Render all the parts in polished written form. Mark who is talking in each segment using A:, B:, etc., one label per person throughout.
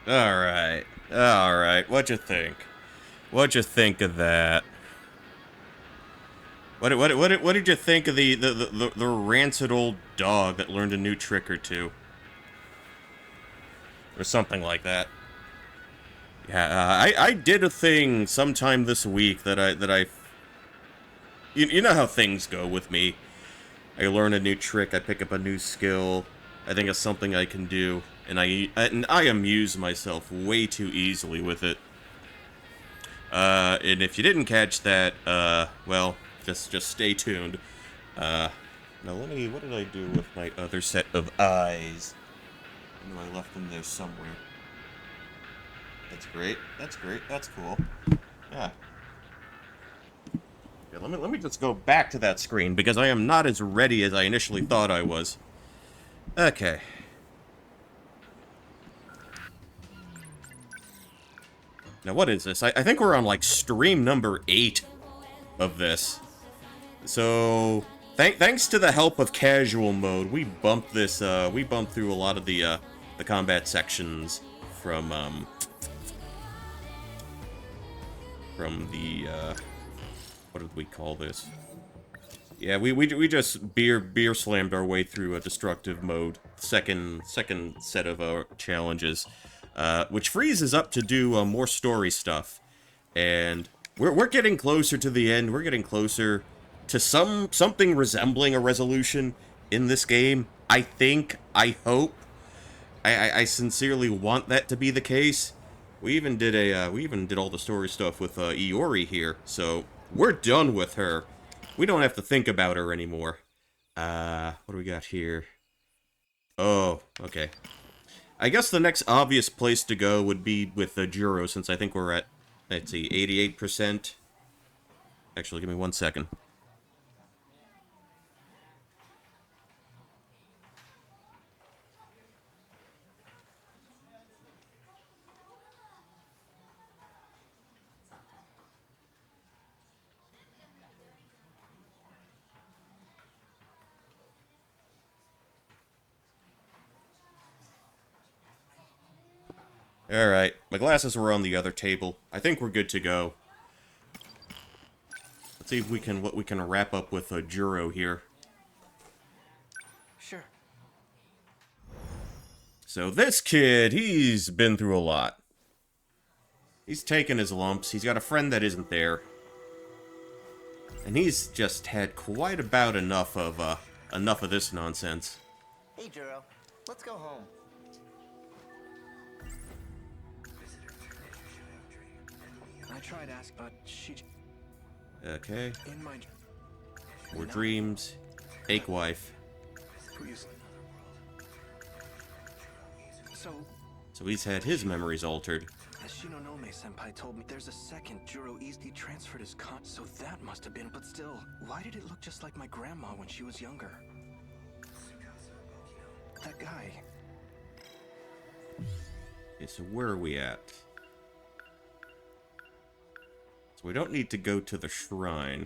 A: Alright. Alright. What'd you think? What'd you think of that? What did you think of the rancid old dog that learned a new trick or two? Or something like that. Yeah, I did a thing sometime this week you know how things go with me. I learn a new trick, I pick up a new skill, I think it's something I can do, and I amuse myself way too easily with it. And if you didn't catch that, well, just stay tuned. Now what did I do with my other set of eyes? I know I left them there somewhere. That's great, that's cool. Yeah. Yeah, let me just go back to that screen, because I am not as ready as I initially thought I was. Okay. Now what is this? I think we're on, like, stream number 8 of this. So, thanks to the help of casual mode, we bumped through a lot of the combat sections from the, what did we call this? Yeah, we just beer slammed our way through a destructive mode. Second set of challenges, which freezes up to do more story stuff, and we're getting closer to the end. We're getting closer to something resembling a resolution in this game. I think. I hope. I sincerely want that to be the case. We even did all the story stuff with Iori here, so we're done with her. We don't have to think about her anymore. What do we got here? Oh, okay. I guess the next obvious place to go would be with Juro, since I think we're at, let's see, 88%. Actually, give me 1 second. Alright, my glasses were on the other table. I think we're good to go. Let's see if what we can wrap up with Juro here.
B: Sure.
A: So this kid, he's been through a lot. He's taken his lumps, he's got a friend that isn't there. And he's just had quite about enough of this nonsense.
B: Hey, Juro. Let's go home. I tried asking, but she...
A: Okay.
B: In my...
A: More dreams. Ache wife.
B: Please.
A: So he's had his memories altered.
B: As Shinonome-senpai told me, there's a second Juro East. He transferred his so that must have been, but still, why did it look just like my grandma when she was younger? That guy.
A: Okay, so where are we at? So we don't need to go to the shrine.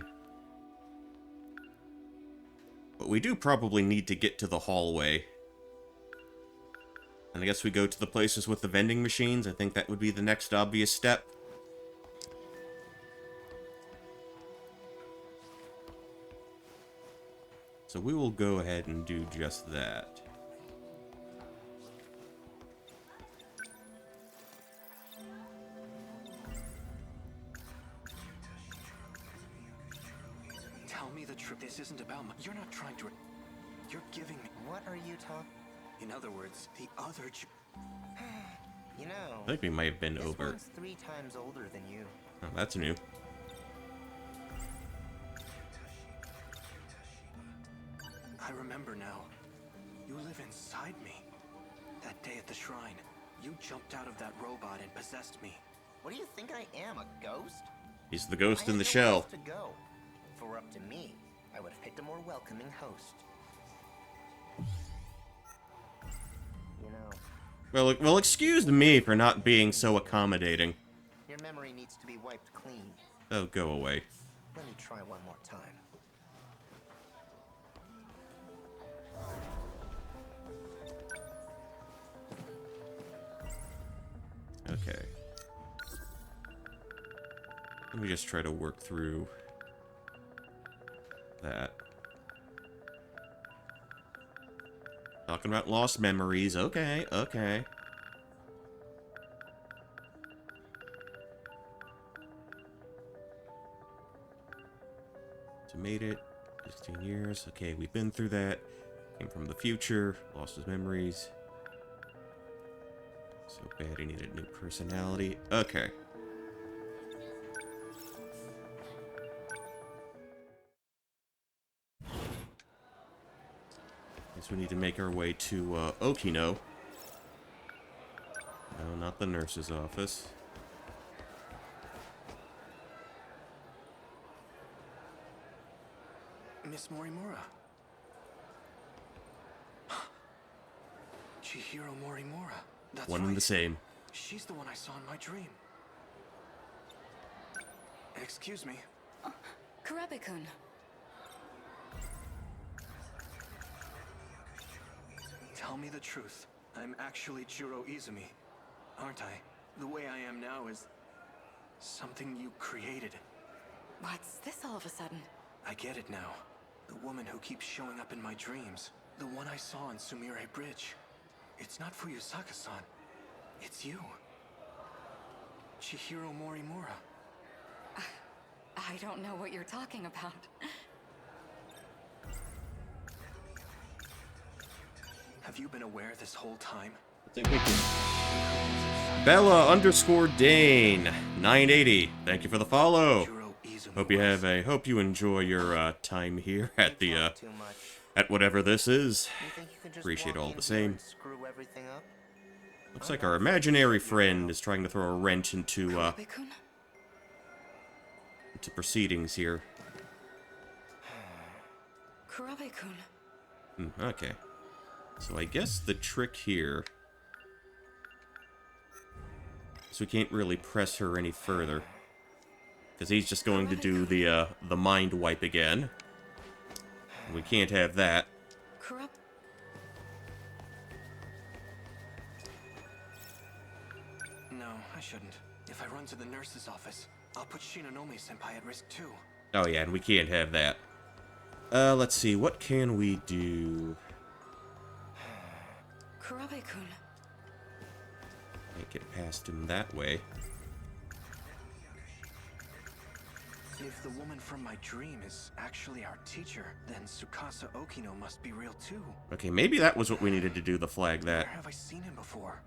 A: But we do probably need to get to the hallway. And I guess we go to the places with the vending machines. I think that would be the next obvious step. So we will go ahead and do just that.
B: Tell me the truth. This isn't about my... You're not trying to... You're giving me...
C: What are you talking?
B: In other words, the other
C: You know...
A: I think we might have been
C: this
A: over.
C: one's 3 times older than you.
A: Oh, that's new.
B: I remember now. You live inside me. That day at the shrine, you jumped out of that robot and possessed me.
C: What do you think I am, a ghost?
A: He's the ghost
C: I
A: in the
C: had nowhere
A: shell.
C: else to go. If it were up to me, I would have picked a more welcoming host. You know,
A: Well, excuse me for not being so accommodating.
C: your memory needs to be wiped clean.
A: Oh, go away.
C: Let me try one more time.
A: Let me just try to work through that. Talking about lost memories. Okay, okay. So made it. 16 years. Okay, we've been through that. Came from the future. Lost his memories. So bad he needed a new personality. Okay. Guess we need to make our way to Okino. No, not the nurse's office.
B: Miss Morimura. Chihiro Morimura. That's
A: One
B: right.
A: and the same.
B: She's the one I saw in my dream. Excuse me.
D: Kurabe-kun.
B: Tell me the truth. I'm actually Jiro Izumi, aren't I? The way I am now is something you created.
D: What's this all of a sudden?
B: I get it now. The woman who keeps showing up in my dreams. The one I saw on Sumire Bridge. It's not Fuyusaka-san. It's you. Chihiro Morimura.
D: I don't know what you're talking about.
B: Have you been aware this whole time?
A: Bella_Dane 980. Thank you for the follow.
B: Jiro Izumi
A: Hope you enjoy your time here at the
C: Too much.
A: at whatever this is.
C: You think you can just
A: Appreciate
C: walk
A: all
C: in
A: the
C: here
A: same.
C: and screw everything up?
A: Looks like our imaginary friend is trying to throw a wrench into
D: Kurabe-kun?
A: proceedings here.
D: Kurabe-kun.
A: Okay. So I guess the trick here is we can't really press her any further, because he's just going to do the mind wipe again. We can't have that.
D: Kurab...
B: No, I shouldn't. If I run to the nurse's office, I'll put Shinonome-senpai at risk too.
A: Oh yeah, and we can't have that. Let's see, what can we do?
D: Kurabe-kun.
A: Can't get past him that way.
B: If the woman from my dream is actually our teacher, then Tsukasa Okino must be real too.
A: Okay, maybe that was what we needed to do, the flag that.
B: Where have I seen him before?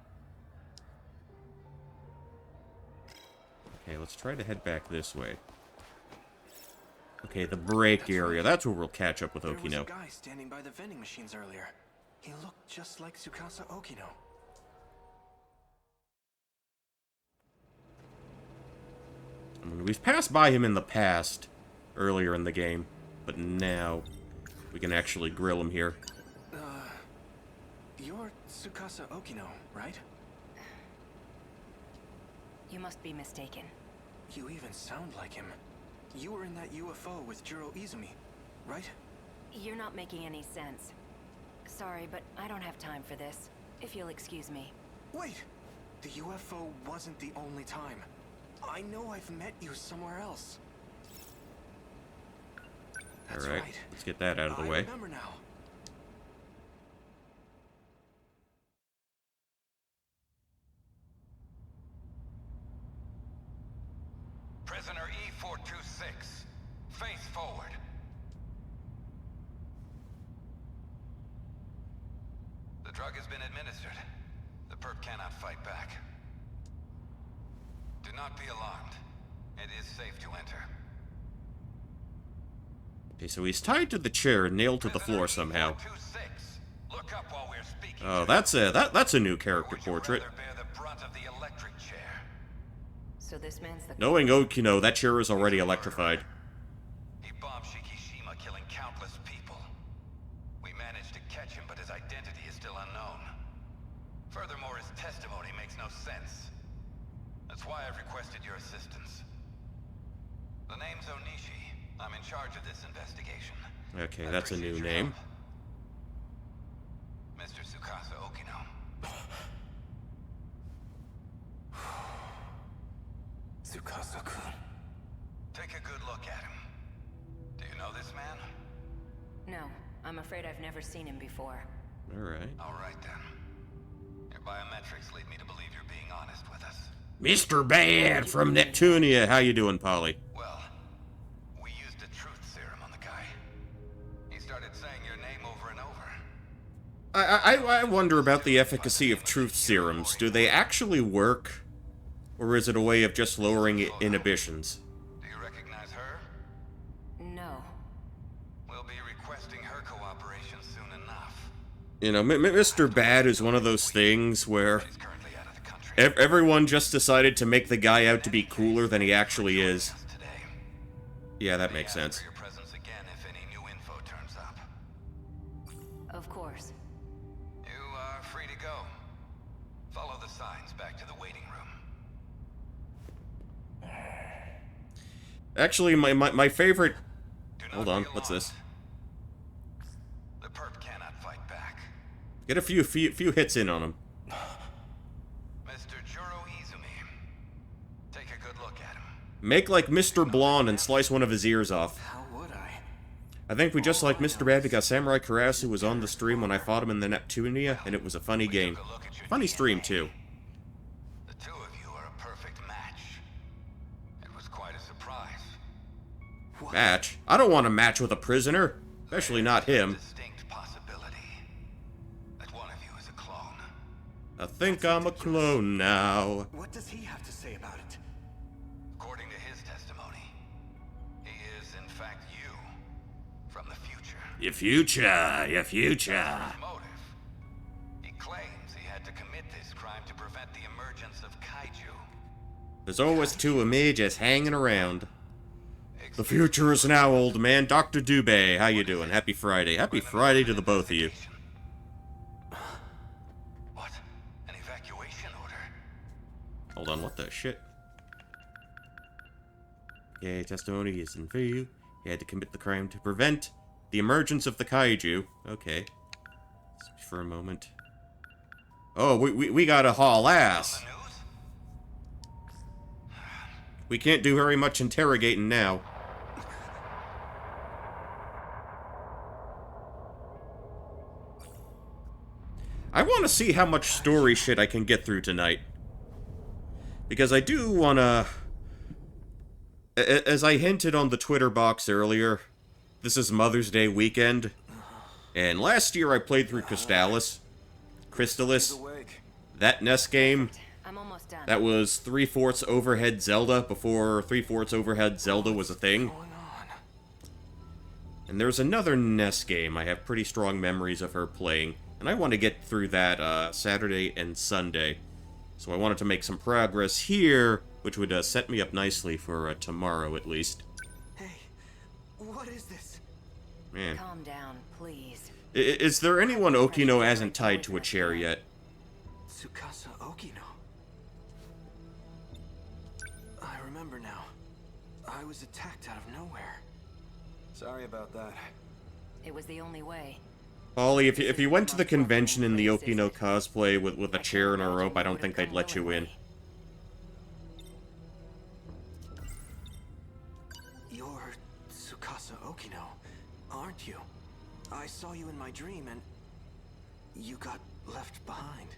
A: Okay, let's try to head back this way. Okay, the break area. That's where we'll catch up with
B: There was a
A: Okino.
B: guy standing by the vending machines earlier. He looked just like Tsukasa Okino.
A: I mean, we've passed by him in the past, earlier in the game, but now we can actually grill him here.
B: You're Tsukasa Okino, right?
D: You must be mistaken.
B: You even sound like him. You were in that UFO with Jiro Izumi, right?
D: You're not making any sense. Sorry, but I don't have time for this. If you'll excuse me.
B: Wait! The UFO wasn't the only time. I know I've met you somewhere else. That's
A: Alright,
B: right.
A: let's get that out of the
B: I
A: way.
B: remember now.
E: Prisoner E426, face forward. The drug has been administered. The perp cannot fight back. Do not be alarmed. It is safe to enter.
A: Okay, so he's tied to the chair and nailed to the floor somehow.
E: E426, look up while we're speaking.
A: Oh,
E: to
A: that's
E: you.
A: that's a new character
E: Would you
A: portrait.
E: rather bear the brunt of the electric chair?
D: So this man's the...
A: Knowing Okino, that chair is already electrified.
E: He bombed Shikishima, killing countless people. We managed to catch him, but his identity is still unknown. Furthermore, his testimony makes no sense. That's why I've requested your assistance. The name's Onishi. I'm in charge of this investigation.
A: Okay,
E: I
A: that's a
E: appreciate
A: new
E: your
A: name.
E: help. Mr. Tsukasa Okino.
B: Tsukasa-kun.
E: this man?
D: No, I'm afraid I've never seen him before.
A: Alright.
E: Alright then. Your biometrics lead me to believe you're being honest with us.
A: Mr. Bad from Neptunia. How you doing, Polly?
E: Well, we used a truth serum on the guy. He started saying your name over and over.
A: I wonder about the efficacy of truth serums. Do they actually work? Or is it a way of just lowering inhibitions?
E: Do you recognize her?
D: No.
E: We'll be requesting her cooperation soon enough.
A: You know, Mr. Bad is one of those things where
E: He's currently out of the country.
A: everyone just decided to make the guy out to be cooler than he actually is.
E: Us today.
A: Yeah, that
E: May
A: makes
E: ask
A: sense.
E: for your presence again if any new info turns up.
D: Of course.
E: You are free to go. Follow the signs back to the waiting room.
A: Actually, my favorite...
E: Do not
A: Hold on,
E: be
A: what's
E: alarmed.
A: this?
E: The perp cannot fight back.
A: Get a few hits in on him.
E: Mr. Juro Izumi. Take a good look at him.
A: Make like Mr. Blonde and slice one of his ears off.
B: How would I?
A: I think we just like Mr. Bad because Samurai Karasu was on the stream when I fought him in the Neptunia, and it was a funny game.
E: Took a look at your
A: Funny
E: DNA.
A: stream, too.
E: The two of you are a perfect match. It was quite a surprise.
A: Match? I don't want to match with a prisoner. Especially not him.
E: Distinct possibility that one of you is a clone.
A: I think I'm a clone now.
B: What does he have to say about it?
E: According to his testimony, he is in fact you from the future.
A: Your future, your future.
E: His motive. He claims he had to commit this crime to prevent the emergence of kaiju.
A: There's always two of me just hanging around. The future is now, old man. Dr. Dubé, how you doing? Happy Friday. Happy Friday to the both of you.
E: What? An evacuation order?
A: Hold on, what the shit? Yeah, testimony isn't for you. He had to commit the crime to prevent the emergence of the kaiju. Okay. Just for a moment. Oh, we gotta haul ass.
E: The news?
A: We can't do very much interrogating now. I want to see how much story shit I can get through tonight. Because I do want to... As I hinted on the Twitter box earlier, this is Mother's Day weekend. And last year I played through Crystallis. That NES game.
D: I'm almost done.
A: That was 3/4 overhead Zelda before 3/4 overhead Zelda was a thing.
B: Going on?
A: And there's another NES game I have pretty strong memories of her playing. And I want to get through that Saturday and Sunday. So I wanted to make some progress here, which would set me up nicely for tomorrow at least.
B: Hey, what is this?
A: Man.
D: Calm down, please.
A: Is there anyone Okino hasn't tied to a chair yet?
B: Tsukasa Okino. I remember now. I was attacked out of nowhere. Sorry about that.
D: It was the only way.
A: Polly, if you went to the convention in the Okino cosplay with a chair and a rope, I don't think they'd let you in.
B: You're Tsukasa Okino, aren't you? I saw you in my dream and you got left behind.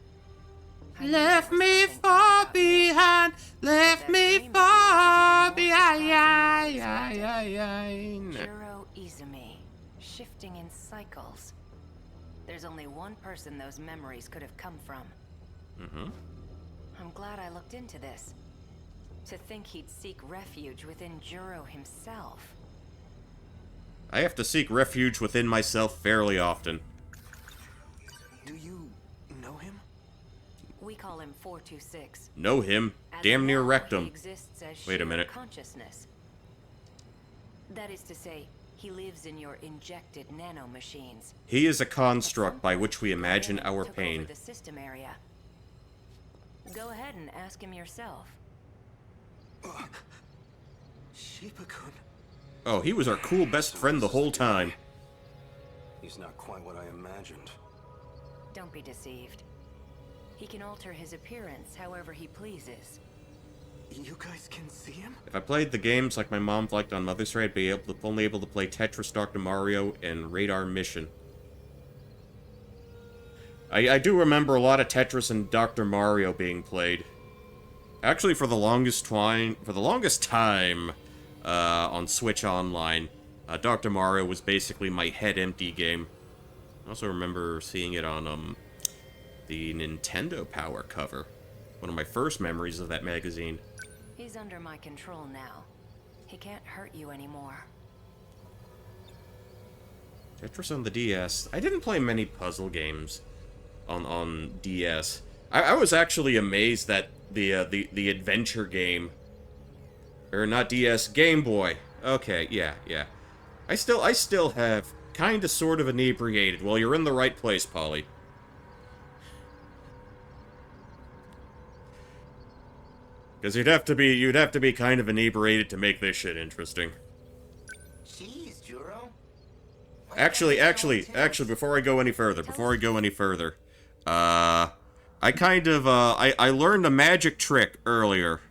A: Left me far behind, left me far behind.
D: Juro Izumi, shifting in cycles. There's only one person those memories could have come from.
A: Mm-hmm.
D: I'm glad I looked into this. To think he'd seek refuge within Juro himself.
A: I have to seek refuge within myself fairly often.
B: Do you know him?
D: We call him 426.
A: Know him.
D: As
A: Damn
D: of
A: near
D: now,
A: wrecked
D: he
A: him.
D: exists as
A: Wait a
D: sheer
A: minute.
D: Consciousness. That is to say, he lives in your injected nanomachines.
A: He is a construct by which we imagine our
D: Took
A: pain.
D: over the system area. Go ahead and ask him yourself.
B: Shiba-kun.
A: Oh, he was our cool best friend the whole time.
B: He's not quite what I imagined.
D: Don't be deceived. He can alter his appearance however he pleases.
B: You guys can see him?
A: If I played the games like my mom liked on Mother's Day, I'd be only able to play Tetris, Dr. Mario, and Radar Mission. I do remember a lot of Tetris and Dr. Mario being played. Actually, for the longest time, on Switch Online, Dr. Mario was basically my head empty game. I also remember seeing it on, the Nintendo Power cover. One of my first memories of that magazine.
D: He's under my control now. He can't hurt you anymore.
A: Tetris on the DS. I didn't play many puzzle games on DS. I was actually amazed that the adventure game, or not DS, Game Boy. Okay, yeah. I still have kind of sort of inebriated. Well, you're in the right place, Polly. Because you'd have to be kind of inebriated to make this shit interesting.
C: Jeez, Juro.
A: Actually, before I go any further, I learned a magic trick earlier.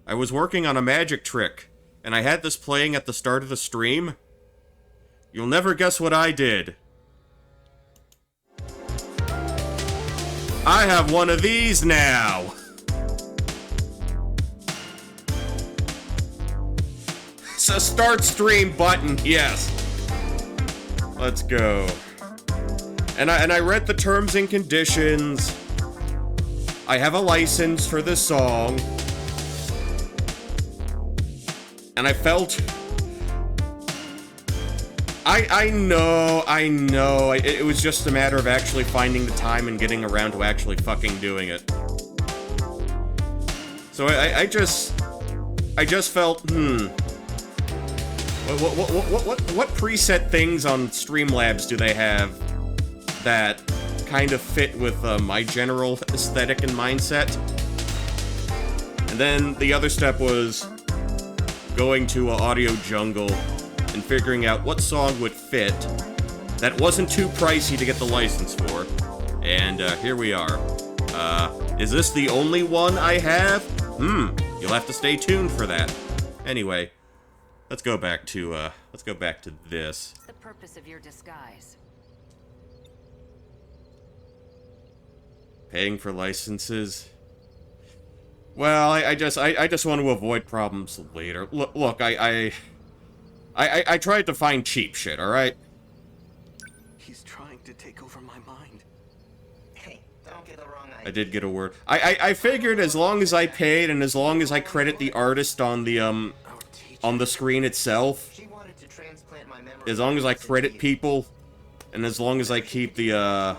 A: I was working on a magic trick, and I had this playing at the start of the stream. You'll never guess what I did. I have one of these now. It's a start stream button, yes. Let's go. And I read the terms and conditions. I have a license for this song. And I felt... I know. It was just a matter of actually finding the time and getting around to actually fucking doing it. So I just felt, What preset things on Streamlabs do they have that kind of fit with my general aesthetic and mindset? And then the other step was going to Audio Jungle and figuring out what song would fit that wasn't too pricey to get the license for. And here we are. Is this the only one I have? You'll have to stay tuned for that. Anyway, let's go back to this.
D: The purpose of your disguise.
A: Paying for licenses. Well, I just want to avoid problems later. Look, I tried to find cheap shit, alright?
B: He's trying to take over my mind.
C: Hey, don't get the wrong idea.
A: I did get a word. I figured as long as I paid and as long as I credit the artist on the screen itself,
C: She wanted to transplant my memory.
A: as long as I credit people, and as long as I keep the, I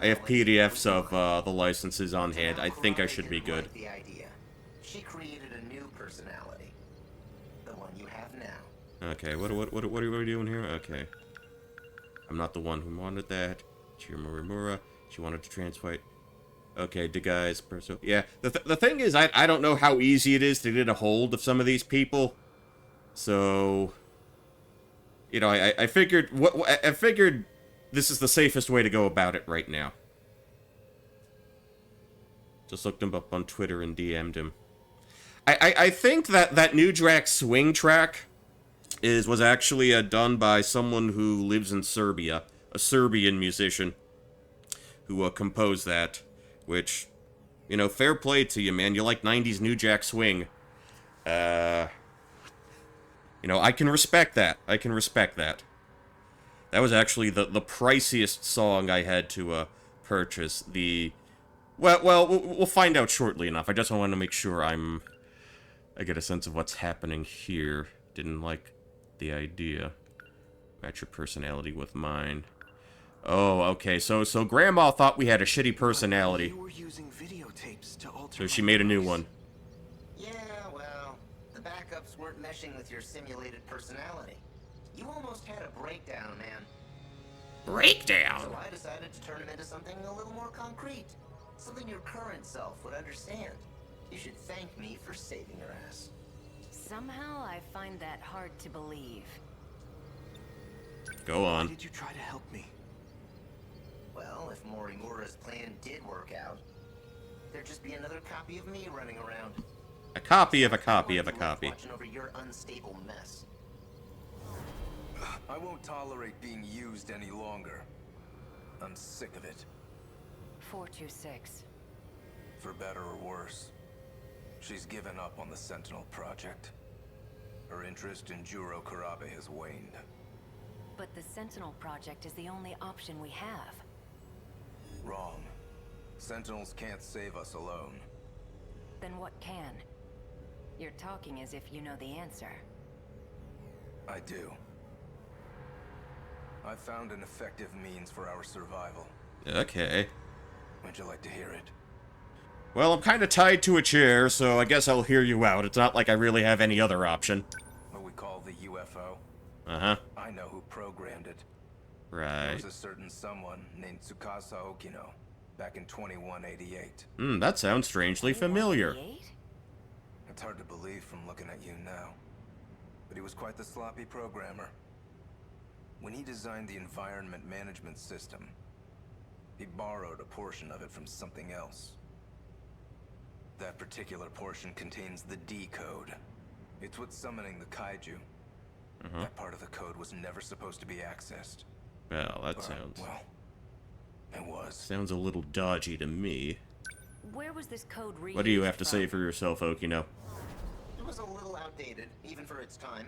A: have PDFs of, the licenses on hand, I think I should be good.
C: The idea. She created a new personality. The one you have now.
A: Okay, what are we doing here? Okay. I'm not the one who wanted that. Chirimura, she wanted to translate. Okay, the guys, yeah. The thing is, I don't know how easy it is to get a hold of some of these people. So, you know, I figured I figured this is the safest way to go about it right now. Just looked him up on Twitter and DM'd him. I think that New Jack Swing track was actually done by someone who lives in Serbia, a Serbian musician who composed that, which, you know, fair play to you, man. You like 90s New Jack Swing. You know, I can respect that. That was actually the priciest song I had to purchase. Well, we'll find out shortly enough. I just want to make sure I get a sense of what's happening here. Didn't like the idea. Match your personality with mine. Oh, okay. So Grandma thought we had a shitty personality.
B: You were using videotapes to alter
A: So she
B: my
A: made a new
B: memories.
A: one.
C: Yeah, well, the backups weren't meshing with your simulated personality. You almost had a breakdown, man.
A: Breakdown?
C: So I decided to turn him into something a little more concrete. Something your current self would understand. You should thank me for saving your ass.
D: Somehow I find that hard to believe.
A: Go
B: Why
A: on.
B: did you try to help me?
C: Well, if Morimura's plan did work out, there'd just be another copy of me running around.
A: A copy of a copy of a copy.
C: Watching over your unstable mess.
F: I won't tolerate being used any longer. I'm sick of it.
D: 426.
F: For better or worse. She's given up on the Sentinel project. Her interest in Juro Kurabe has waned.
D: But the Sentinel project is the only option we have.
F: Wrong. Sentinels can't save us alone.
D: Then what can? You're talking as if you know the answer.
F: I do. I found an effective means for our survival.
A: Okay.
F: Would you like to hear it?
A: Well, I'm kind of tied to a chair, so I guess I'll hear you out. It's not like I really have any other option.
F: What we call the UFO?
A: Uh-huh.
F: I know who programmed it. There
A: Right.
F: was a certain someone named Tsukasa Okino, back in 2188.
A: That sounds strangely familiar.
D: 188?
F: It's hard to believe from looking at you now. But he was quite the sloppy programmer. When he designed the environment management system, he borrowed a portion of it from something else. That particular portion contains the D code. It's what's summoning the kaiju. That part of the code was never supposed to be accessed.
A: Well, that
F: But,
A: sounds...
F: well, it was.
A: Sounds a little dodgy to me.
D: Where was this code reused
A: What do you have to
D: from?
A: say for yourself, Okino?
C: It was a little outdated, even for its time.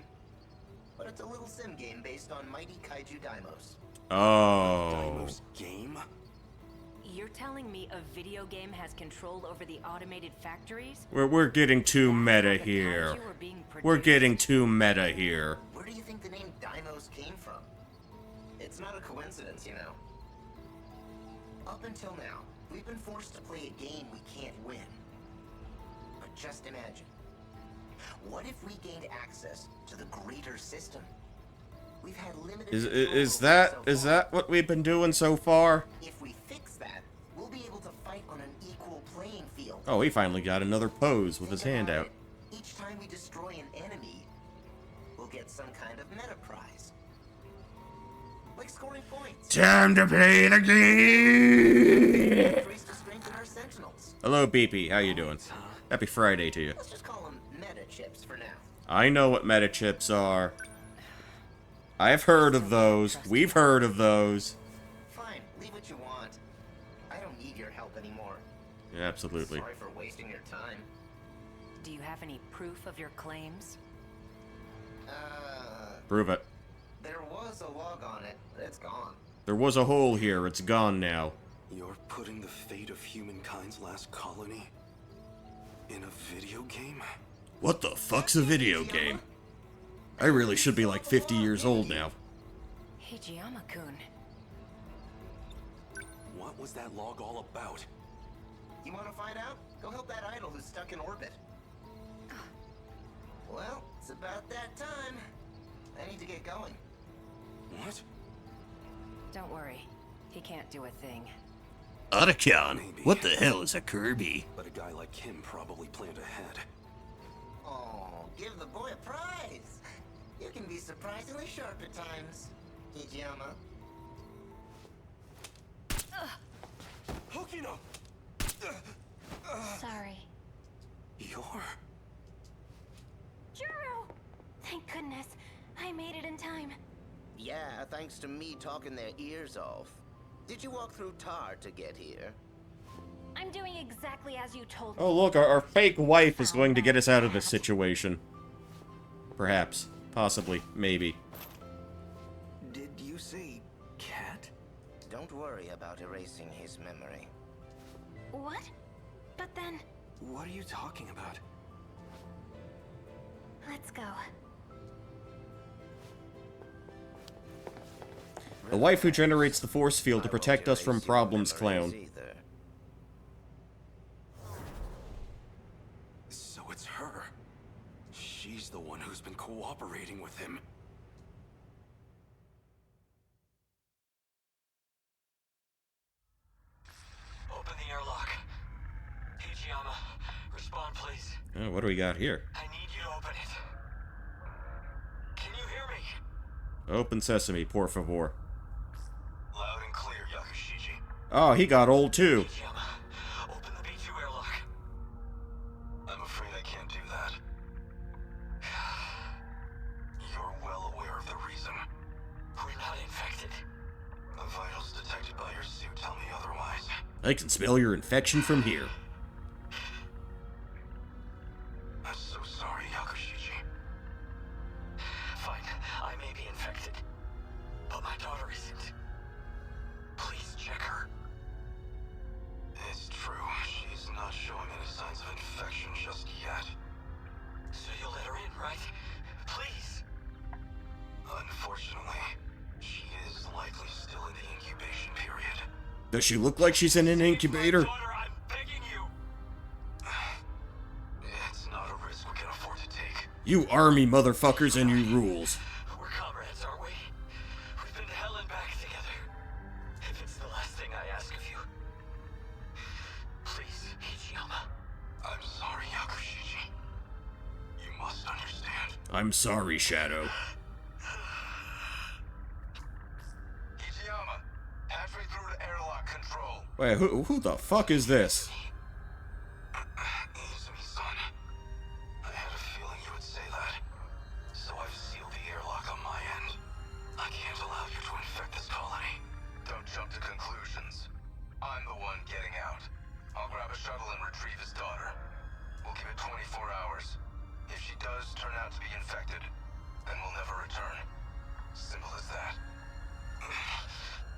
C: But it's a little sim game based on mighty kaiju daimos.
A: Oh.
F: Daimo's game?
D: You're telling me a video game has control over the automated factories?
A: We're getting too meta
D: The
A: here.
D: kaiju are being
A: We're
D: produced?
A: getting too meta here.
C: Where do you think the name Daimos came from? It's not a coincidence, you know. Up until now, we've been forced to play a game we can't win. But just imagine. What if we gained access to the greater system? We've had limited
A: Is
C: control over it
A: is
C: so far.
A: that what we've been doing so far?
C: If we fix that, we'll be able to fight on an equal playing field.
A: Oh, he finally got another pose with his
C: Think
A: hand
C: about
A: out.
C: it. Each time we destroy an enemy, we'll get some kind of meta prize. Like scoring points.
A: Time to play the game!
C: Increase to strengthen our sentinels.
A: Hello, BP. How you doing? Happy Friday to you.
C: Let's just call them meta chips for now.
A: I know what meta chips are. I've heard of those. We've heard of those.
C: Fine, leave what you want. I don't need your help anymore.
A: Yeah, absolutely.
C: Sorry for wasting your time.
D: Do you have any proof of your claims?
A: Prove it.
C: There was a log on it, but it's gone.
A: There was a hole here. It's gone now.
G: You're putting the fate of humankind's last colony in a video game?
A: What the fuck's a video game? I really should be like 50 years old now.
D: Hijiyama-kun.
G: What was that log all about?
C: You want to find out? Go help that idol who's stuck in orbit. Well, it's about that time. I need to get going.
G: What?
D: Don't worry. He can't do a thing.
A: Otacon,
G: Maybe.
A: what the hell is a Kirby?
G: But a guy like him probably planned ahead.
C: Oh, give the boy a prize. You can be surprisingly sharp at times, Hijiyama.
G: Okino!
H: Sorry.
G: You're...
H: Juro! Thank goodness. I made it in time.
C: Yeah, thanks to me talking their ears off. Did you walk through tar to get here?
H: I'm doing exactly as you told me.
A: Oh, look, our fake wife is going to get us out of this situation. Perhaps. Possibly. Maybe.
G: Did you say cat?
C: Don't worry about erasing his memory.
H: What? But then,
G: What are you talking about?
H: let's go.
A: The wife who generates the force field to
C: I
A: protect
C: won't
A: us from
C: erase your
A: problems,
C: memories
A: clown.
C: either.
G: So it's her. She's the one who's been cooperating with him.
I: Open the airlock. Hijiyama, respond please.
A: Oh, what do we got here?
I: I need you to open it. Can you hear me?
A: Open sesame, por favor.
I: Loud and clear, Yakushiji.
A: Oh, he got old too.
I: Hijiyama, open the B2 airlock.
A: I can smell your infection from here.
G: I'm so sorry, Yakushiji.
I: Fine, I may be infected, but my daughter isn't. Please check her.
G: It's true, she's not showing any signs of infection just yet.
I: So you'll let her in, right? Please.
G: Unfortunately, she is likely still in the incubation period.
A: Does she look like she's in an incubator?
I: My daughter, I'm begging you.
G: It's not a risk we can afford to take.
A: You army motherfuckers and your rules.
I: We're comrades, aren't we? We've been to hell and back together. If it's the last thing I ask of you, please, Ichiyama.
G: I'm sorry, Yakushiji. You must understand.
A: I'm sorry, Shadow.
G: Ichiyama, patch me through to airlock control.
A: Wait, who the fuck is this?
G: Izumi-san, I had a feeling you would say that. So I've sealed the airlock on my end. I can't allow you to infect this colony. Don't jump to conclusions. I'm the one getting out. I'll grab a shuttle and retrieve his daughter. We'll give it 24 hours. If she does turn out to be infected, then we'll never return. Simple as that.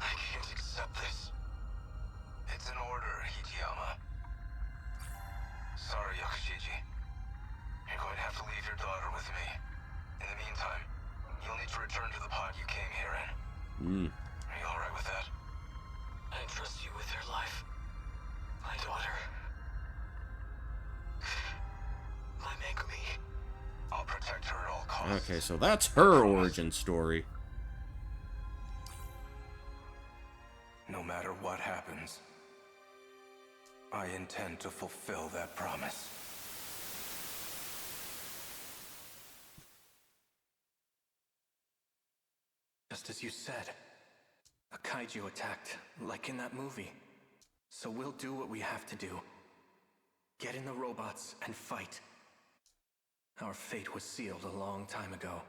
G: I can't accept this. It's an order, Hijiyama. Sorry, Yakushiji. You're going to have to leave your daughter with me. In the meantime, you'll need to return to the pod you came here in. Are you alright with that?
I: I entrust you with her life. My daughter. My Megumi.
G: I'll protect her at all costs.
A: Okay, so that's her origin story.
F: No matter what happens, I intend to fulfill that promise.
B: Just as you said, a kaiju attacked, like in that movie. So we'll do what we have to do. Get in the robots and fight. Our fate was sealed a long time ago.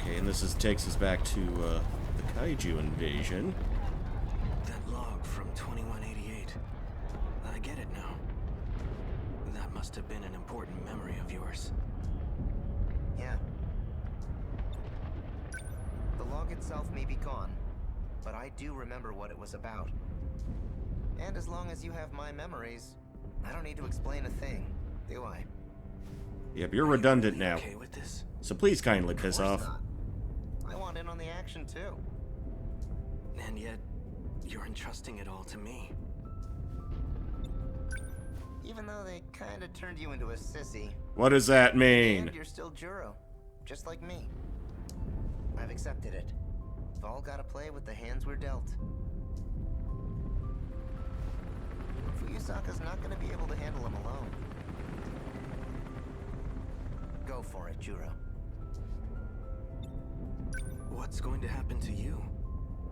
A: Okay, and takes us back to the kaiju invasion.
B: That log from 2188. I get it now. That must have been an important memory of yours.
C: Yeah. The log itself may be gone, but I do remember what it was about. And as long as you have my memories, I don't need to explain a thing, do I?
A: Yep, you're redundant now.
B: Okay with this?
A: So please kindly
C: Of
A: piss
C: course
A: off.
C: not. I want in on the action too.
B: And yet, you're entrusting it all to me.
C: Even though they kinda turned you into a sissy.
A: What does that mean?
C: And you're still Juro, just like me. I've accepted it. We've all gotta play with the hands we're dealt. Fuyusaka's not gonna be able to handle him alone. Go for it, Juro.
B: What's going to happen to you?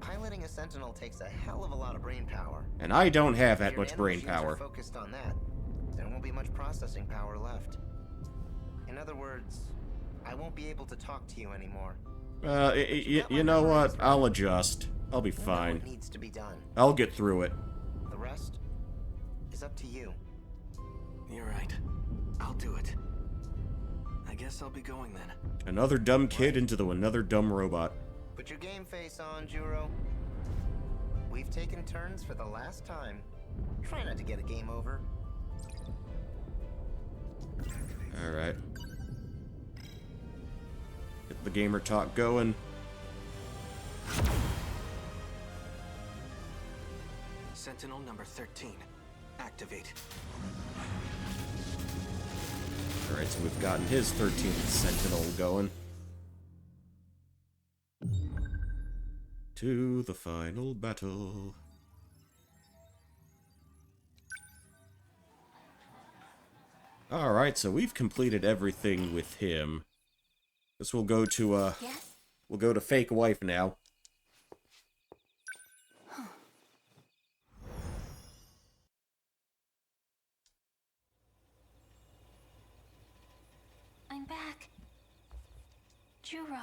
C: Piloting a Sentinel takes a hell of a lot of brain power.
A: And I don't have that
C: If your
A: much brain
C: energy are
A: power.
C: focused on that, there won't be much processing power left. In other words, I won't be able to talk to you anymore.
A: You know what? I'll adjust. I'll be
C: You know
A: fine.
C: what needs to be done.
A: I'll get through it.
C: The rest is up to you.
B: You're right. I'll do it. I guess I'll be going then.
A: Another dumb kid into another dumb robot.
C: Put your game face on, Juro. We've taken turns for the last time. Try not to get a game over.
A: Alright. Get the gamer talk going.
B: Sentinel number 13. Activate.
A: Alright, so we've gotten his 13th Sentinel going. To the final battle. Alright, so we've completed everything with him. Guess we'll go to,
H: Yes?
A: we'll go to fake wife now.
H: I'm back. Juro.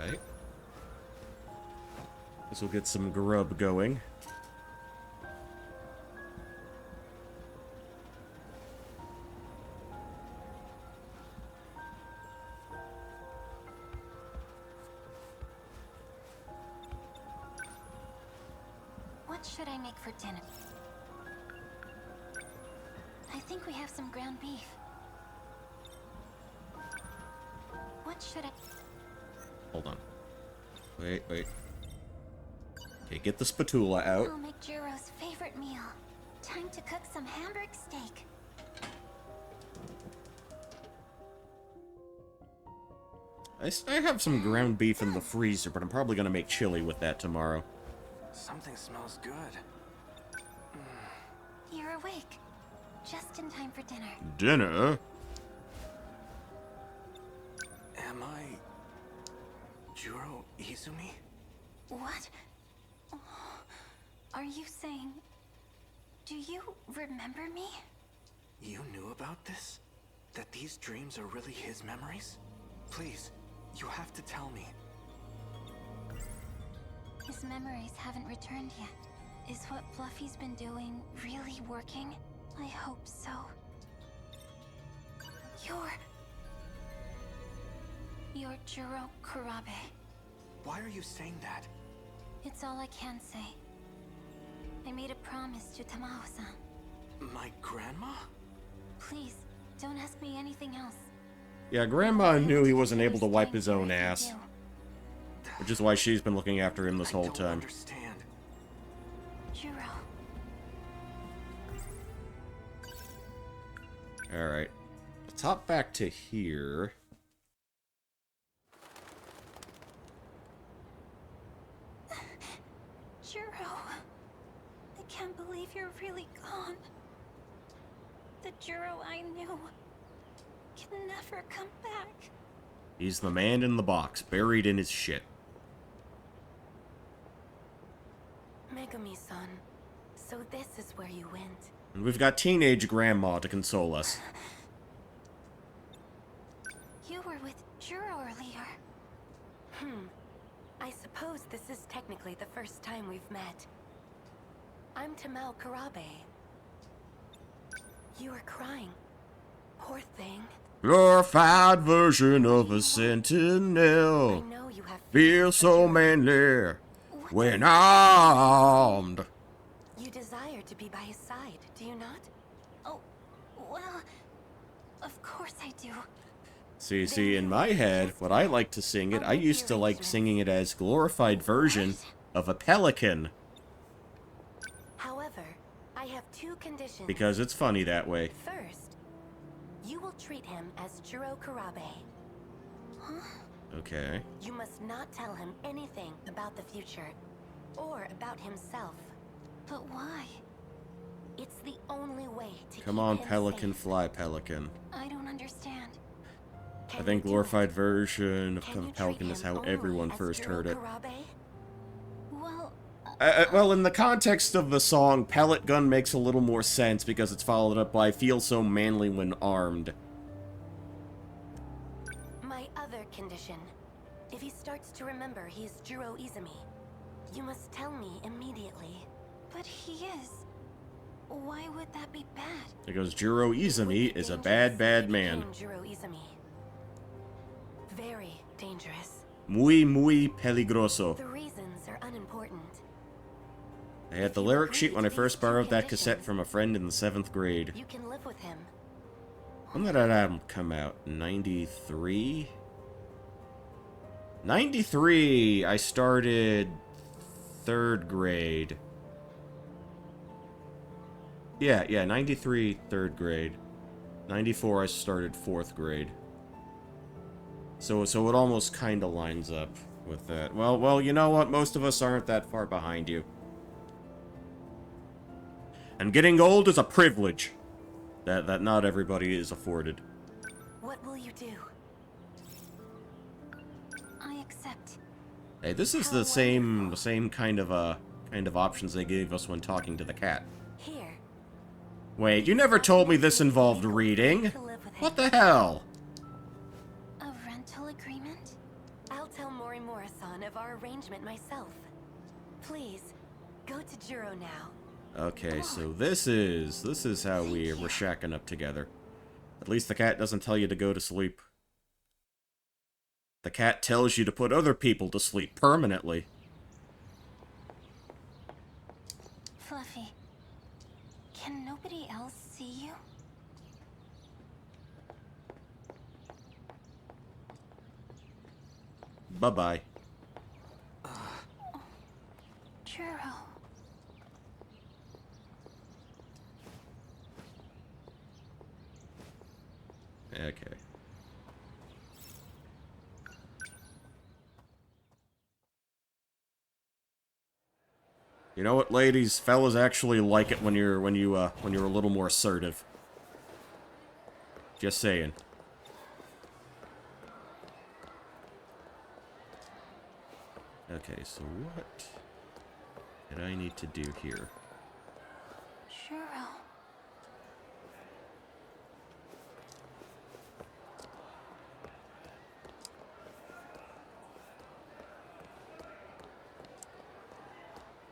A: Okay. Guess we'll get some grub going.
H: What should I make for dinner? I think we have some ground beef. What should I...
A: Hold on. Wait. Okay, get the spatula out.
H: I'll make Juro's favorite meal. Time to cook some hamburg steak.
A: I have some ground beef in the freezer, but I'm probably gonna make chili with that tomorrow.
B: Something smells good.
H: You're awake. Just in time for dinner.
A: Dinner?
B: Am I... Juro Izumi?
H: What? Are you saying... Do you remember me?
B: You knew about this? That these dreams are really his memories? Please, you have to tell me.
H: His memories haven't returned yet. Is what Fluffy's been doing really working? I hope so. You're Juro Kurabe.
B: Why are you saying that?
H: It's all I can say. I made a promise to Tamao-san.
B: My grandma?
H: Please, don't ask me anything else.
A: Yeah, Grandma knew he wasn't able to wipe his own ass. Which is why she's been looking after him this whole time.
B: I don't understand.
H: Juro.
A: Alright. Let's hop back to here.
H: Juro. I can't believe you're really gone. The Juro I knew can never come back.
A: He's the man in the box, buried in his shit.
D: Megami-san, so this is where you went.
A: And we've got teenage Grandma to console us.
H: You were with Juro earlier.
D: I suppose this is technically the first time we've met. I'm Tamao Kurabe. You were crying. Poor thing.
A: Glorified version of a
D: I
A: sentinel.
D: know you have
A: Feel so manly when armed.
D: You desire to be by his side, do you not?
H: Oh, well, of course I do.
A: See, in my head, what I like to sing it, I used to like singing it as glorified version of a pelican.
D: However, I have two conditions.
A: Because it's funny that way.
D: First, you will treat him as Juro Kurabe.
A: Okay.
D: You must not tell him anything about the future, or about himself.
H: But why?
D: It's the only way to
A: Come
D: keep
A: on,
D: him
A: pelican,
D: safe.
A: fly, pelican.
H: I don't understand.
A: I
D: Can
A: think
D: you do
A: glorified
D: it?
A: version of
D: Can you
A: pelican
D: treat
A: is
D: him
A: how
D: only
A: everyone
D: as
A: first
D: Juro
A: heard it.
D: Kurabe?
H: Well,
A: Well, in the context of the song, pellet gun makes a little more sense because it's followed up by feel so manly when armed.
D: My other condition. If he starts to remember he's Juro Izumi, you must tell me immediately.
H: but he is. Why would that be bad?
A: Because Juro Izumi
D: It would
A: is a
D: be
A: bad,
D: dangerous
A: bad
D: if he
A: man.
D: became Juro Izumi. Very dangerous.
A: Muy peligroso.
D: The reasons are unimportant.
A: I had the lyric sheet when I first borrowed that cassette from a friend in the 7th grade.
D: You can live with him.
A: When did that album come out? 93? 93! I started 3rd grade. Yeah, 93, 3rd grade. 94, I started 4th grade. So it almost kind of lines up with that. Well, you know what? Most of us aren't that far behind you. And getting old is a privilege that not everybody is afforded.
D: What will you do?
H: I accept.
A: Hey, this is the same kind of options they gave us when talking to the cat.
D: Here.
A: Wait, you never told me this involved reading.
D: To live with him.
A: What the hell?
H: A rental agreement?
D: I'll tell Morimura-san of our arrangement myself. Please, go to Juro now.
A: Okay, so this is how we're shacking up together. At least the cat doesn't tell you to go to sleep. The cat tells you to put other people to sleep permanently.
H: Fluffy, can nobody else see you?
A: Bye-bye.
H: Juro.
A: Okay. You know what, ladies? Fellas actually like it when you're a little more assertive. Just saying. Okay, so what did I need to do here?
H: Juro.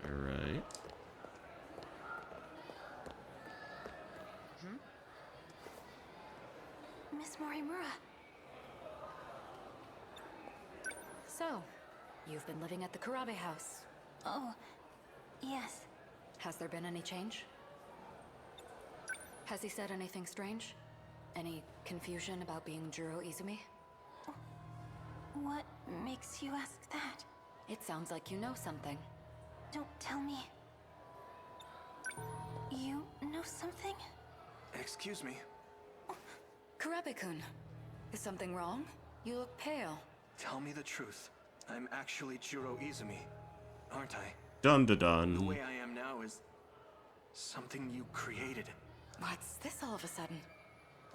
A: Alright.
H: Miss Morimura.
J: So, you've been living at the Kurabe house.
H: Oh, yes.
J: Has there been any change? Has he said anything strange? Any confusion about being Juro Izumi?
H: What makes you ask that?
J: It sounds like you know something.
H: Don't tell me. You know something?
B: Excuse me.
J: Kurabe-kun, is something wrong? You look pale.
B: Tell me the truth. I'm actually Juro Izumi, aren't I?
A: Dun dun
B: The
A: dun.
B: way I am now is something you created.
J: What's this all of a sudden?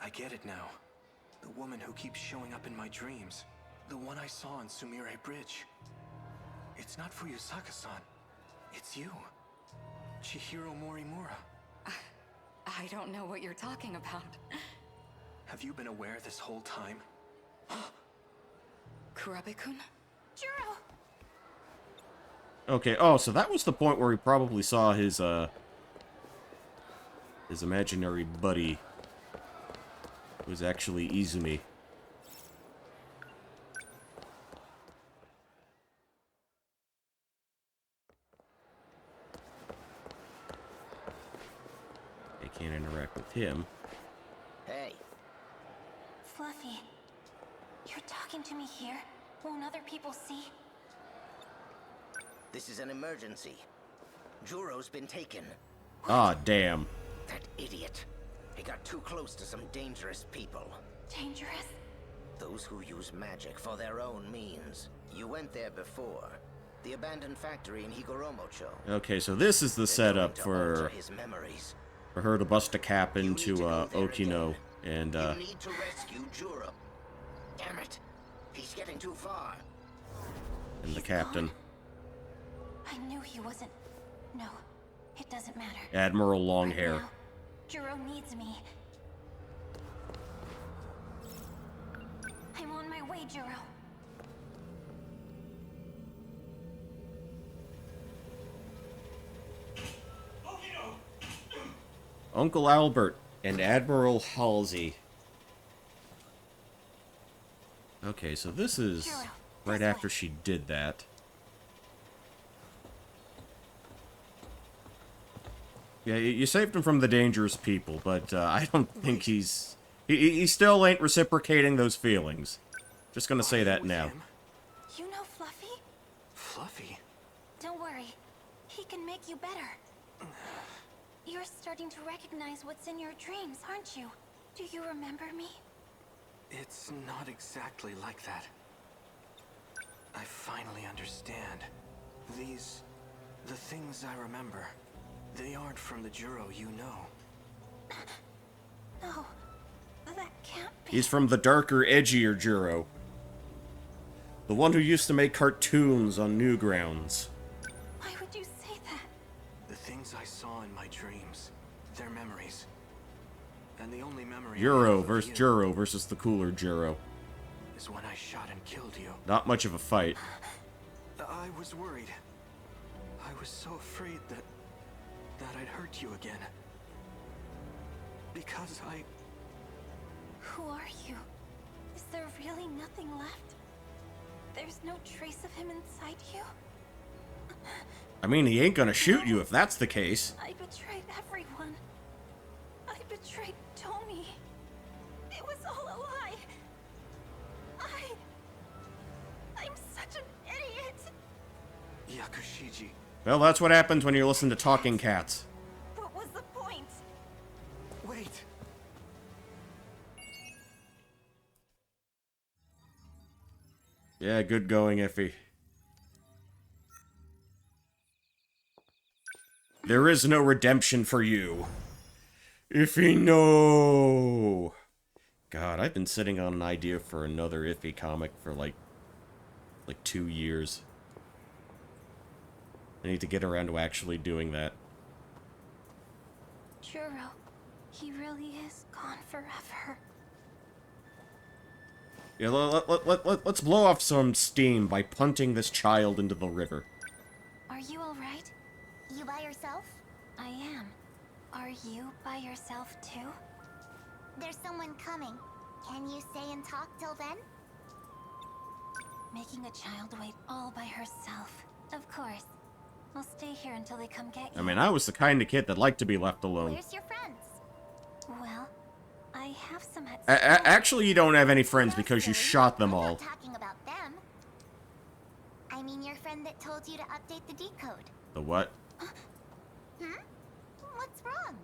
B: I get it now. The woman who keeps showing up in my dreams. The one I saw on Sumire Bridge. It's not Fuyusaka-san. It's you. Chihiro Morimura.
J: I don't know what you're talking about.
B: Have you been aware this whole time?
J: Kurabe-kun?
H: Juro!
A: Okay, oh, so that was the point where he probably saw his imaginary buddy. It was actually Izumi. I can't interact with him.
C: Hey,
H: Fluffy, you're talking to me here? Won't other people see?
C: this is an emergency. Juro's been taken.
A: Ah, damn.
C: That idiot. He got too close to some dangerous people.
H: Dangerous?
C: Those who use magic for their own means. You went there before. The abandoned factory in Higoromocho.
A: Okay, so this is the setup for
C: his memories.
A: her to bust a cap into Okino and
C: You need to rescue Juro. Damn it. He's getting too far.
A: and the captain,
H: I knew he wasn't. No, it doesn't matter.
A: Admiral Longhair.
H: Now, Juro needs me. I'm on my way, Juro.
A: Uncle Albert and Admiral Halsey. Okay, so this is right after she did that. Yeah, you saved him from the dangerous people, but I don't think he's... He still ain't reciprocating those feelings. Just gonna say that now.
H: You know Fluffy?
B: Fluffy?
H: Don't worry. He can make you better. You're starting to recognize what's in your dreams, aren't you? Do you remember me?
B: It's not exactly like that. I finally understand. The things I remember, they aren't from the Juro you know.
H: No, that can't be.
A: He's from the darker, edgier Juro. The one who used to make cartoons on Newgrounds.
H: Why would you say that?
B: The things I saw in my dreams, they're memories. And the only memory I
A: Juro
B: have of
A: versus
B: you
A: Juro versus the cooler Juro.
B: is when I shot and killed you.
A: Not much of a fight.
B: I was worried. I was so afraid that I'd hurt you again. Because I...
H: Who are you? Is there really nothing left? There's no trace of him inside you?
A: I mean, he ain't gonna shoot you if that's the case.
H: I betrayed everyone. I betrayed Tommy. It was all a lie. I'm such an idiot.
B: Yakushiji.
A: Well, that's what happens when you listen to talking cats.
H: What was the point?
B: Wait.
A: Yeah, good going, Iffy. There is no redemption for you. Iffy, no! God, I've been sitting on an idea for another Iffy comic for like 2 years. I need to get around to actually doing that.
H: Juro, he really is gone forever.
A: Yeah, let's blow off some steam by punting this child into the river.
H: Are you alright?
K: You by yourself?
H: I am. Are you by yourself too?
K: There's someone coming. Can you stay and talk till then?
H: Making a child wait all by herself. Of course. I'll stay here until they come get you.
A: I mean, I was the kind of kid that liked to be left alone.
K: Where's your friends?
H: Well, I have some at
A: Actually, you don't have any friends because you shot them
K: I'm
A: all.
K: not talking about them. I mean your friend that told you to update the decode.
A: The what?
K: What's wrong?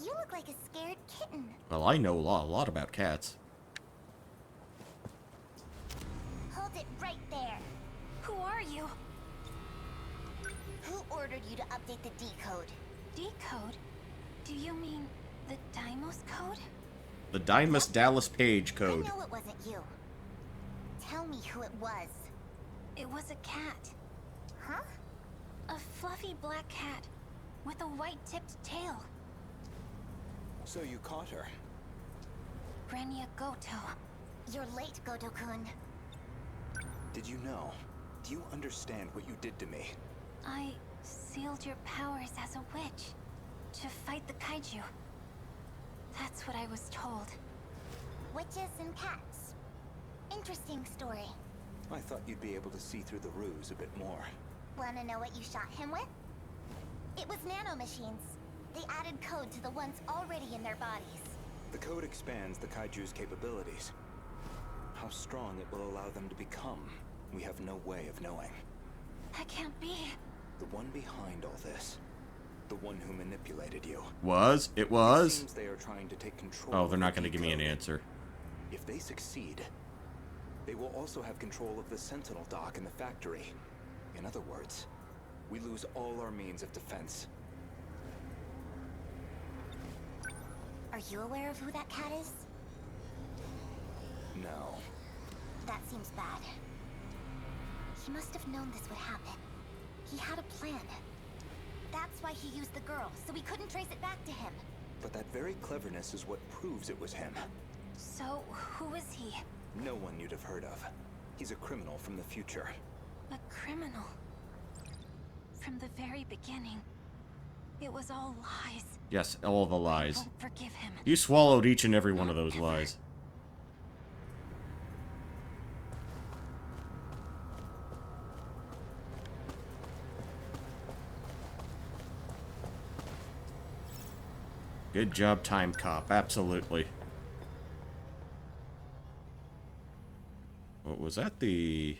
K: You look like a scared kitten.
A: Well, I know a lot about cats.
K: Hold it right there.
H: Who are you?
K: Who ordered you to update the decode?
H: Decode? Do you mean the Deimos code?
A: The Dymus Dallas Page code.
K: I know it wasn't you. Tell me who it was.
H: It was a cat.
K: Huh?
H: A fluffy black cat with a white-tipped tail.
L: So you caught her?
H: Renya Goto.
K: You're late, Goto-kun.
L: Did you know? Do you understand what you did to me?
H: I sealed your powers as a witch to fight the kaiju. That's what I was told.
K: Witches and cats. Interesting story.
L: I thought you'd be able to see through the ruse a bit more.
K: Wanna know what you shot him with? It was nanomachines. They added code to the ones already in their bodies.
L: The code expands the kaiju's capabilities. How strong it will allow them to become, we have no way of knowing.
H: That can't be.
L: The one behind all this. The one who manipulated you.
A: It was?
L: It seems they are trying to take control.
A: Oh, they're not
L: of the
A: going to give me an
L: decode.
A: answer.
L: If they succeed, they will also have control of the Sentinel dock in the factory. In other words, we lose all our means of defense.
K: Are you aware of who that cat is?
L: No.
K: That seems bad. He must have known this would happen. He had a plan. That's why he used the girl, so we couldn't trace it back to him.
L: But that very cleverness is what proves it was him.
H: So, who is he?
L: No one you'd have heard of. He's a criminal from the future.
H: A criminal. From the very beginning, it was all lies.
A: Yes, all the
H: I
A: lies.
H: won't forgive him.
A: You swallowed each and every one of those lies. Good job, Time Cop. Absolutely. What was that? The...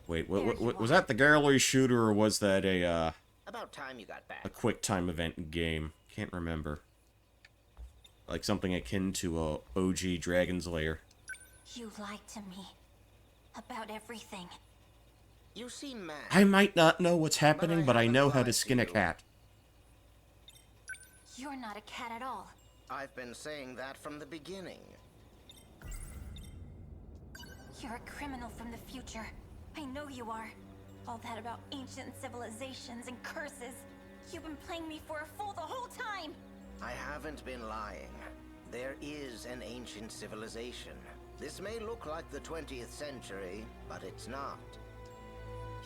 A: Wait, was that the gallery shooter, or was that a,
C: About time you got back.
A: a quick time event game? Can't remember. Like something akin to a OG Dragon's Lair.
H: You lied to me. About everything.
C: You seem mad.
A: I might not know what's happening, but I
C: haven't
A: know how
C: lied
A: to
C: to
A: skin a
C: you.
A: cat.
H: You're not a cat at all.
C: I've been saying that from the beginning.
H: You're a criminal from the future. I know you are. All that about ancient civilizations and curses. You've been playing me for a fool the whole time!
C: I haven't been lying. There is an ancient civilization. This may look like the 20th century, but it's not.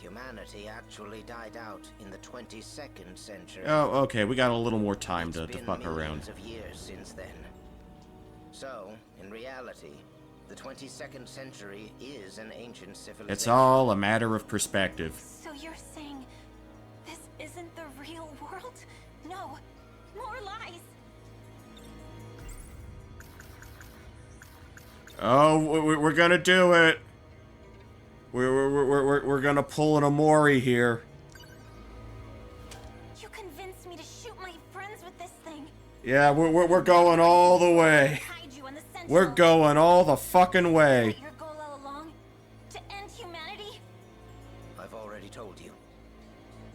C: Humanity actually died out in the 22nd century.
A: Oh, okay, we got a little more time to fuck around.
C: Millions of years since then. So, in reality, the 22nd century is an ancient civilization.
A: It's all a matter of perspective.
H: So you're saying this isn't the real world? No, more lies.
A: Oh, we're gonna do it. We're gonna pull an Amori here.
H: You convinced me to shoot my friends with this thing.
A: Yeah, we're going all the way. We're going all the fucking way.
H: Your goal all along? To end humanity?
C: I've already told you.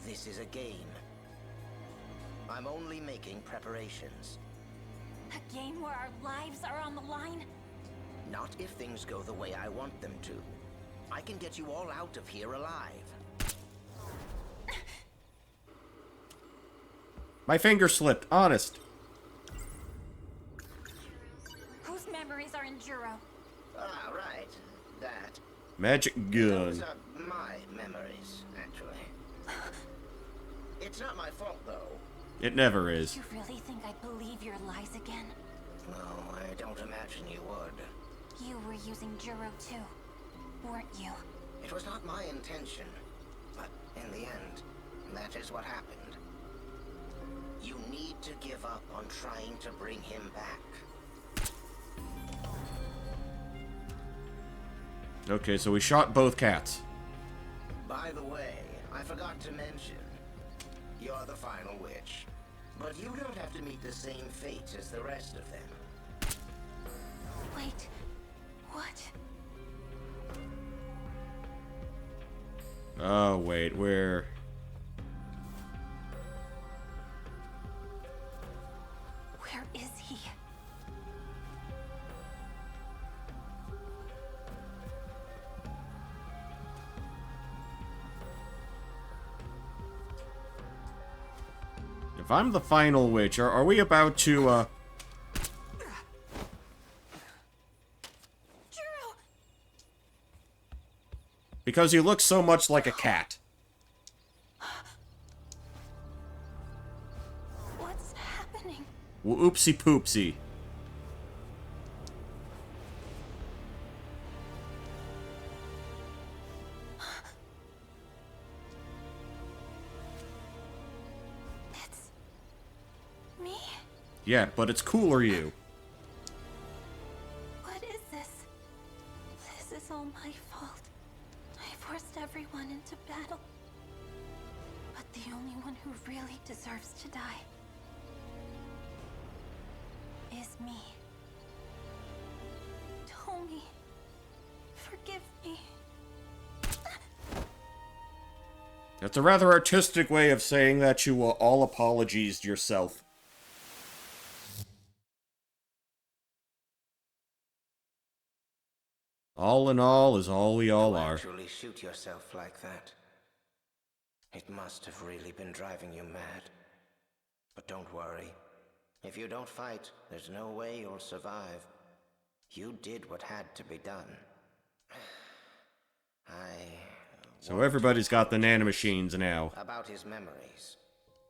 C: This is a game. I'm only making preparations.
H: A game where our lives are on the line?
C: Not if things go the way I want them to. I can get you all out of here alive.
A: My finger slipped, honest.
H: Whose memories are in Juro?
C: Ah, right. That.
A: Magic
C: Those
A: gun.
C: are my memories, actually. It's not my fault, though.
A: It never is.
H: You really think I believe your lies again?
C: No, I don't imagine you would.
H: You were using Juro too, weren't you?
C: It was not my intention, but in the end, that is what happened. You need to give up on trying to bring him back.
A: Okay, so we shot both cats.
C: By the way, I forgot to mention, you're the final witch, but you don't have to meet the same fate as the rest of them.
H: Wait, what?
A: Oh, wait, where?
H: Where is he?
A: If I'm the final witch, are we about to,
H: Juro!
A: Because you look so much like a cat.
H: What's happening?
A: Oopsie poopsie.
H: It's me?
A: Yeah, but it's cooler you.
H: What is this? This is all my fault. I forced everyone into battle. But the only one who really deserves to die is me. Tomi, forgive me.
A: That's a rather artistic way of saying that you all apologized yourself. All in all is all we all are.
C: Actually shoot yourself like that. It must have really been driving you mad. But don't worry. If you don't fight, there's no way you'll survive. You did what had to be done.
A: So everybody's got the nanomachines now.
C: About his memories.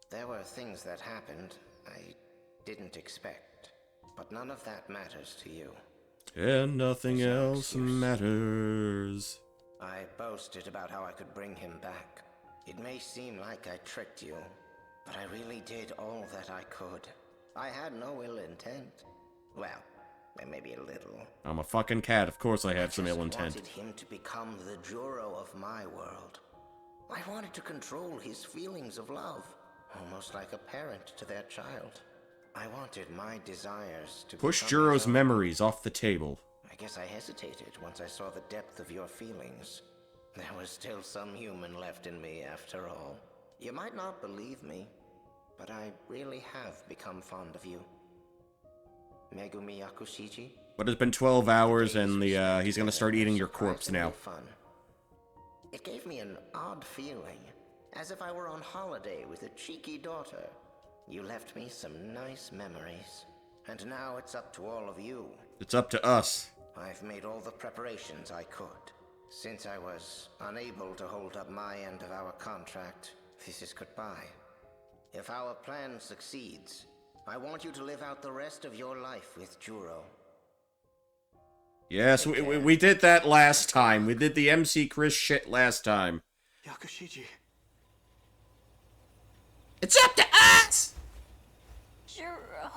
C: There were things that happened I didn't expect. But none of that matters to you.
A: And nothing else matters.
C: I boasted about how I could bring him back. It may seem like I tricked you, but I really did all that I could. I had no ill intent. Well, maybe a little.
A: I'm a fucking cat, of course I have some ill
C: I
A: intent.
C: wanted him to become the Juro of my world. I wanted to control his feelings of love, almost like a parent to their child. I wanted my desires to
A: Push
C: become
A: Juro's
C: his own.
A: memories off the table.
C: I guess I hesitated once I saw the depth of your feelings. There was still some human left in me after all. You might not believe me, but I really have become fond of you. Megumi Yakushiji?
A: But it's been 12 hours and he's gonna start eating your corpse now.
C: Fun. It gave me an odd feeling, as if I were on holiday with a cheeky daughter. You left me some nice memories, and now it's up to all of you.
A: It's up to us.
C: I've made all the preparations I could. Since I was unable to hold up my end of our contract, this is goodbye. If our plan succeeds, I want you to live out the rest of your life with Juro.
A: Yes, we did that last time. We did the MC Chris shit last time.
B: Yakushiji.
A: It's up to us!
H: Juro.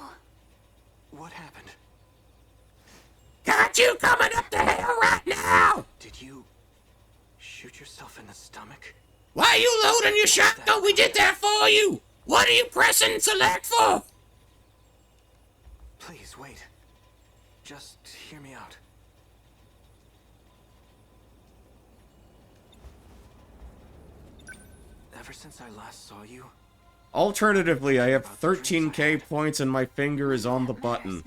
B: What happened?
A: Got you coming up the hill right now!
B: Did you shoot yourself in the stomach?
A: Why are you loading your shotgun? We did that for you! What are you pressing select for?
B: Please, wait. Just hear me out. Ever since I last saw you...
A: Alternatively, I have 13k points and my finger is on the button.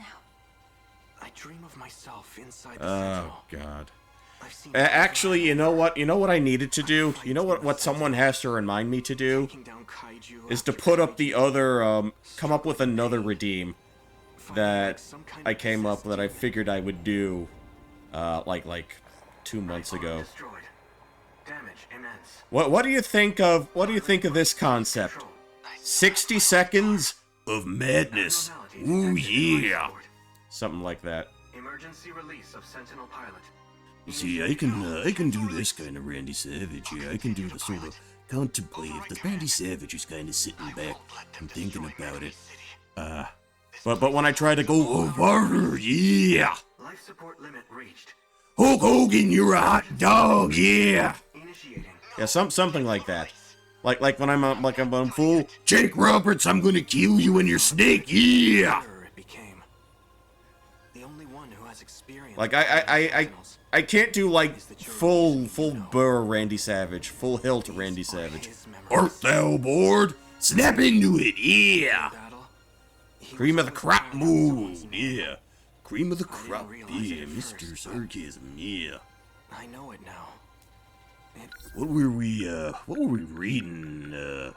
B: I dream of myself inside the
A: Oh, God. Actually, you know what? You know what I needed to do? You know what someone has to remind me to do? Is to put up the other, come up with another redeem that I came up that I figured I would do, like 2 months ago. What do you think of this concept? 60 seconds of madness. Ooh yeah. Something like that.
B: Emergency release of Sentinel pilot.
M: You see, I can do this kind of Randy Savage. Yeah, I can do the sort of contemplative. The Randy Savage is kind of sitting back and thinking about it.
A: But when I try to go harder, yeah.
B: Life support limit reached.
M: Hulk Hogan, you're a hot dog, yeah.
A: Yeah, something like that. Like when I'm full.
M: Jake Roberts, I'm gonna kill you and your snake, yeah.
A: Like I can't do like full burr Randy Savage, full hilt Randy Savage.
M: Art thou bored? Snap into it, yeah.
A: Cream of the crop
M: mood, yeah. Cream of the crop, yeah. Mr. Sarcasm, yeah.
B: I know it now.
M: What were we reading?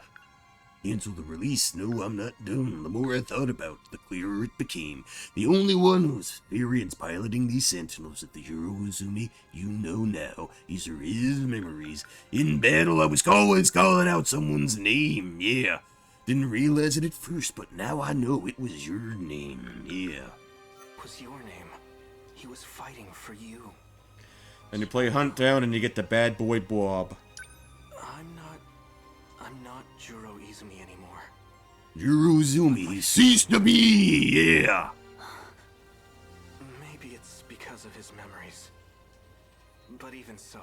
M: Cancel the release. No, I'm not done. The more I thought about it, the clearer it became. The only one who's experienced piloting these Sentinels at the Hero Uzumi, you know now. These are his memories. In battle, I was always calling out someone's name, yeah. Didn't realize it at first, but now I know it was your name, yeah.
B: It was your name. He was fighting for you.
A: And you play Hunt Down and you get the bad boy Bob.
B: I'm not Juro Izumi anymore.
M: Juro Uzumi, cease to be, yeah.
B: Maybe it's because of his memories. But even so.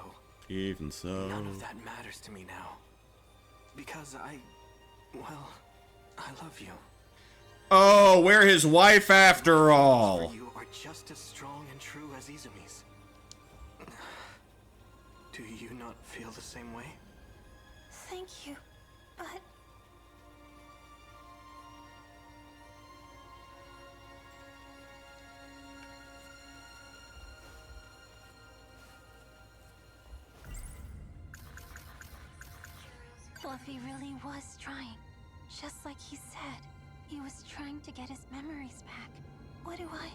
A: None
B: of that matters to me now. Because I love you.
A: Oh, we're his wife after all.
B: You are just as strong and true as Izumi's. Do you not feel the same way?
H: Thank you, but... Fluffy really was trying. Just like he said. He was trying to get his memories back. What do I...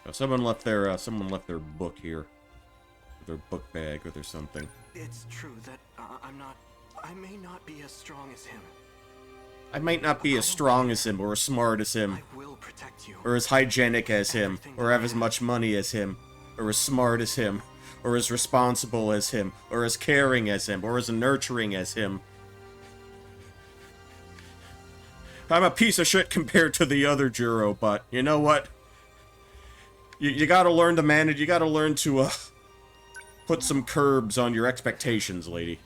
A: Oh, someone left their book here. Their book bag or their something.
B: It's true that I may not be as strong as him.
A: I might not be as strong as him, or as smart as him,
B: I will protect you.
A: or as hygienic as him, or have as much money as him, or as smart as him, or as responsible as him, or as caring as him, or as nurturing as him. I'm a piece of shit compared to the other Juro, but you know what? You gotta learn to manage, you gotta learn to, put some curbs on your expectations, lady.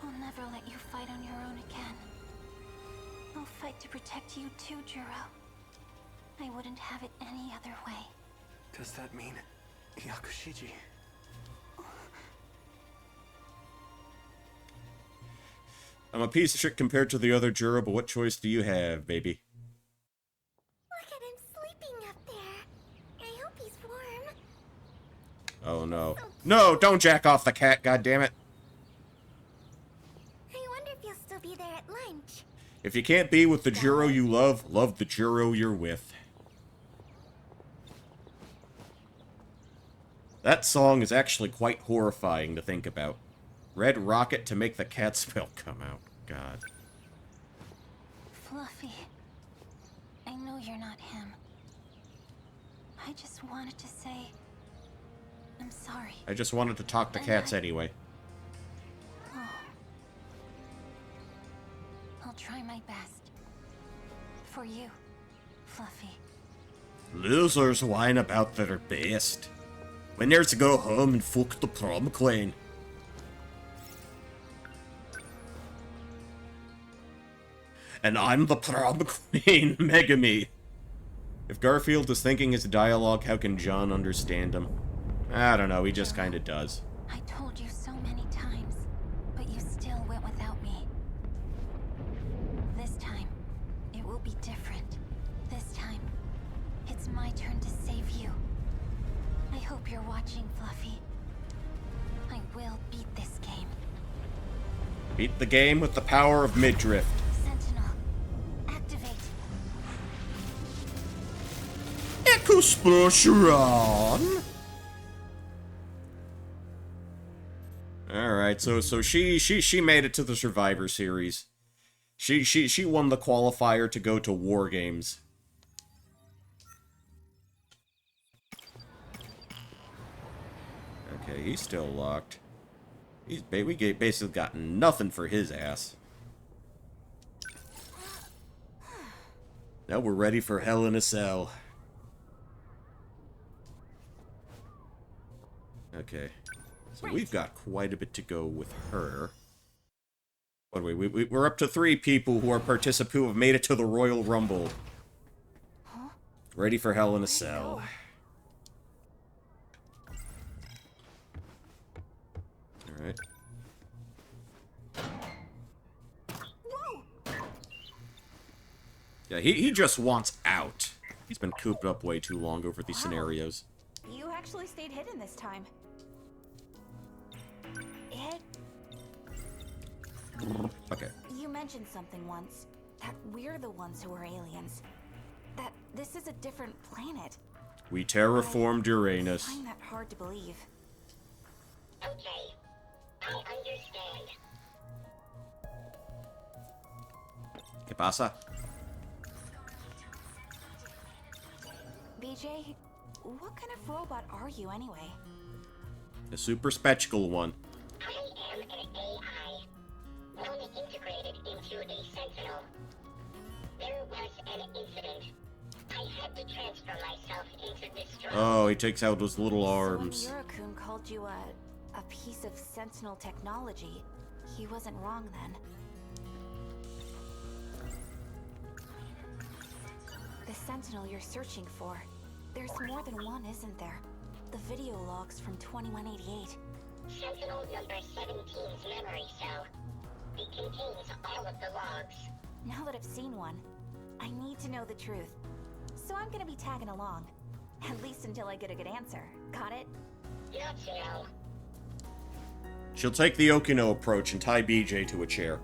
H: I'll never let you fight on your own again. I'll fight to protect you too, Juro. I wouldn't have it any other way.
B: Does that mean Yakushiji?
A: I'm a piece of shit compared to the other Juro, but what choice do you have, baby?
K: Look at him sleeping up there. I hope he's warm.
A: Oh no. No, don't jack off the cat, goddammit.
K: flinch.
A: If you can't be with the Juro you love, love the Juro you're with. That song is actually quite horrifying to think about. Red rocket to make the cat spell come out. God.
H: Fluffy, I know you're not him. I just wanted to say, I'm sorry.
A: I just wanted to talk to cats anyway.
H: Oh. I'll try my best. For you, Fluffy.
A: Losers whine about their best. Winners to go home and fuck the prom queen. And I'm the prom queen, Megami. If Garfield is thinking his dialogue, how can John understand him? I don't know, he just kinda does.
H: I told you so many times, but you still went without me. This time, it will be different. This time, it's my turn to save you. I hope you're watching, Fluffy. I will beat this game.
A: Beat the game with the power of midriff.
H: Sentinel, activate.
A: Echo Explosion! Alright, so she made it to the Survivor Series. She won the qualifier to go to War Games. Okay, he's still locked. We basically got nothing for his ass. Now we're ready for Hell in a Cell. Okay. So we've got quite a bit to go with her. By the way, we're up to 3 people who who have made it to the Royal Rumble.
H: Huh?
A: Ready for Hell in a Cell. Alright. Yeah, he just wants out. He's been cooped up way too long over these scenarios.
N: You actually stayed hidden this time.
A: Okay.
N: You mentioned something once. That we're the ones who are aliens. That this is a different planet.
A: We terraformed Uranus.
N: I find that hard to believe.
K: Okay, I understand.
A: ¿Qué pasa?
N: BJ, what kind of robot are you anyway?
A: A super spectacle one.
K: I am an AI, only integrated into a Sentinel. There was an incident. I had to transfer myself into this drone.
A: Oh, he takes out those little arms.
N: So when Yura-kun called you a piece of Sentinel technology, he wasn't wrong then. The Sentinel you're searching for. There's more than one, isn't there? The video logs from 2188.
K: Sentinel number 17's memory cell. It contains all of the logs.
N: Now that I've seen one, I need to know the truth. So I'm gonna be tagging along. At least until I get a good answer. Got it?
K: Not to know.
A: She'll take the Okino approach and tie BJ to a chair.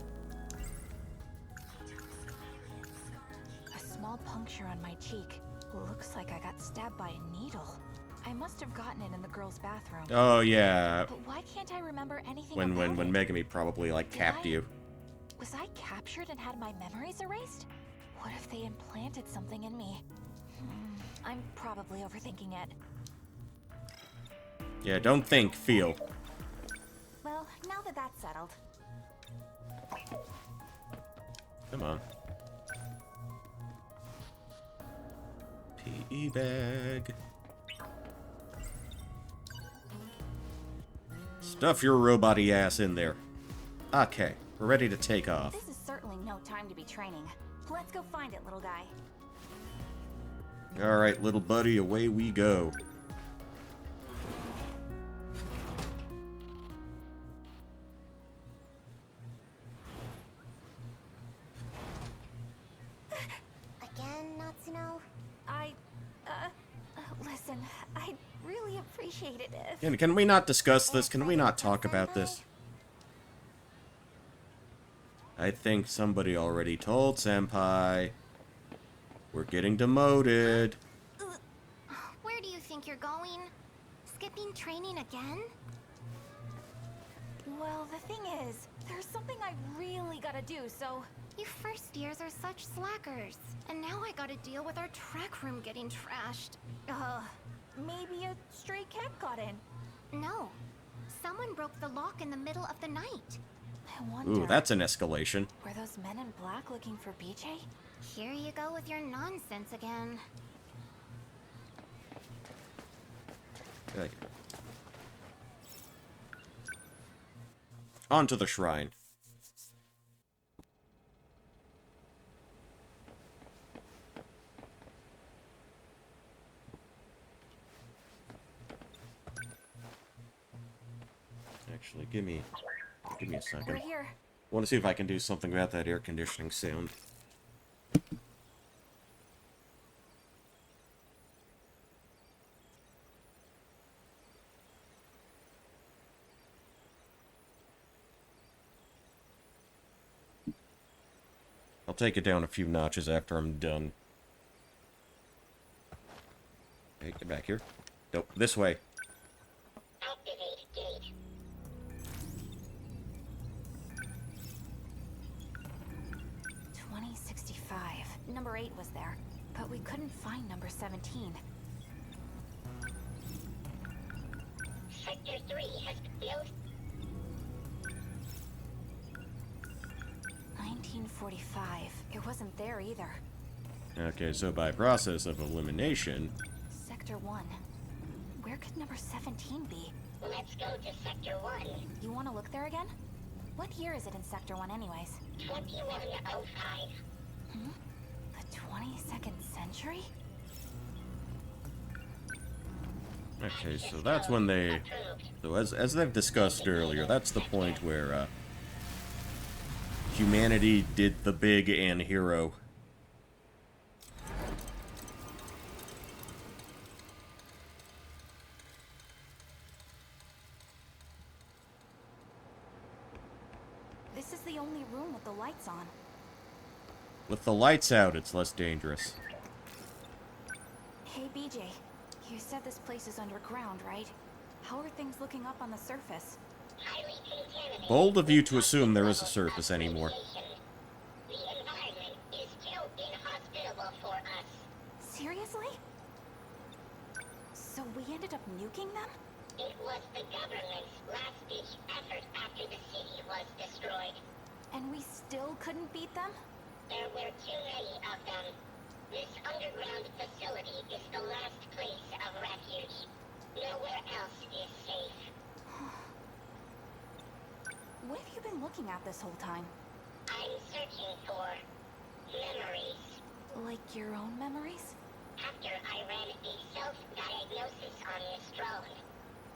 N: A small puncture on my cheek. Looks like I got stabbed by a needle. I must have gotten it in the girls' bathroom.
A: Oh yeah.
N: But why can't I remember anything
A: When
N: about it?
A: Megami probably like capped you.
N: Was I captured and had my memories erased? What if they implanted something in me? I'm probably overthinking it.
A: Yeah, don't think, feel.
N: Well, now that that's settled.
A: Come on. PE bag. Stuff your robot-y ass in there. Okay, we're ready to take off.
N: This is certainly no time to be training. Let's go find it, little guy.
A: Alright, little buddy, away we go.
K: Again, Natsuno?
N: Listen, I'd really appreciate it if...
A: Can we not discuss this? Can we not talk about this? I think somebody already told Senpai. We're getting demoted.
K: Where do you think you're going? Skipping training again?
N: Well, the thing is, there's something I really gotta do, so...
K: You first years are such slackers. And now I gotta deal with our track room getting trashed.
N: Maybe a stray cat got in.
K: No. Someone broke the lock in the middle of the night.
N: I wonder...
A: Ooh, that's an escalation.
N: Were those men in black looking for BJ?
K: Here you go with your nonsense again.
A: Okay. On to the shrine. Actually, give me a second.
N: We're here.
A: I want to see if I can do something about that air conditioning sound. I'll take it down a few notches after I'm done. Okay, get back here. Nope, this way.
K: Activate gate.
N: Number 8 was there, but we couldn't find number 17.
K: Sector 3 has been built.
N: 1945. It wasn't there either.
A: Okay, so by process of elimination...
N: Sector 1. Where could number 17 be?
K: Let's go to Sector 1.
N: You want to look there again? What year is it in Sector 1 anyways?
K: 2105.
N: The 22nd century?
A: Okay, so that's when they... So as they've discussed earlier, that's the point where, humanity did the big and hero.
N: This is the only room with the lights on.
A: With the lights out, it's less dangerous.
N: Hey, BJ. You said this place is underground, right? How are things looking up on the surface?
K: Highly contaminated.
A: Bold of you to assume there is a surface anymore.
K: The environment is still inhospitable for us.
N: Seriously? So we ended up nuking them?
K: It was the government's last-ditch effort after the city was destroyed.
N: And we still couldn't beat them?
K: There were too many of them. This underground facility is the last place of refuge. Nowhere else is safe.
N: What have you been looking at this whole time?
K: I'm searching for memories.
N: Like your own memories?
K: After I ran a self-diagnosis on this drone,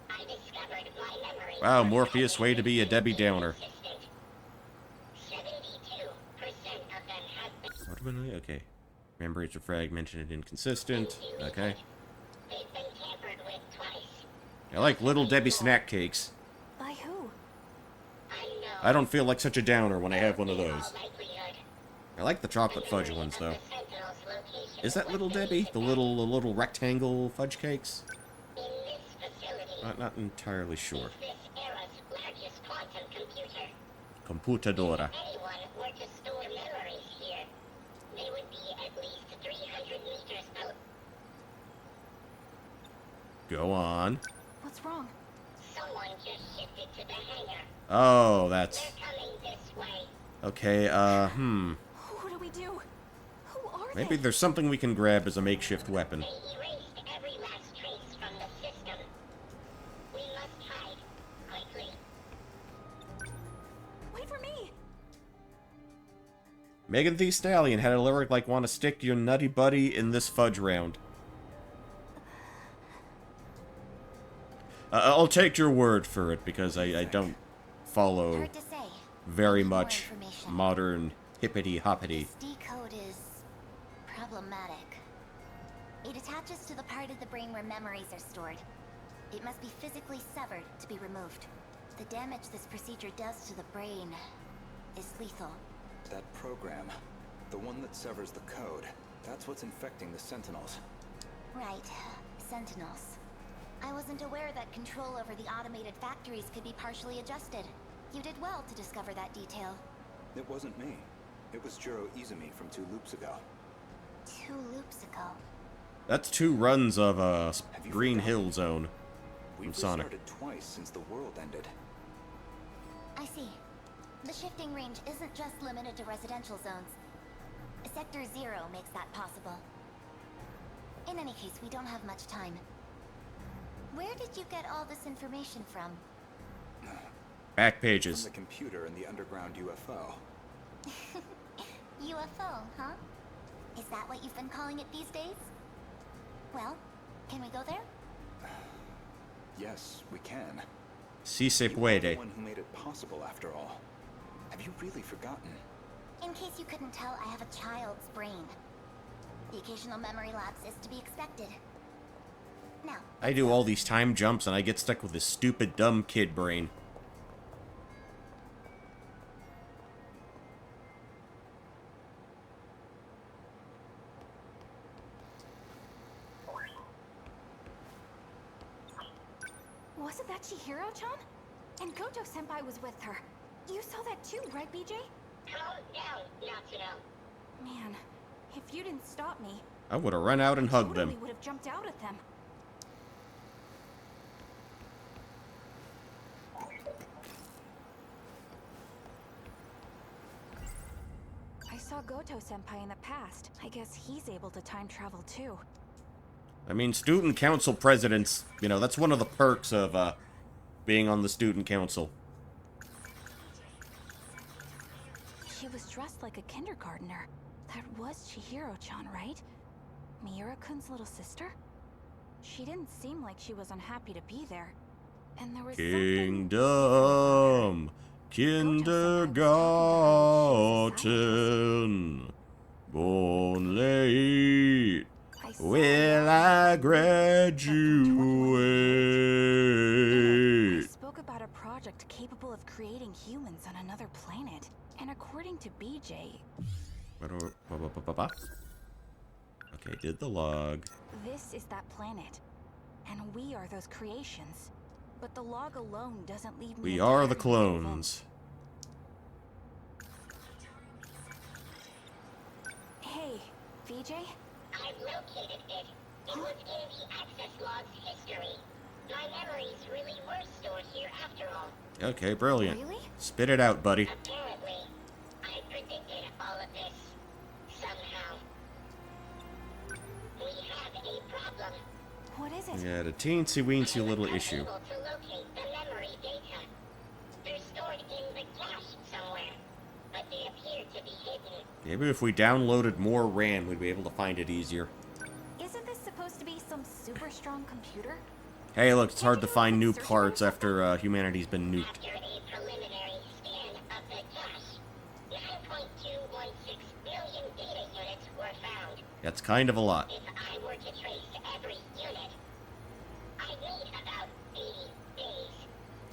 K: I discovered my memories.
A: Wow, Morpheus, way to be a Debbie Downer.
K: 72% of them have been...
A: What am I? Okay. Memories are fragmented and inconsistent. Okay.
K: They've been tampered with twice.
A: I like Little Debbie snack cakes.
N: By who?
K: I know.
A: I don't feel like such a downer when I have one of those. I like the chocolate fudge ones, though. Is that Little Debbie? The little rectangle fudge cakes?
K: In this facility,
A: Not entirely sure.
K: this era's largest quantum computer.
A: Computadora.
K: If anyone were to store memories here, they would be at least 300 meters out.
A: Go on.
N: What's wrong?
K: Someone just shifted to the hangar.
A: Oh, that's...
K: They're coming this way.
A: Okay,
N: What do we do? Who are
A: Maybe
N: they?
A: there's something we can grab as a makeshift weapon.
K: They erased every last trace from the system. We must hide quickly.
N: Wait for me!
A: Megan Thee Stallion had a lyric like, "Want to stick your nutty buddy in this fudge round." I'll take your word for it, because I don't follow
K: Hard to say.
A: very
K: Need more
A: much
K: information.
A: modern hippity-hoppity.
K: This decode is problematic. It attaches to the part of the brain where memories are stored. It must be physically severed to be removed. The damage this procedure does to the brain is lethal.
L: That program, the one that severs the code, that's what's infecting the Sentinels.
H: Right. Sentinels. I wasn't aware that control over the automated factories could be partially adjusted. You did well to discover that detail.
L: It wasn't me. It was Jiro Izumi from 2 loops ago.
H: 2 loops ago.
A: That's 2 runs of Green Hill Zone from
L: We've
A: Sonic.
L: restarted twice since the world ended.
H: I see. The shifting range isn't just limited to residential zones. Sector 0 makes that possible. In any case, we don't have much time. Where did you get all this information from?
A: Back pages.
L: From the computer in the underground UFO.
H: UFO, huh? Is that what you've been calling it these days? Well, can we go there?
L: Yes, we can.
A: Si se
L: You are the
A: puede.
L: one who made it possible, after all. Have you really forgotten?
H: In case you couldn't tell, I have a child's brain. The occasional memory lapse is to be expected. Now,
A: I do all these time jumps and I get stuck with this stupid, dumb kid brain.
N: Wasn't that Chihiro-chan? And Goto-senpai was with her. You saw that too, right, BJ?
K: Calm down, Natsuno.
N: Man, if you didn't stop me,
A: I would have run out and hugged
N: totally
A: them.
N: would have jumped out at them. I saw Goto-senpai in the past. I guess he's able to time travel too.
A: I mean, student council presidents, you know, that's one of the perks of being on the student council.
N: She was dressed like a kindergartner. That was Chihiro-chan, right? Miura-kun's little sister? She didn't seem like she was unhappy to be there. And there was
A: Kingdom, kindergarten, born late, will I graduate?
N: spoke about a project capable of creating humans on another planet. And according to BJ,
A: Okay, did the log.
N: this is that planet. And we are those creations. But the log alone doesn't leave me.
A: We are the clones.
N: Hey, VJ?
K: I've located it. It was in the access log's history. My memories really were stored here after all.
A: Okay, brilliant.
N: Really?
A: Spit it out, buddy.
K: Apparently, I predicted all of this. Somehow. We have a problem.
N: What is it?
A: Yeah, the teensy-weensy little issue.
K: Able to locate the memory data. They're stored in the cache somewhere, but they appear to be hidden.
A: Maybe if we downloaded more RAM, we'd be able to find it easier.
N: Isn't this supposed to be some super strong computer?
A: Hey, look, it's hard to find new parts after humanity's been nuked.
K: After a preliminary scan of the cache, 9.216 billion data units were found.
A: That's kind of a lot.
K: If I were to trace every unit, I'd need about 80 days.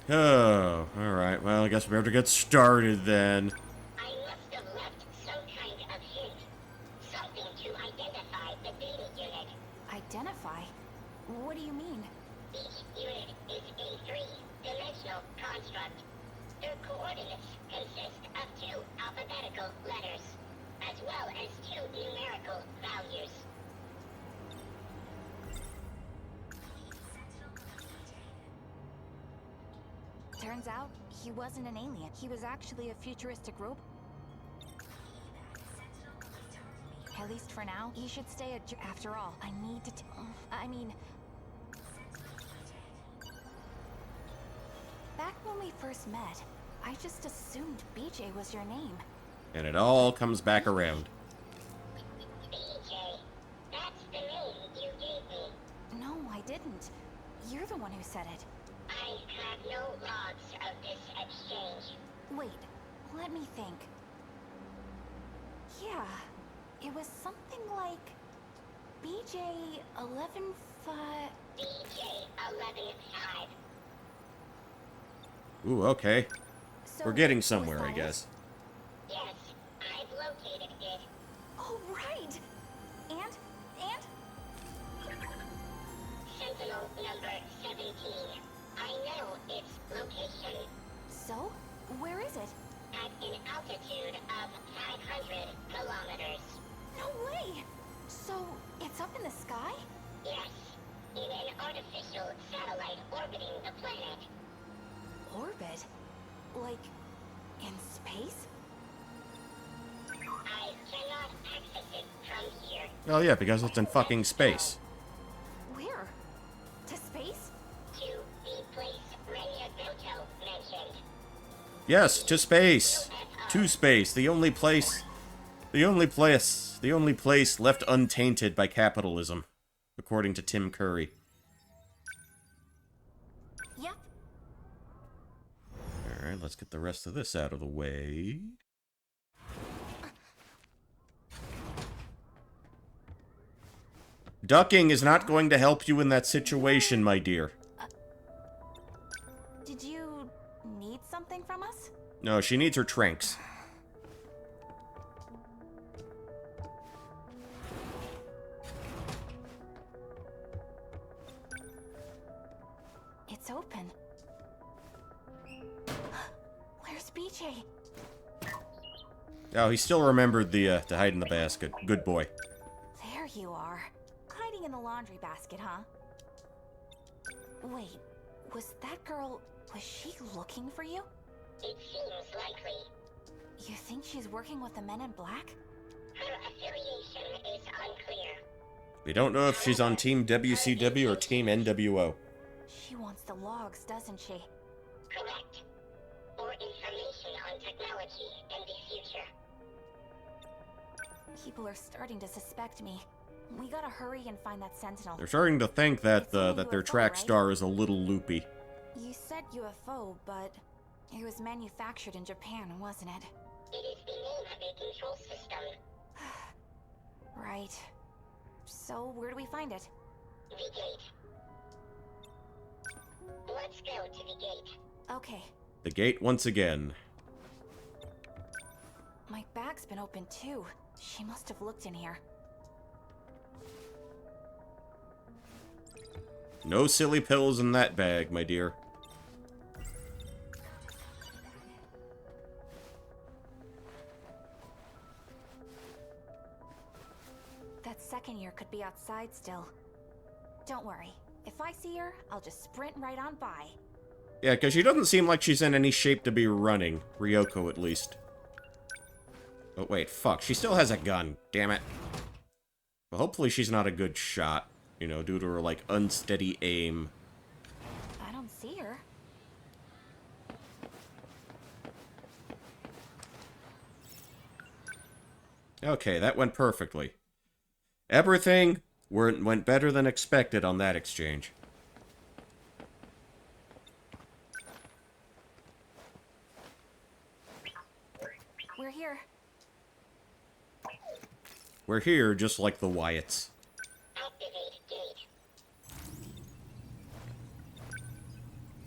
A: Oh, alright. Well, I guess we have to get started then.
K: I must have left some kind of hint. Something to identify the data unit.
N: Identify? What do you mean?
K: Each unit is a three-dimensional construct. Their coordinates consist of 2 alphabetical letters, as well as 2 numerical values.
N: Turns out, he wasn't an alien. He was actually a futuristic robot. At least for now, he should stay at... After all, I need to... I mean... Back when we first met, I just assumed BJ was your name.
A: And it all comes back around.
K: BJ, that's the name you gave me.
N: No, I didn't. You're the one who said it.
K: I have no logs of this exchange.
N: Wait, let me think. Yeah, it was something like... BJ 11-5...
K: BJ 11-5.
A: Ooh, okay.
N: So
A: We're getting
N: was
A: somewhere,
N: that
A: I
N: it?
K: Yes,
A: guess.
K: I located it.
N: Oh, right! And?
K: Sentinel number 17. I know its location.
N: So? Where is it?
K: At an altitude of 500 kilometers.
N: No way! So, it's up in the sky?
K: Yes, in an artificial satellite orbiting the planet.
N: Orbit? Like, in space?
K: I cannot access it from here.
A: Oh yeah, because it's in fucking space.
N: Where? To space?
K: To the place Renya mentioned.
A: Yes, to space. To space. The only place left untainted by capitalism, according to Tim Curry.
N: Yep.
A: Alright, let's get the rest of this out of the way. Ducking is not going to help you in that situation, my dear.
N: Did you need something from us?
A: No, she needs her tranks.
N: It's open. Where's BJ?
A: Oh, he still remembered to hide in the basket. Good boy.
N: There you are. Hiding in the laundry basket, huh? Wait, was that girl... was she looking for you?
K: It seems likely.
N: You think she's working with the men in black?
K: Her affiliation is unclear.
A: We don't know if she's on Team WCW or Team NWO.
N: She wants the logs, doesn't she?
K: Correct. Or information on technology in the future.
N: People are starting to suspect me. We gotta hurry and find that Sentinel.
A: They're starting to think that that their
N: UFO,
A: track
N: right?
A: star is a little loopy.
N: You said UFO, but it was manufactured in Japan, wasn't it?
K: It is the name of a control system.
N: Right. So, where do we find it?
K: The gate. Let's go to the gate.
N: Okay.
A: The gate once again.
N: My bag's been open too. She must have looked in here.
A: No silly pills in that bag, my dear.
N: That second year could be outside still. Don't worry. If I see her, I'll just sprint right on by.
A: Yeah, because she doesn't seem like she's in any shape to be running. Ryoko, at least. Oh, wait, fuck. She still has a gun. Damn it. Well, hopefully she's not a good shot. You know, due to her, like, unsteady aim.
N: I don't see her.
A: Okay, that went perfectly. Everything went better than expected on that exchange.
N: We're here.
A: We're here just like the Wyatts.
K: Activate gate.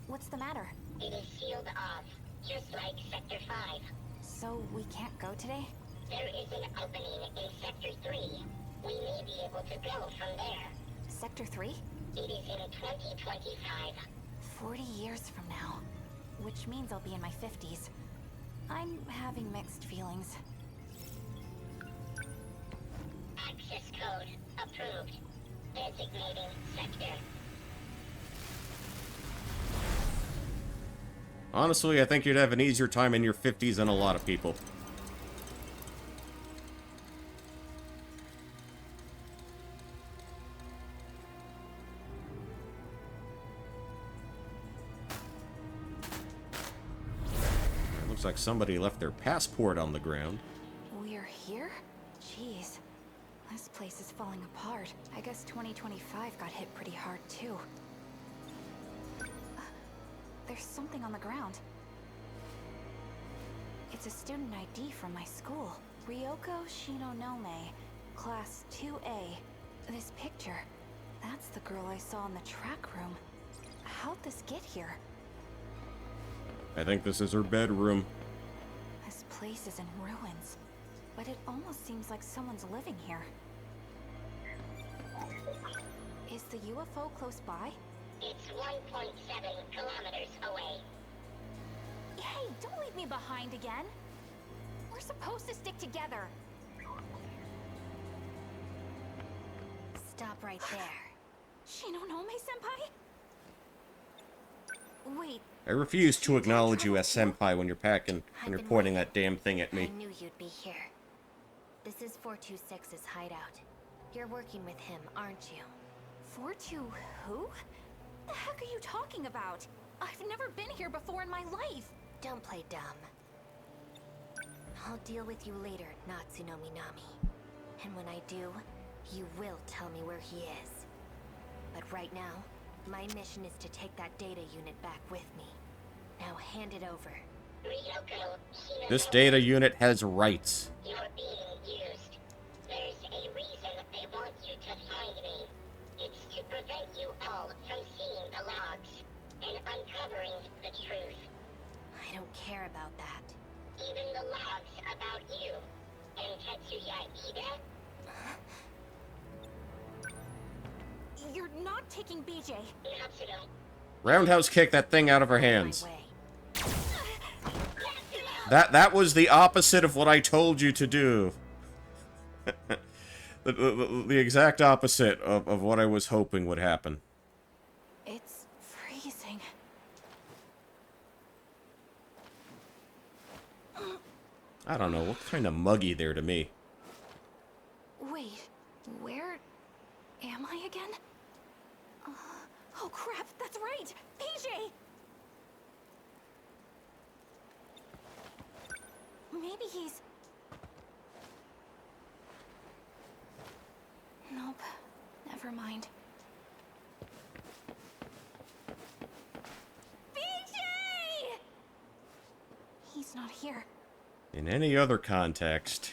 N: What's the matter?
K: It is sealed off, just like Sector 5.
N: So we can't go today?
K: There is an opening in Sector 3. We may be able to go from there.
N: Sector 3?
K: It is in 2025.
N: 40 years from now. Which means I'll be in my 50s. I'm having mixed feelings.
K: Access code approved. Designating sector.
A: Honestly, I think you'd have an easier time in your 50s than a lot of people. Looks like somebody left their passport on the ground.
N: We're here? Jeez. This place is falling apart. I guess 2025 got hit pretty hard, too. There's something on the ground. It's a student ID from my school. Ryoko Shinonome, Class 2A. This picture, that's the girl I saw in the track room. How'd this get here?
A: I think this is her bedroom.
N: This place is in ruins. but it almost seems like someone's living here. Is the UFO close by?
K: It's 1.7 kilometers away.
N: Hey, don't leave me behind again. We're supposed to stick together.
D: Stop right there.
N: Shinonome-senpai? Wait.
A: I refuse to acknowledge you as senpai when you're pointing that damn thing at me.
D: I knew you'd be here. This is 426's hideout. You're working with him, aren't you?
N: 42 who? The heck are you talking about? I've never been here before in my life.
D: Don't play dumb. I'll deal with you later, Natsuno Minami. And when I do, you will tell me where he is. But right now, my mission is to take that data unit back with me. Now hand it over.
K: Ryoko,
A: This data unit has rights.
K: you're being used. There's a reason they want you to find me. It's to prevent you all from seeing the logs and uncovering the truth.
D: I don't care about that.
K: Even the logs about you and Tetsuya Ida.
N: You're not taking BJ.
K: Natsuno.
A: Roundhouse kick that thing out of her hands. That was the opposite of what I told you to do. the exact opposite of what I was hoping would happen.
N: It's freezing.
A: I don't know, looked kind of muggy there to me.
N: Wait, where am I again? Oh crap, that's right! PJ! Maybe he's... Nope, never mind. PJ! He's not here.
A: In any other context.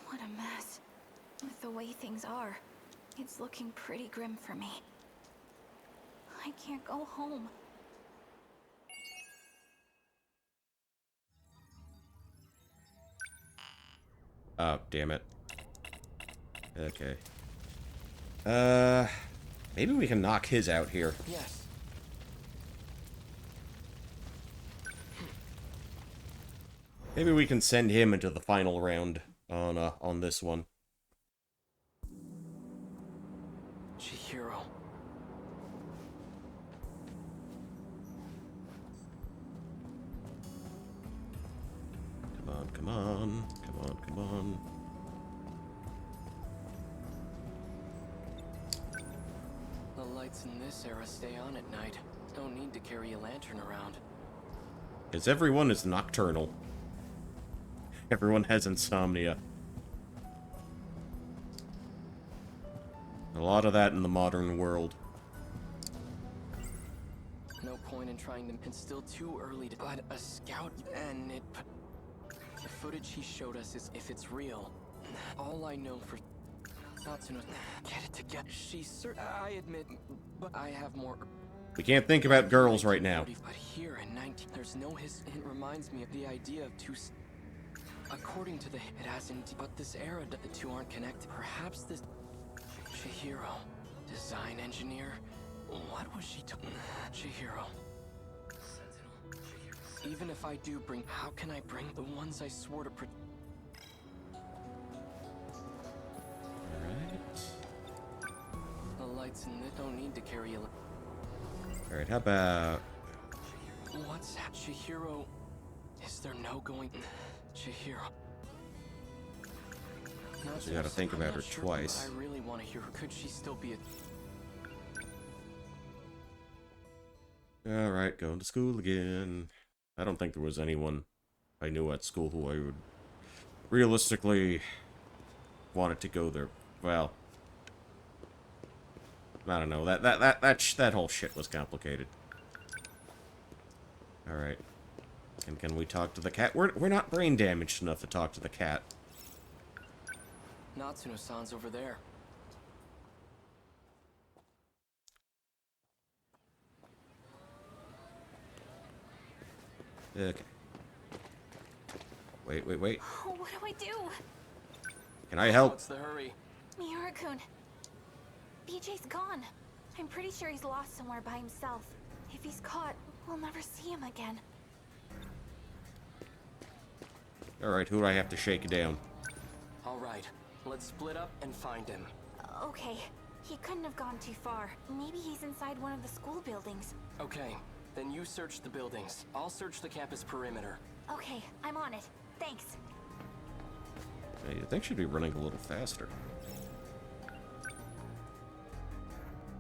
N: What a mess. With the way things are, it's looking pretty grim for me. I can't go home.
A: Oh, damn it. Okay. Maybe we can knock his out here.
B: Yes.
A: Maybe we can send him into the final round on this one.
B: Chihiro.
A: Come on.
B: The lights in this era stay on at night. Don't need to carry a lantern around.
A: Because everyone is nocturnal. Everyone has insomnia. A lot of that in the modern world.
B: No point in trying to... It's still too early to... But a scout and it... The footage he showed us is if it's real. All I know for... Natsuno... Get it together. I admit... But I have more...
A: We can't think about girls right now.
B: But here in 19... There's no his... It reminds me of the idea of two... According to the... It hasn't... But this era... The two aren't connected. Perhaps this... Chihiro. Design engineer? What was she doing? Chihiro. Even if I do bring... How can I bring the ones I swore to...
A: Alright.
B: The lights in it don't need to carry a...
A: Alright, how about...
B: What's that? Chihiro... Is there no going... Chihiro...
A: So you gotta think about her
B: Sure,
A: twice.
B: I really want to hear her. Could she still be a...
A: Alright, going to school again. I don't think there was anyone I knew at school who I would realistically wanted to go there. Well, I don't know. That whole shit was complicated. Alright. Can we talk to the cat? We're not brain damaged enough to talk to the cat.
B: Natsuno-san's over there.
A: Okay. Wait, wait, wait.
N: Oh, what do I do?
A: Can I help?
B: What's the hurry?
N: Miura-kun. BJ's gone. I'm pretty sure he's lost somewhere by himself. If he's caught, we'll never see him again.
A: Alright, who do I have to shake down?
B: Alright, let's split up and find him.
N: Okay. He couldn't have gone too far. Maybe he's inside one of the school buildings.
B: Okay, then you search the buildings. I'll search the campus perimeter.
N: Okay, I'm on it. Thanks.
A: Hey, you think she'd be running a little faster.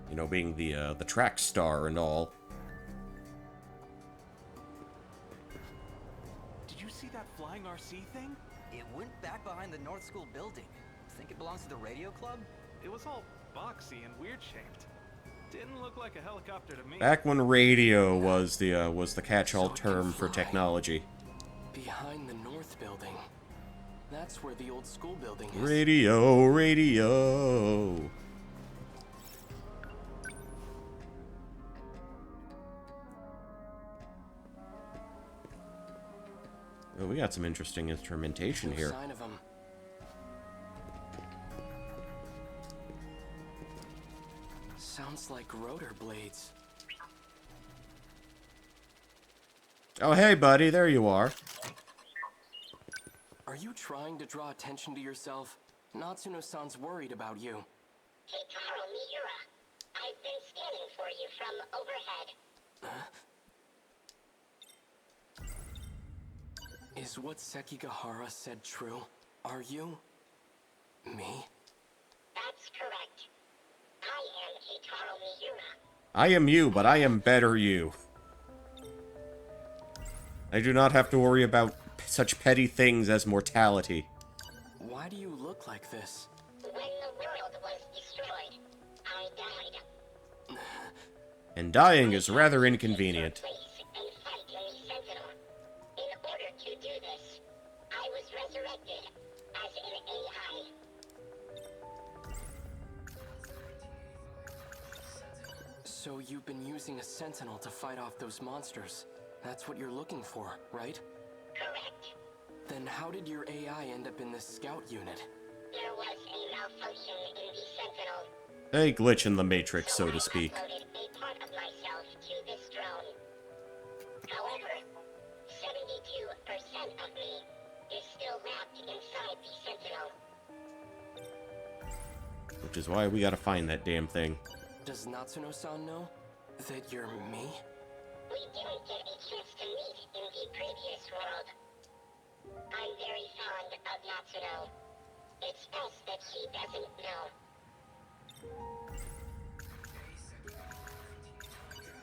A: You know, being the track star and all.
O: Did you see that flying RC thing?
P: It went back behind the North School building. Think it belongs to the radio club?
O: It was all boxy and weird shaped. Didn't look like a helicopter to me.
A: Back when radio was the catch-all term for technology.
B: Behind the North building. That's where the old school building is.
A: Radio, radio. Oh, we got some interesting instrumentation here.
B: Sign of him. Sounds like rotor blades.
A: Oh, hey, buddy, there you are.
B: Are you trying to draw attention to yourself? Natsuno-san's worried about you.
K: Keitaro Miura, I've been scanning for you from overhead.
B: Is what Sekigahara said true? Are you... me?
K: That's correct. I am Keitaro Miura.
A: I am you, but I am better you. I do not have to worry about such petty things as mortality.
B: Why do you look like this?
K: When the world was destroyed, I died.
A: And dying is rather inconvenient.
K: And fight in the Sentinel. In order to do this, I was resurrected as an AI.
B: So you've been using a Sentinel to fight off those monsters. That's what you're looking for, right?
K: Correct.
B: Then how did your AI end up in this scout unit?
K: There was a malfunction in the Sentinel.
A: A glitch in the Matrix, so to speak.
K: I uploaded a part of myself to this drone. However, 72% of me is still wrapped inside the Sentinel.
A: Which is why we gotta find that damn thing.
B: Does Natsuno-san know that you're me?
K: We didn't get a chance to meet in the previous world. I'm very fond of Natsuno. It's best that she doesn't know.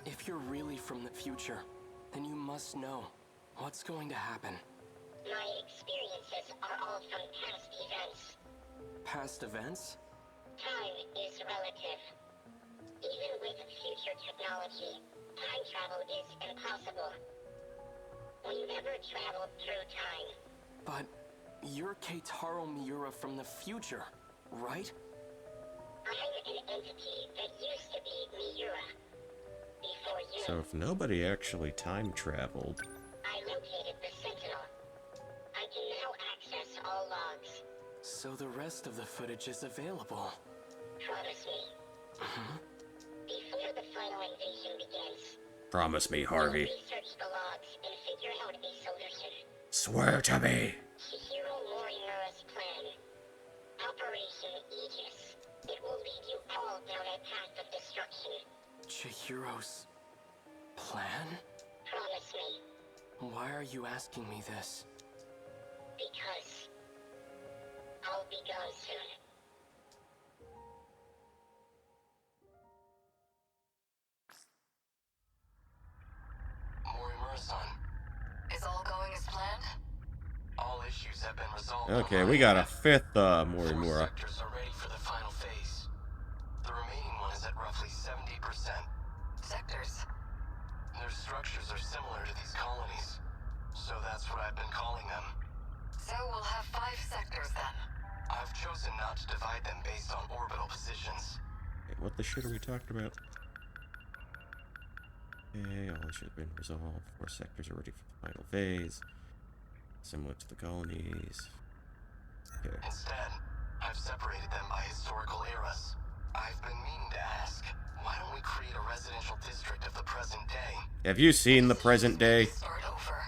B: If you're really from the future, then you must know what's going to happen.
K: My experiences are all from past events.
B: Past events?
K: Time is relative. Even with future technology, time travel is impossible. We never traveled through time.
B: But you're Keitaro Miura from the future, right?
K: I'm an entity that used to be Miura. Before you.
A: So if nobody actually time traveled...
K: I located the Sentinel. I can now access all logs.
B: So the rest of the footage is available.
K: Promise me. Before the final invasion begins,
A: Promise me, Harvey.
K: research the logs and figure out a solution.
A: Swear to me.
K: Chihiro Morimura's plan. Operation Aegis. It will lead you all down a path of destruction.
B: Chihiro's plan?
K: Promise me.
B: Why are you asking me this?
K: Because I'll be gone soon.
E: Morimura-san. Is all going as planned? All issues have been resolved.
A: Okay, we got a fifth Morimura.
E: 4 sectors are ready for the final phase. The remaining one is at roughly 70%. Sectors? Their structures are similar to these colonies, so that's what I've been calling them. So we'll have 5 sectors then? I've chosen not to divide them based on orbital positions.
A: Wait, what the shit are we talking about? Okay, all issues have been resolved. 4 sectors are ready for the final phase. Similar to the colonies. Okay.
G: Instead, I've separated them by historical eras. I've been meaning to ask, why don't we create a residential district of the present day?
A: Have you seen the present day?
H: Start over.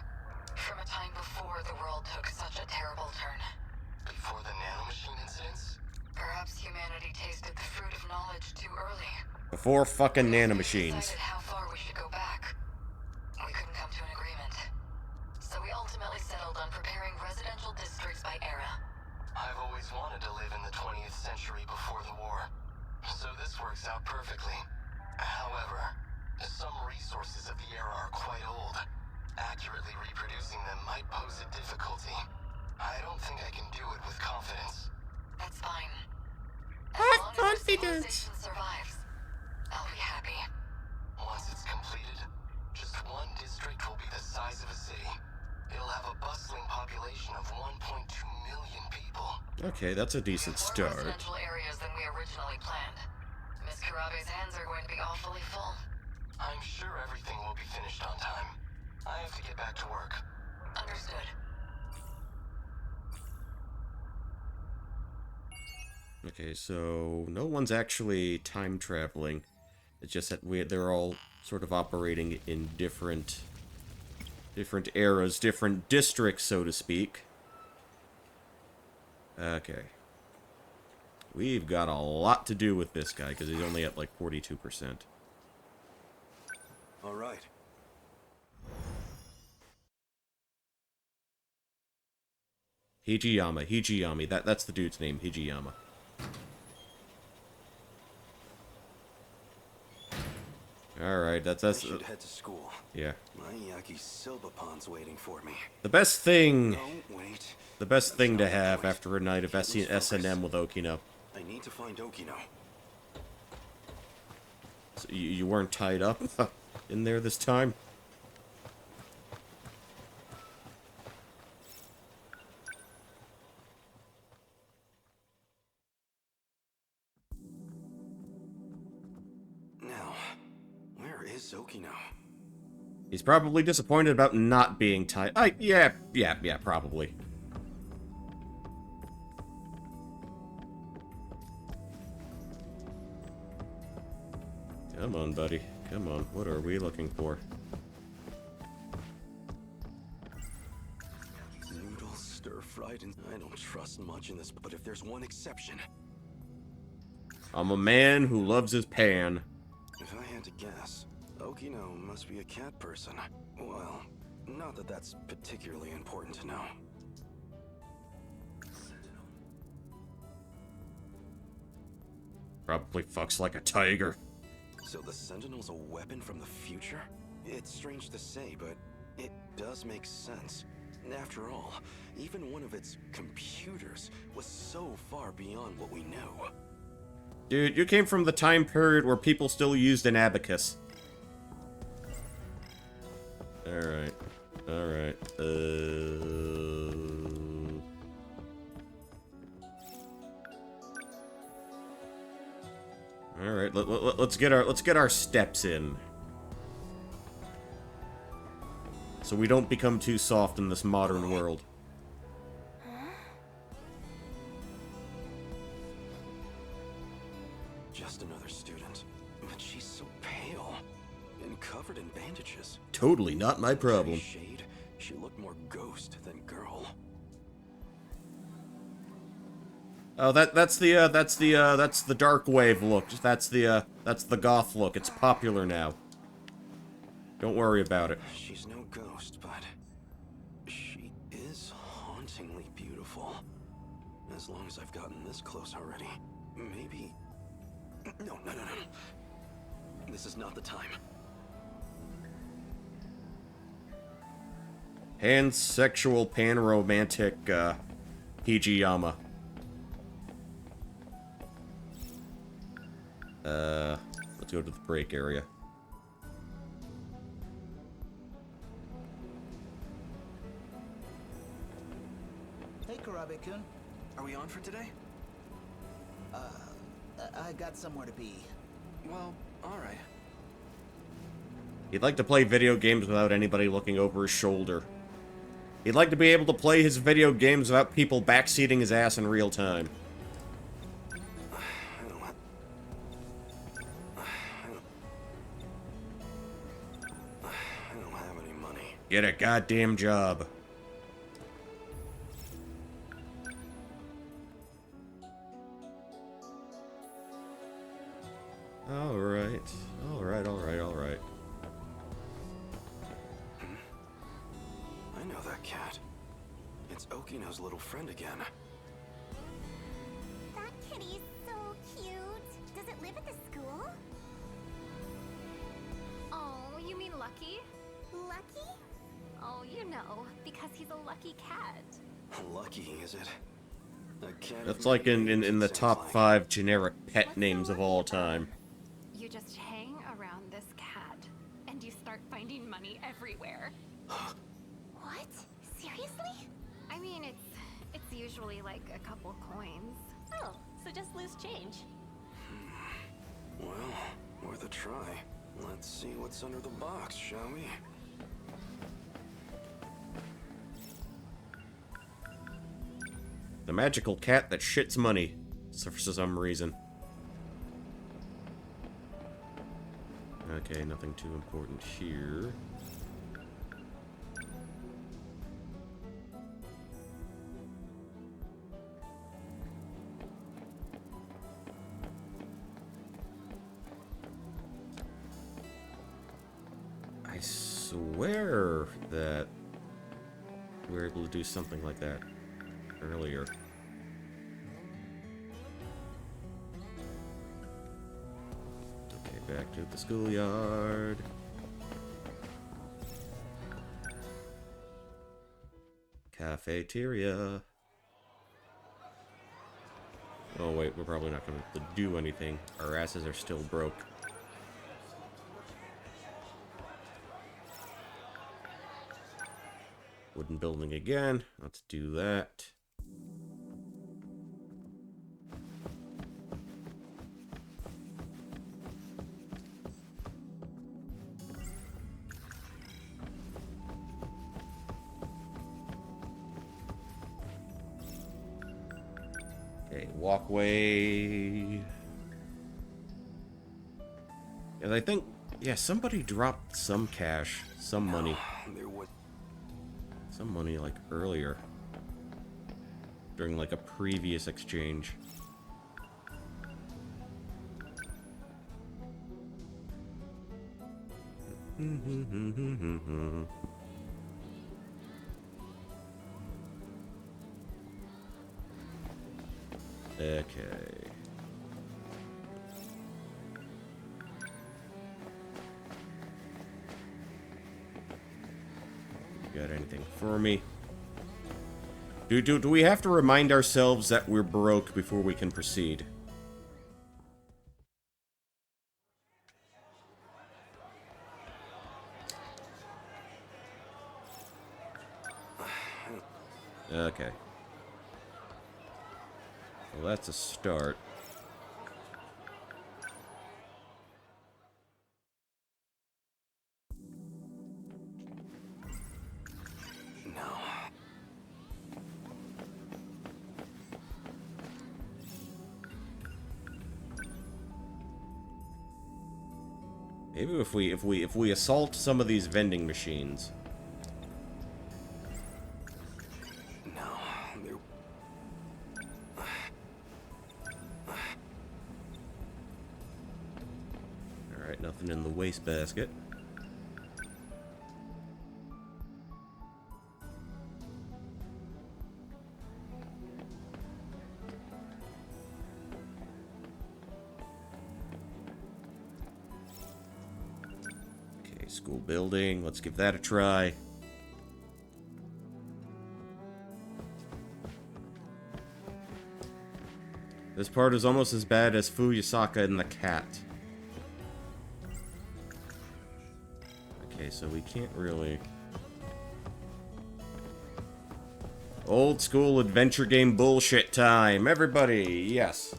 H: From a time before the world took such a terrible turn.
G: Before the nanomachine incidents?
H: Perhaps humanity tasted the fruit of knowledge too early.
A: Before fucking
H: We
A: nanomachines.
H: decided how far we should go back. We couldn't come to an agreement. So we ultimately settled on preparing residential districts by era.
G: I've always wanted to live in the 20th century before the war. So this works out perfectly. However, some resources of the era are quite old. Accurately reproducing them might pose a difficulty. I don't think I can do it with confidence.
H: That's fine. As long as the civilization survives, I'll be happy.
G: Once it's completed, just one district will be the size of a city. It'll have a bustling population of 1.2 million people.
A: Okay, that's a decent start.
H: More residential areas than we originally planned. Miss Karabe's hands are going to be awfully full.
G: I'm sure everything will be finished on time. I have to get back to work.
H: Understood.
A: Okay, so no one's actually time traveling. It's just that they're all sort of operating in different eras, different districts, so to speak. Okay. We've got a lot to do with this guy, because he's only at like 42%.
L: All right.
A: Hijiyama. That's the dude's name, Hijiyama. Alright, that's
L: I should head to school.
A: Yeah.
L: My Yaki Silbapon's waiting for me.
A: The best thing...
L: No, wait.
A: The best thing to have after a night of S&M with Okino.
L: I need to find Okino.
A: So you weren't tied up in there this time?
L: Now, where is Okino?
A: He's probably disappointed about not being tied. Yeah, probably. Come on, buddy. Come on. What are we looking for?
L: Noodles stir-fried, and I don't trust much in this, but if there's one exception...
A: I'm a man who loves his pan.
L: If I had to guess, Okino must be a cat person. Well, not that that's particularly important to know.
A: Probably fucks like a tiger.
L: So the Sentinel's a weapon from the future? It's strange to say, but it does make sense. After all, even one of its computers was so far beyond what we knew.
A: Dude, you came from the time period where people still used an abacus. Alright. Alright. Alright, let's get our steps in. So we don't become too soft in this modern world.
L: Just another student. But she's so pale. And covered in bandages.
A: Totally not my problem.
L: Shade, she looked more ghost than girl.
A: Oh, that's the dark wave look. That's the goth look. It's popular now. Don't worry about it.
L: She's no ghost, but she is hauntingly beautiful. As long as I've gotten this close already, maybe. No. This is not the time.
A: Pansexual, pan-romantic, Hijiyama. Let's go to the break area.
Q: Hey, Karabe-kun.
F: Are we on for today?
Q: I got somewhere to be.
F: Well, alright.
A: He'd like to play video games without anybody looking over his shoulder. He'd like to be able to play his video games without people backseating his ass in real time.
L: I don't have any money.
A: Get a goddamn job. Alright. Alright.
L: I know that cat. It's Okino's little friend again.
D: That kitty is so cute. Does it live at the school?
N: Oh, you mean Lucky?
D: Lucky?
N: Oh, you know, because he's a lucky cat.
L: Lucky, is it? A cat
A: That's
L: of
A: like
L: many
A: in
L: names,
A: the
L: it sounds
A: top
L: like.
A: 5 generic pet names of all time.
N: You just hang around this cat, and you start finding money everywhere.
D: What? Seriously?
N: I mean, it's usually like a couple coins.
D: Oh, so just loose change.
L: Well, worth a try. Let's see what's under the box, shall we?
A: The magical cat that shits money, for some reason. Okay, nothing too important here. I swear that we were able to do something like that earlier. Okay, back to the schoolyard. Cafeteria. Oh wait, we're probably not going to do anything. Our asses are still broke. Wooden building again. Let's do that. Okay, walkway. And I think, yeah, somebody dropped some cash, some money. Some money, like, earlier. During, like, a previous exchange. Okay. Got anything for me? Do we have to remind ourselves that we're broke before we can proceed? Okay. Well, that's a start. Maybe if we assault some of these vending machines. Alright, nothing in the wastebasket. School building. Let's give that a try. This part is almost as bad as Fuyusaka and the cat. Okay, so we can't really... Old school adventure game bullshit time. Everybody, yes.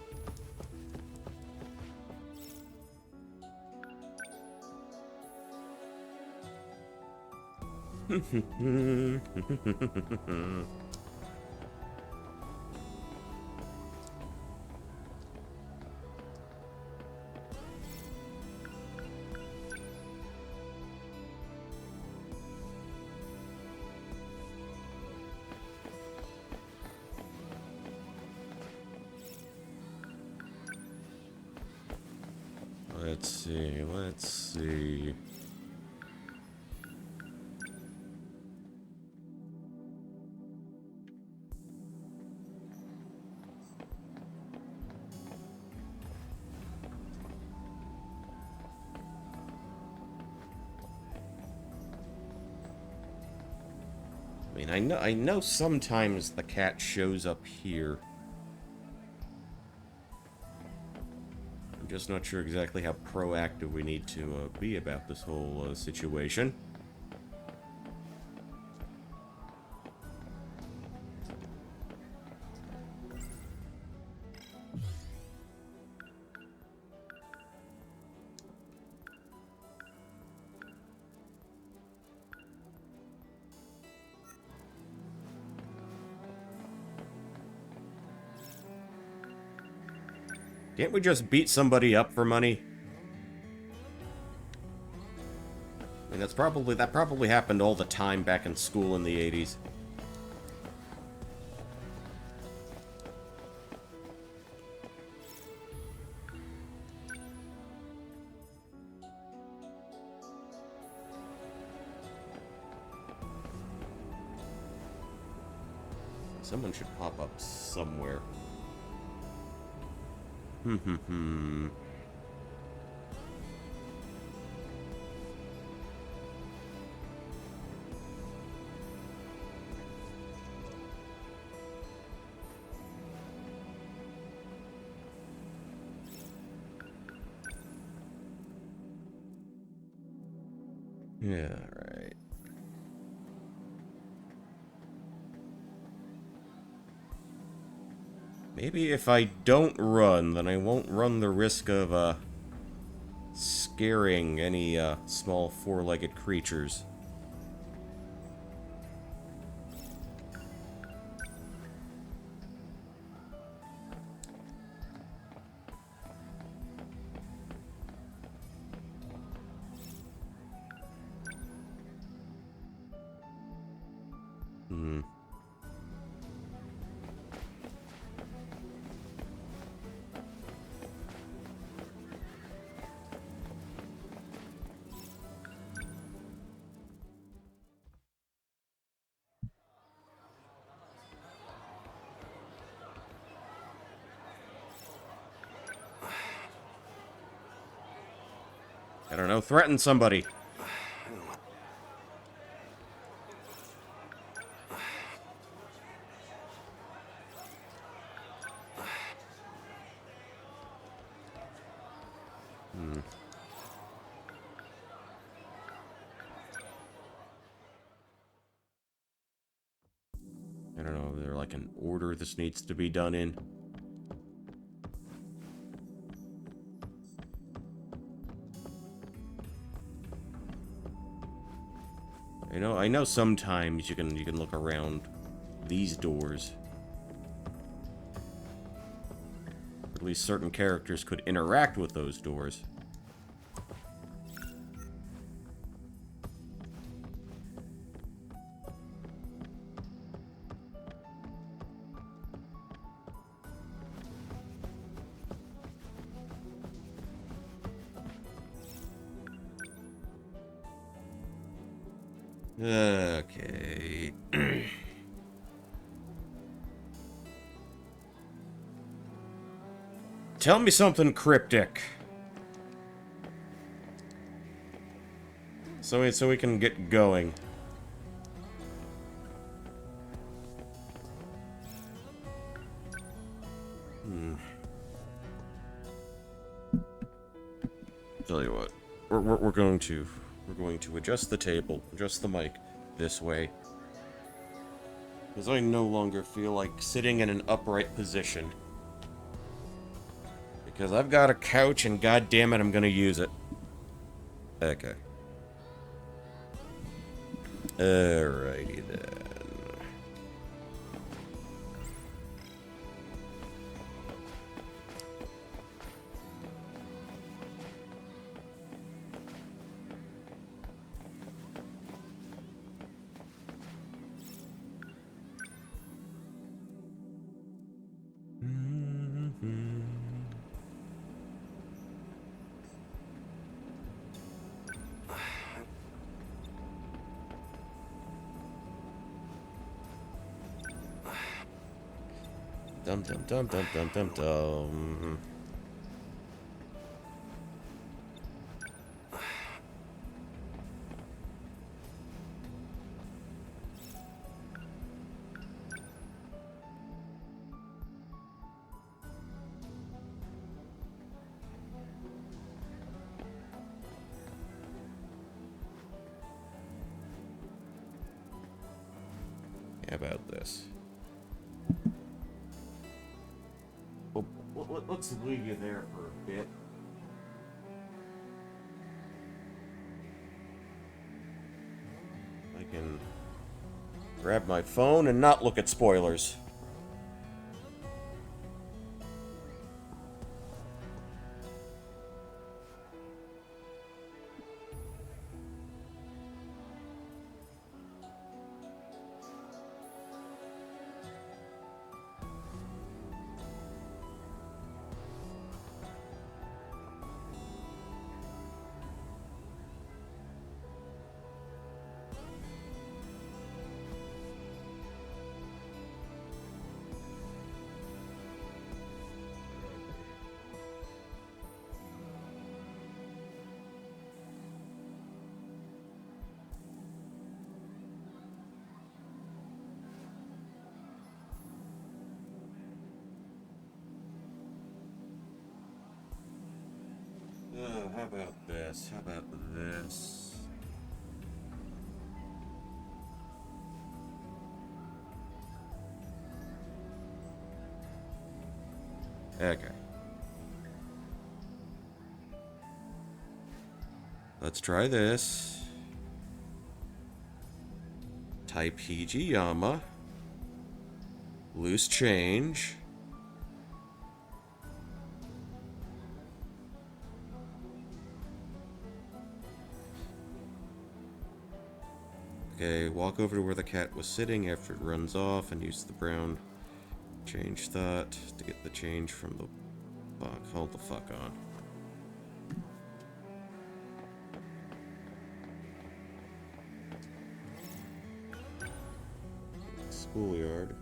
A: Let's see. I mean, I know sometimes the cat shows up here. I'm just not sure exactly how proactive we need to be about this whole situation. Can't we just beat somebody up for money? I mean, that probably happened all the time back in school in the 80s. Someone should pop up somewhere. Yeah, right. Maybe if I don't run, then I won't run the risk of, scaring any, small four-legged creatures. I don't know, threaten somebody. I don't know, is there like an order this needs to be done in? I know sometimes you can look around these doors. At least certain characters could interact with those doors. Okay. Tell me something cryptic. So we can get going. Tell you what, we're going to adjust the table, adjust the mic this way, because I no longer feel like sitting in an upright position. Because I've got a couch and goddammit, I'm gonna use it. Okay. Alrighty then. Dum dum dum dum dum dum dum. How about this? Well, let's leave you there for a bit. I can grab my phone and not look at spoilers. How about this? How about this? Okay. Let's try this. Type Hijiyama. Loose change. Okay, walk over to where the cat was sitting after it runs off and use the brown change thought to get the change from the box. Hold the fuck on. Schoolyard.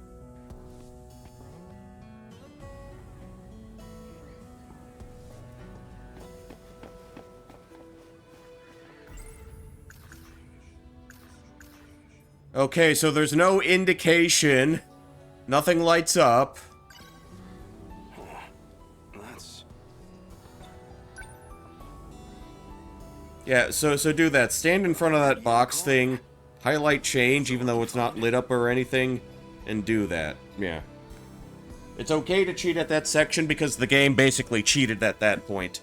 A: Okay, so there's no indication. Nothing lights up.
L: That's...
A: Yeah, so do that. Stand in front of that box thing, highlight change, even though it's not lit up or anything, and do that. Yeah. It's okay to cheat at that section because the game basically cheated at that point.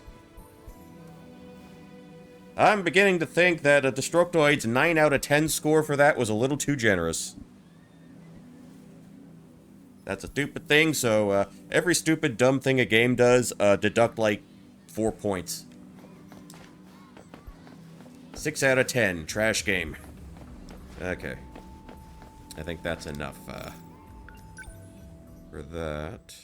A: I'm beginning to think that a Destructoid's 9 out of 10 score for that was a little too generous. That's a stupid thing, so every stupid, dumb thing a game does, deduct like 4 points. 6 out of 10, trash game. Okay. I think that's enough, for that.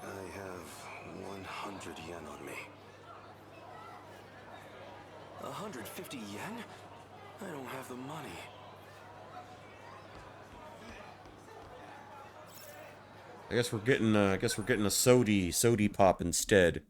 L: I have 100 yen on me. 150 yen? I don't have the money.
A: I guess we're getting a sody pop instead.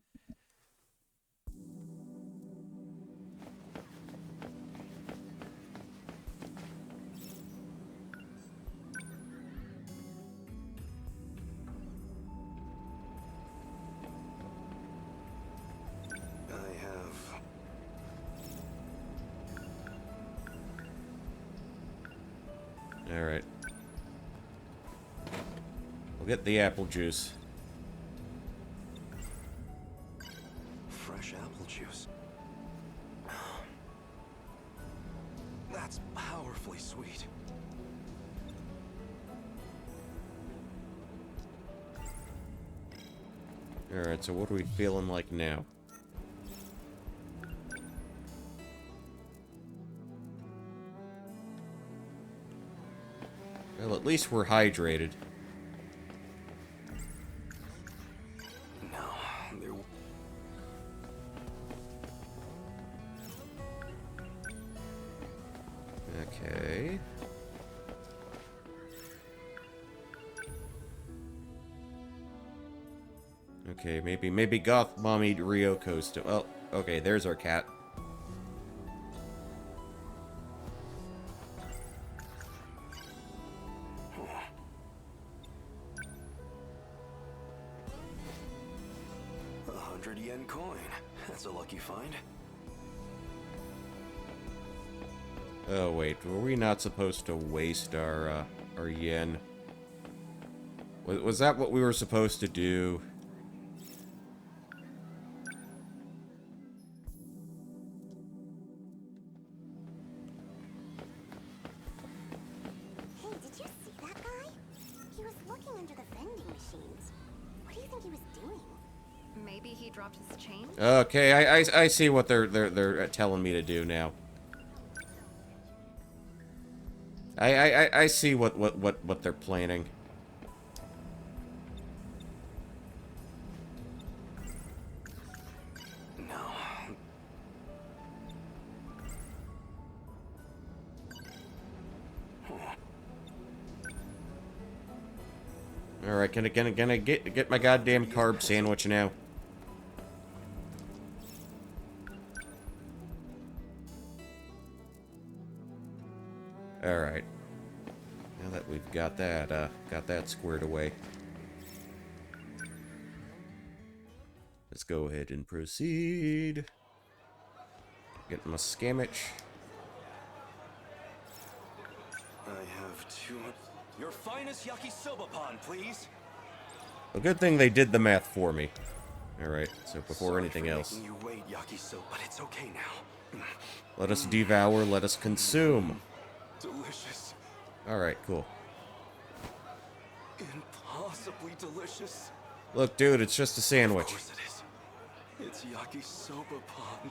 A: Alright. We'll get the apple juice.
L: That's powerfully sweet.
A: Alright, so what are we feeling like now? Well, at least we're hydrated.
L: No, there...
A: Okay. Okay, maybe Goth Mommy Ryoko's still... Oh, okay, there's our cat.
L: $100 coin. That's a lucky find.
A: Oh, wait, were we not supposed to waste our yen? Was that what we were supposed to do?
K: Hey, did you see that guy? He was looking under the vending machines. What do you think he was doing?
J: Maybe he dropped his chain?
A: Okay, I see what they're telling me to do now. I see what they're planning.
L: No.
A: All right, can I get my goddamn carb sandwich now? All right. Now that we've got that squared away, let's go ahead and proceed. Get my scammage.
L: I have 200... Your finest yakisoba pan, please.
A: A good thing they did the math for me. All right, so before
L: Sorry
A: anything
L: for
A: else,
L: making you wait, yakisoba, but it's okay now.
A: let us devour, let us consume.
L: Delicious.
A: All right, cool.
L: Impossibly delicious.
A: Look, dude, it's just a sandwich.
L: Of course it is. It's yakisoba pan.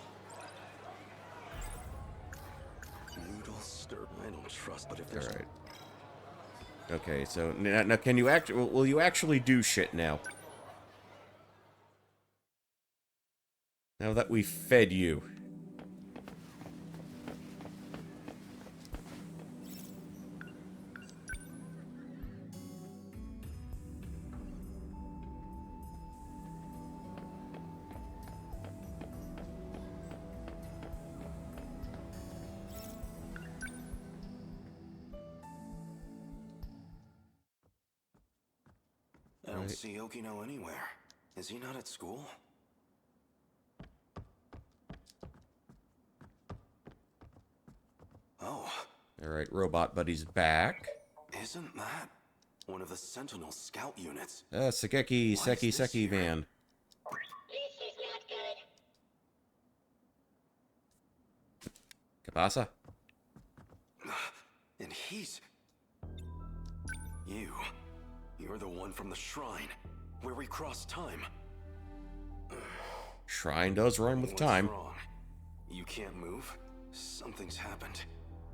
L: Noodle stir. I don't trust, but if there's...
A: All right. Okay, so now can you will you actually do shit now? Now that we've fed you.
L: I don't see Okino anywhere. Is he not at school? Oh.
A: Alright, Robot Buddy's back.
L: Isn't that one of the Sentinel scout units?
A: Sageki, Seki Van.
K: This is not good.
A: Kabasa?
L: And he's... You're the one from the shrine, where we crossed time.
A: Shrine does rhyme with time.
L: What's wrong? You can't move? Something's happened.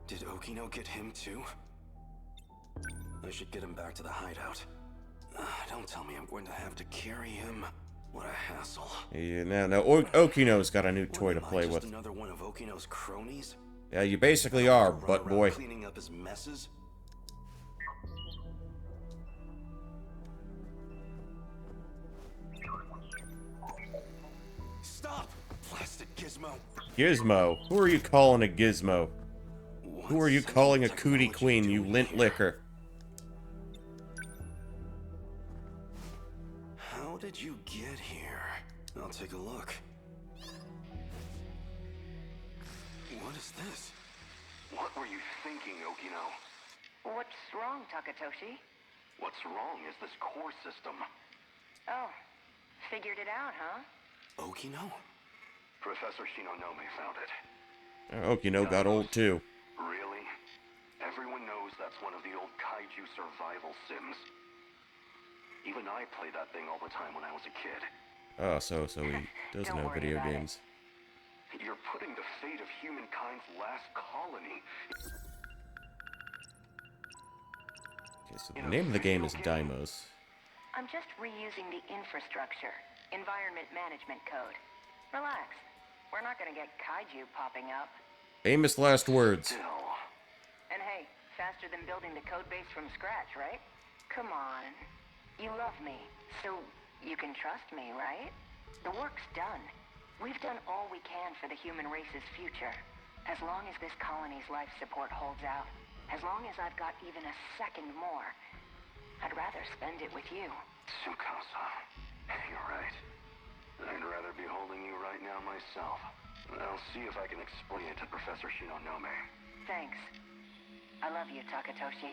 L: Did Okino get him too? I should get him back to the hideout. Don't tell me I'm going to have to carry him. What a hassle.
A: Yeah, no, Okino's got a new toy to play with.
L: Another one of Okino's cronies?
A: Yeah, you basically are, butt boy.
L: Cleaning up his messes? Stop! Plastic gizmo!
A: Gizmo? Who are you calling a gizmo? Who are you calling a cootie queen, you lint licker?
L: How did you get here? I'll take a look. What is this?
G: What were you thinking, Okino?
R: What's wrong, Takatoshi?
G: What's wrong is this core system.
R: Oh, figured it out, huh?
L: Okino?
G: Professor Shinonome found it.
A: Okino got old too.
G: Really? Even I played that thing all the time when I was a kid.
A: Oh, so he does
R: Don't
A: know
R: worry
A: video
R: about it.
A: games.
G: You're putting the fate of humankind's last colony.
A: Okay, so the name of the game is Deimos.
R: I'm just reusing the infrastructure, environment management code. Relax. We're not gonna get kaiju popping up.
A: Famous last words.
R: And hey, faster than building the code base from scratch, right? Come on. You love me, so you can trust me, right? The work's done. We've done all we can for the human race's future. As long as this colony's life support holds out, as long as I've got even a second more, I'd rather spend it with you.
G: Tsukasa, you're right. I'd rather be holding you right now myself. I'll see if I can explain it to Professor Shinonome.
R: Thanks. I love you, Takatoshi.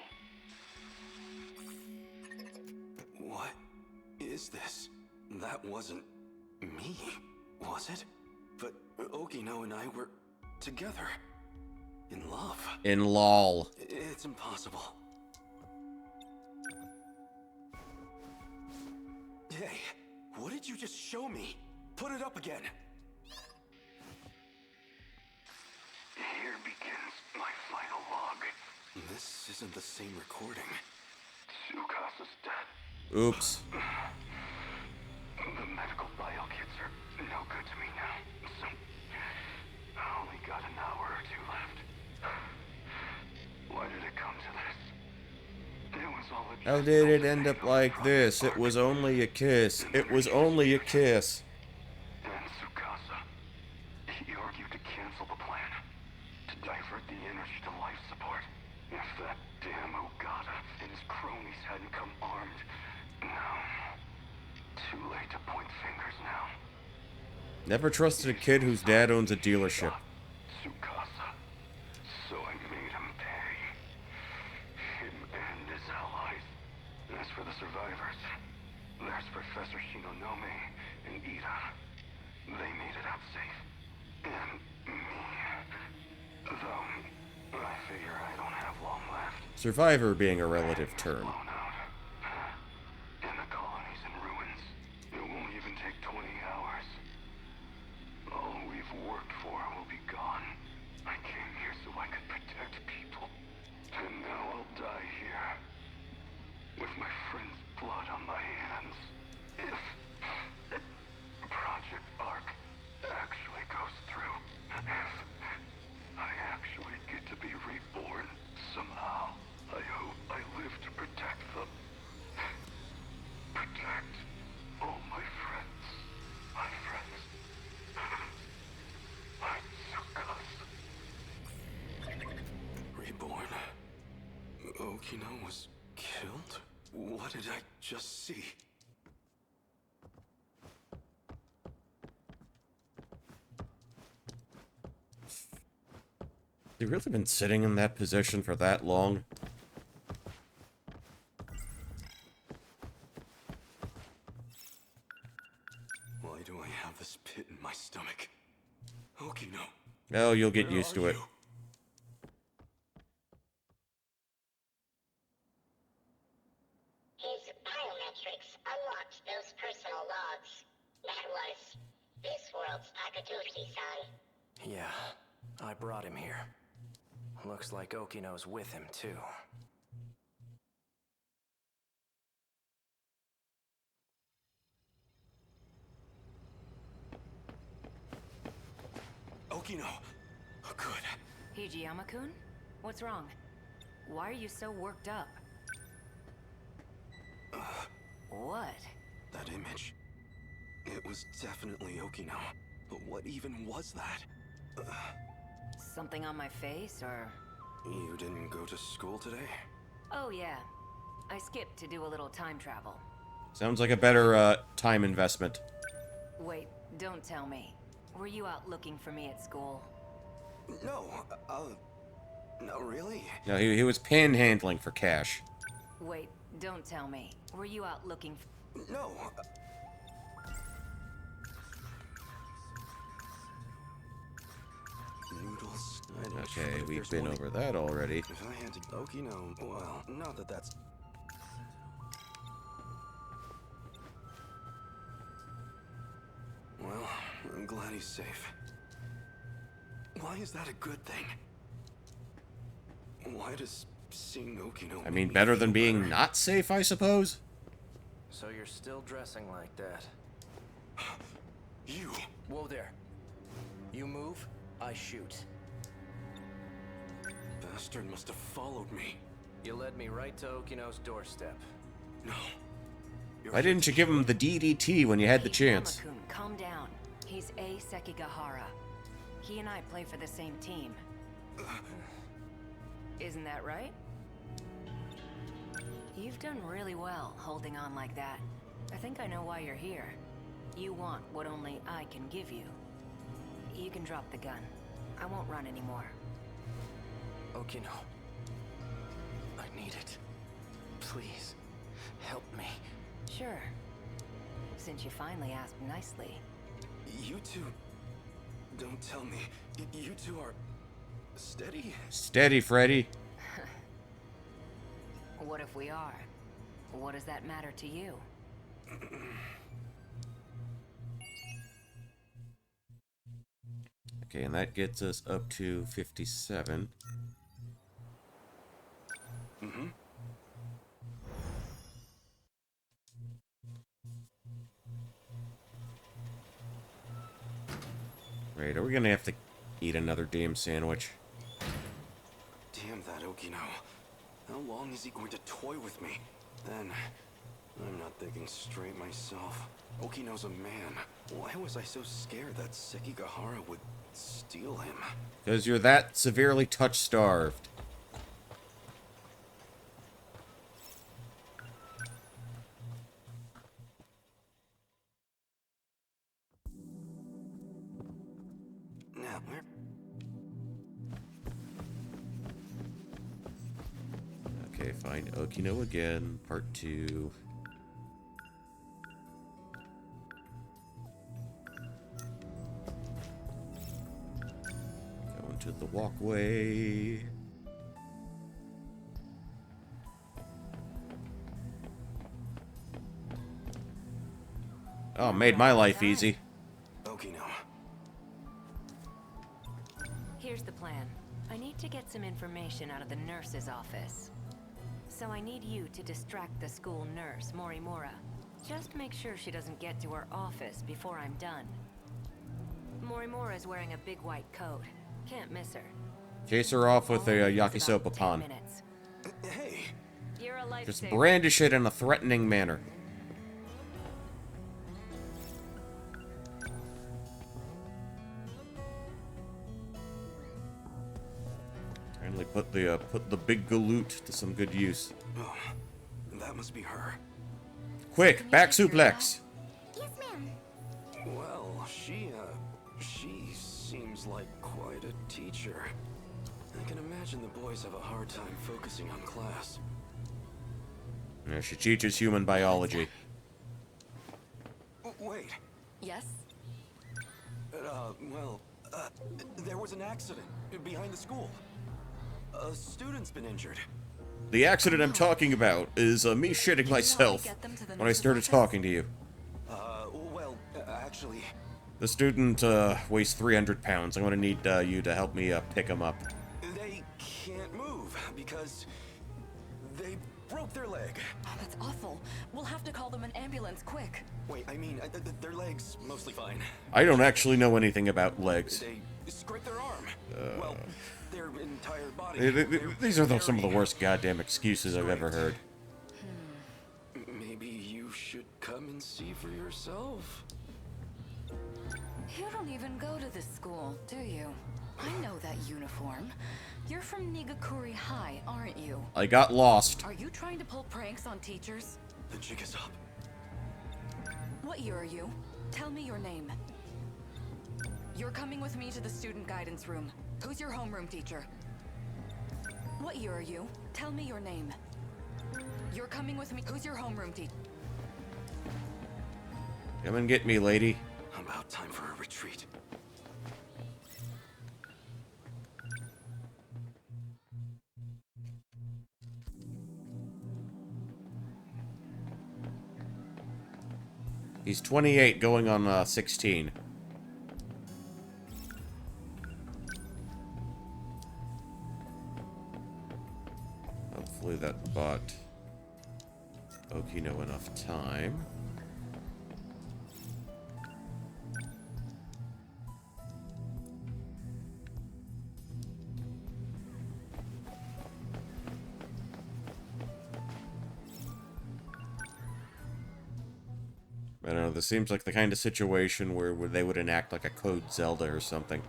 L: What is this? That wasn't me, was it? But Okino and I were together. In love.
A: In LOL.
L: It's impossible. Hey, what did you just show me? Put it up again.
G: Here begins my final log.
L: This isn't the same recording.
G: Tsukasa's dead.
A: Oops.
G: The medical bio kits are no good to me now, so I only got an hour or two left. Why did it come to this? It was all a
A: How did it end up like this? It was only a kiss. It was only a kiss.
G: And Tsukasa, he argued to cancel the plan, to divert the energy to life support. If that damn Ogata and his cronies hadn't come armed, no. Too late to point fingers now.
A: Never trusted a kid whose dad owns a dealership.
G: Tsukasa. So I made him pay. Him and his allies. As for the survivors, there's Professor Shinonome and Ida. They made it out safe. And me. Though, I figure I don't have long left.
A: Survivor being a relative term.
G: And the colony's in ruins. It won't even take 20 hours. All we've worked for will be gone. I came here so I could protect people. And now I'll die here. With my friend's blood on my hands. If Project Ark actually goes through. If I actually get to be reborn somehow. I hope I live to protect them. Protect all my friends. My friends. My Tsukasa.
L: Reborn. Okino was killed? What did I just see?
A: You really been sitting in that position for that long?
L: Why do I have this pit in my stomach? Okino.
A: Oh, you'll get
L: Where
A: used to
L: are
A: it.
L: you?
K: His biometrics unlocked those personal logs. That was this world's Takatoshi-san.
P: Yeah, I brought him here. Looks like Okino's with him, too.
L: Okino! Oh, good.
J: Hijiyama-kun? What's wrong? Why are you so worked up? What?
L: That image. It was definitely Okino. But what even was that?
J: Something on my face, or...
L: You didn't go to school today?
J: Oh yeah. I skipped to do a little time travel.
A: Sounds like a better, time investment.
J: Wait, don't tell me. Were you out looking for me at school?
L: No, not really.
A: No, he was panhandling for cash.
J: Wait, don't tell me. Were you out looking for...
L: No. Noodles.
A: Okay, we've been over that already.
L: If I had to Okino, well, not that that's... I'm glad he's safe. Why is that a good thing? Why does seeing Okino
A: I
L: make
A: mean,
L: me
A: better
L: feel
A: than being
L: better?
A: not safe, I suppose?
B: So you're still dressing like that?
L: You!
B: Whoa there. You move, I shoot.
L: Bastard must have followed me.
B: You led me right to Okino's doorstep.
L: No.
A: Why didn't you give him the DDT when you had the chance?
R: Yama-kun, calm down. He's A. Sekigahara. He and I play for the same team. Isn't that right? You've done really well holding on like that. I think I know why you're here. You want what only I can give you. You can drop the gun. I won't run anymore.
B: Okino. I need it. Please, help me.
R: Sure. Since you finally asked nicely.
L: You two... Don't tell me. You two are... steady?
A: Steady, Freddy.
R: What if we are? What does that matter to you?
A: Okay, and that gets us up to 57.
L: Mm-hmm.
A: Right, are we gonna have to eat another damn sandwich?
L: Damn that Okino. How long is he going to toy with me? Then... I'm not thinking straight myself. Okino's a man. Why was I so scared that Sekigahara would steal him?
A: Because you're that severely touch-starved.
L: Now, where...
A: Okay, find Okino again, part 2. Go into the walkway. Oh, made my life easy.
L: Okino.
R: Here's the plan. I need to get some information out of the nurse's office. So I need you to distract the school nurse, Morimura. Just make sure she doesn't get to her office before I'm done. Morimura is wearing a big white coat. Can't miss her.
A: Chase her off with a yakisoba
R: About 10
A: pan.
R: minutes.
L: Hey!
R: You're a
A: Just
R: lifesaver.
A: brandish it in a threatening manner. Finally put the big galoot to some good use.
L: Oh, that must be her.
A: Quick, back suplex.
K: Yes, ma'am.
L: Well, she seems like quite a teacher. I can imagine the boys have a hard time focusing on class.
A: Yeah, she teaches human biology.
L: Wait.
J: Yes?
L: There was an accident behind the school. A student's been injured.
A: The accident I'm talking about is me shitting myself when I started talking to you.
L: Actually...
A: The student weighs 300 pounds. I'm gonna need you to help me pick him up.
L: They can't move because they broke their leg.
J: Oh, that's awful. We'll have to call them an ambulance, quick.
L: Wait, I mean, their legs mostly fine.
A: I don't actually know anything about legs.
L: They scraped their arm. Well, their entire body.
A: These are some of the worst goddamn excuses I've ever heard.
L: Maybe you should come and see for yourself.
J: You don't even go to this school, do you? I know that uniform. You're from Nigakuri High, aren't you?
A: I got lost.
J: Are you trying to pull pranks on teachers?
L: The jig is up.
J: What year are you? Tell me your name. You're coming with me to the student guidance room. Who's your homeroom teacher? What year are you? Tell me your name. You're coming with me. Who's your homeroom teacher?
A: Come and get me, lady.
L: About time for a retreat.
A: He's 28, going on 16. hopefully that bought Okino enough time. I don't know, this seems like the kind of situation where they would enact like a Code Zelda or something.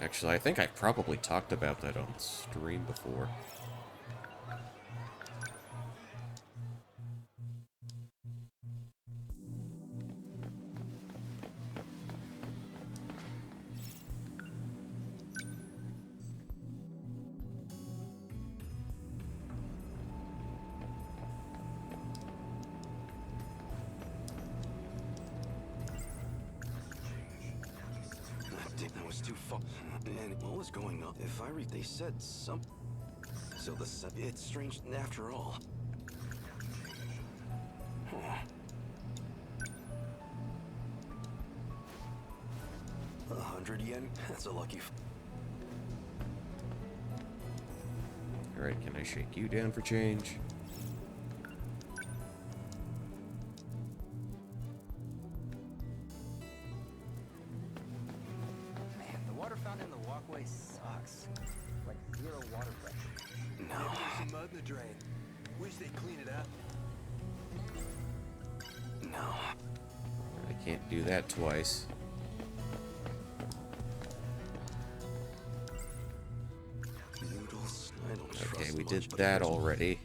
A: Actually, I think I probably talked about that on stream before.
L: That was too far. And what was going on? If I read, they said some. So it's strange after all. Huh. 100 yen? That's a lucky.
A: Alright, can I shake you down for change?
P: Man, the water fountain in the walkway sucks. Like zero water pressure.
L: No.
G: Maybe there's some mud in the drain. Wish they'd clean it up.
L: No.
A: I can't do that twice.
L: Noodles. I don't
A: Okay,
L: trust
A: we
L: much,
A: did
L: but
A: that
L: original-
A: already.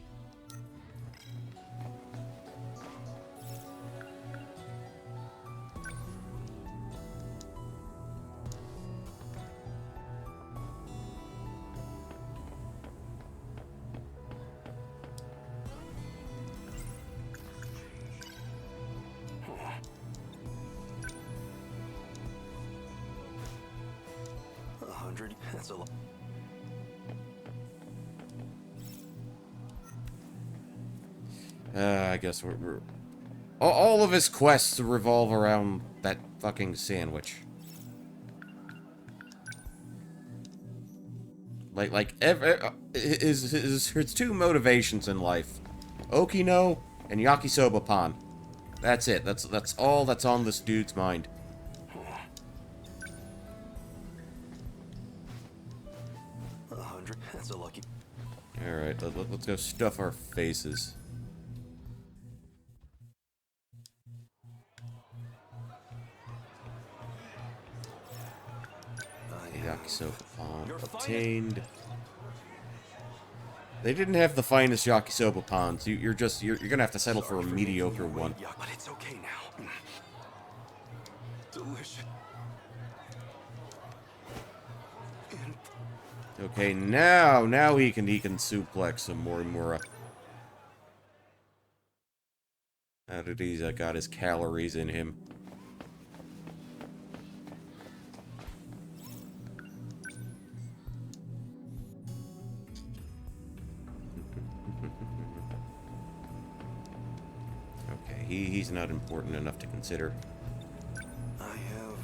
L: Huh. 100. That's a lot.
A: I guess we're... All of his quests revolve around that fucking sandwich. His two motivations in life. Okino and Yakisoba Pan. That's it. That's all that's on this dude's mind.
L: 100. That's a lucky.
A: Alright, let's go stuff our faces. Yakisoba Pan obtained. They didn't have the finest yakisoba pans. You're gonna have to settle for a mediocre one.
L: But it's okay now. Delicious.
A: Okay, now he can suplex some Morimura. Now that he's got his calories in him. Okay, he's not important enough to consider.
L: I have.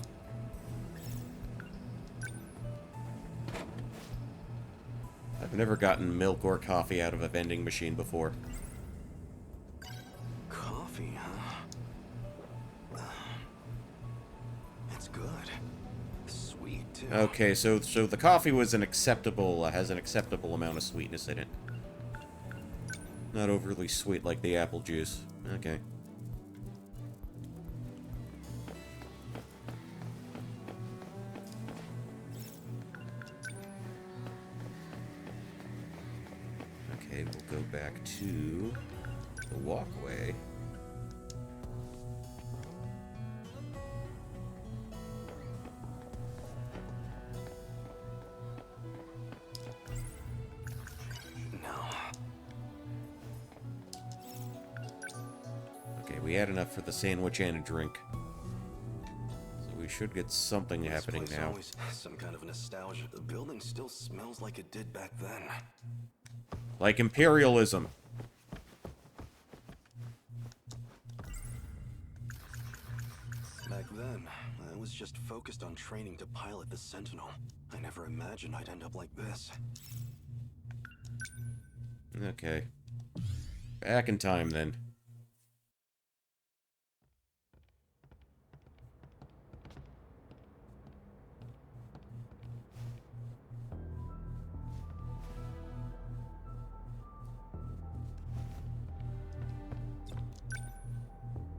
A: I've never gotten milk or coffee out of a vending machine before.
L: Coffee, huh? It's good. Sweet, too.
A: Okay, so the coffee was an acceptable, has an acceptable amount of sweetness in it. Not overly sweet like the apple juice. Okay. Okay, we'll go back to the walkway. Okay, we had enough for the sandwich and a drink. So we should get something happening
L: This place
A: now.
L: always has some kind of nostalgia. The building still smells like it did back then.
A: Like imperialism.
L: Back then, I was just focused on training to pilot the Sentinel. I never imagined I'd end up like this.
A: Okay. Back in time, then.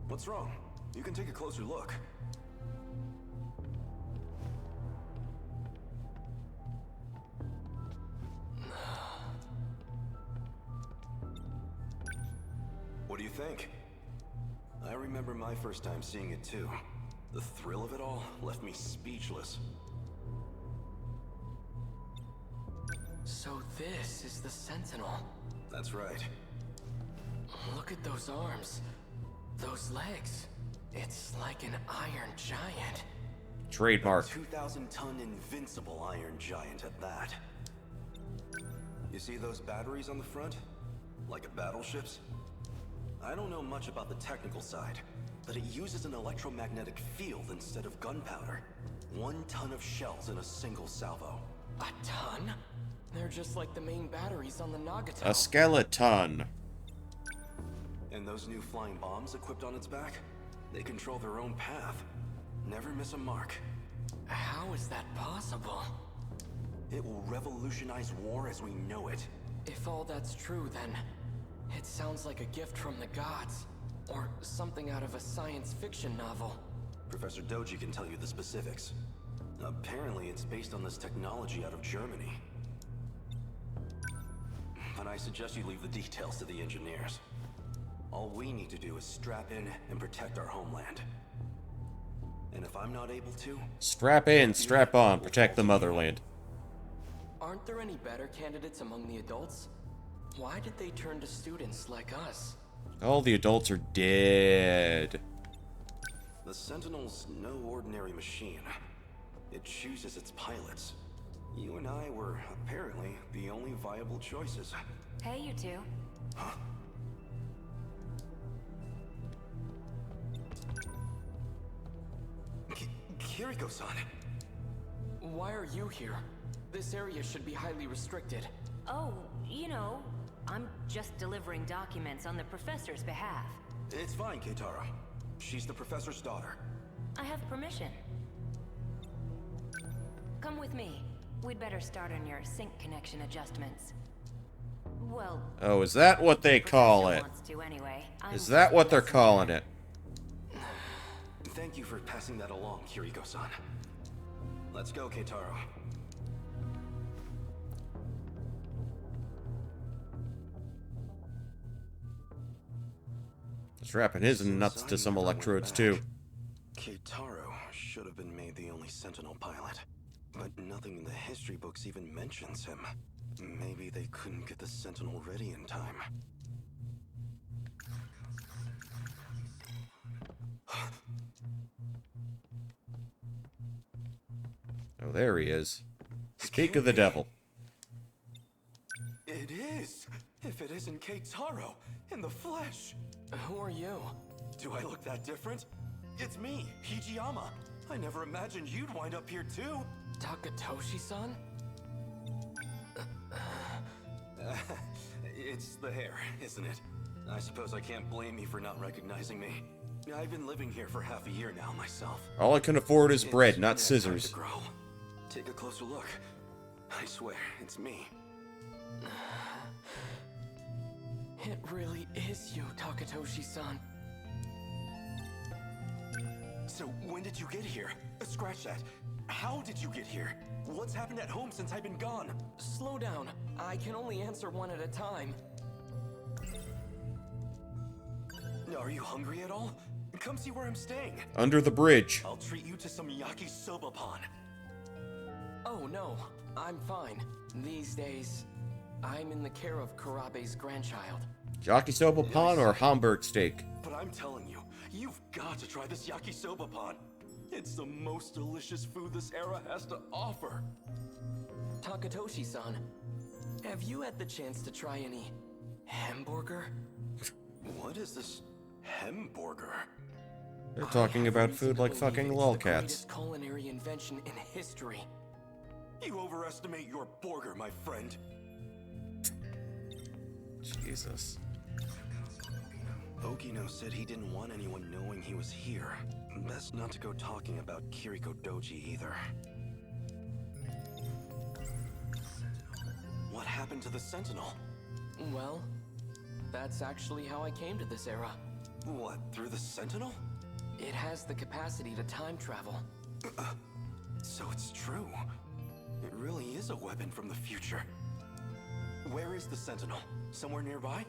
L: What's wrong? You can take a closer look. What do you think? I remember my first time seeing it too. The thrill of it all left me speechless.
B: So this is the Sentinel.
L: That's right.
B: Look at those arms. Those legs. It's like an iron giant.
A: Trademark.
L: 2,000-ton invincible iron giant at that. You see those batteries on the front? Like a battleship's? I don't know much about the technical side, but it uses an electromagnetic field instead of gunpowder. 1 ton of shells in a single salvo.
B: A ton? They're just like the main batteries on the Nagato.
A: A skeleton.
L: And those new flying bombs equipped on its back? They control their own path. Never miss a mark.
B: How is that possible?
L: It will revolutionize war as we know it.
B: If all that's true, then it sounds like a gift from the gods. Or something out of a science fiction novel.
L: Professor Doji can tell you the specifics. Apparently it's based on this technology out of Germany. But I suggest you leave the details to the engineers. All we need to do is strap in and protect our homeland. And if I'm not able to...
A: Strap in, strap on, protect the motherland.
B: Aren't there any better candidates among the adults? Why did they turn to students like us?
A: All the adults are dead.
L: The Sentinel's no ordinary machine. It chooses its pilots. You and I were apparently the only viable choices.
H: Hey, you two.
L: Huh? Kiriko-san!
B: Why are you here? This area should be highly restricted.
S: Oh, you know, I'm just delivering documents on the professor's behalf.
L: It's fine, Keitaro. She's the professor's daughter.
S: I have permission. Come with me. We'd better start on your sync connection adjustments. Well...
A: Oh, is that what they call it?
S: Wants to anyway.
A: Is that what they're calling it?
L: Thank you for passing that along, Kiriko-san. Let's go, Keitaro.
A: Strapping his nuts to some electrodes, too.
L: Keitaro should have been made the only Sentinel pilot. But nothing in the history books even mentions him. Maybe they couldn't get the Sentinel ready in time.
A: Oh, there he is. Speak of the devil.
L: It is! If it isn't Keitaro, in the flesh!
B: Who are you?
L: Do I look that different? It's me, Hijiyama. I never imagined you'd wind up here too.
B: Takatoshi-san?
L: It's the hair, isn't it? I suppose I can't blame you for not recognizing me. I've been living here for half a year now myself.
A: All I can afford is bread, not scissors.
L: Take a closer look. I swear, it's me.
B: It really is you, Takatoshi-san.
L: So, when did you get here? Scratch that. How did you get here? What's happened at home since I've been gone?
B: Slow down. I can only answer one at a time.
L: Are you hungry at all? Come see where I'm staying.
A: Under the bridge.
L: I'll treat you to some yakisoba pan.
B: Oh no, I'm fine. These days, I'm in the care of Kurabe's grandchild.
A: Yakisoba pan or Hamburg steak?
L: But I'm telling you, you've got to try this yakisoba pan. It's the most delicious food this era has to offer.
B: Takatoshi-san, have you had the chance to try any hamburger?
L: What is this hamburger?
A: They're talking about food like fucking lolcats.
B: The greatest culinary invention in history.
L: You overestimate your burger, my friend.
A: Jesus.
L: Okino said he didn't want anyone knowing he was here. Best not to go talking about Kiriko Doji either. What happened to the Sentinel?
T: Well, that's actually how I came to this era.
L: What, through the Sentinel?
T: It has the capacity to time travel.
L: So it's true. It really is a weapon from the future. Where is the Sentinel? Somewhere nearby?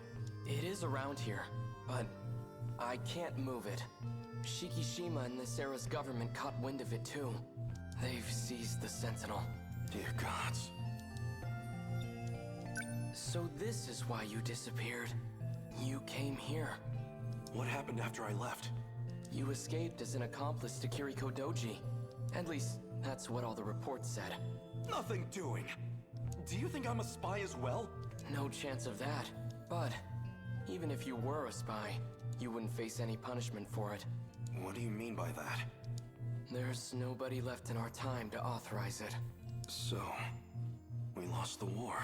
T: It is around here, but I can't move it. Shikishima and this era's government caught wind of it too. They've seized the Sentinel.
L: Dear gods.
T: So this is why you disappeared. You came here.
L: What happened after I left?
T: You escaped as an accomplice to Kiriko Doji. At least, that's what all the reports said.
L: Nothing doing! Do you think I'm a spy as well?
T: No chance of that. But, even if you were a spy, you wouldn't face any punishment for it.
L: What do you mean by that?
T: There's nobody left in our time to authorize it.
L: So, we lost the war.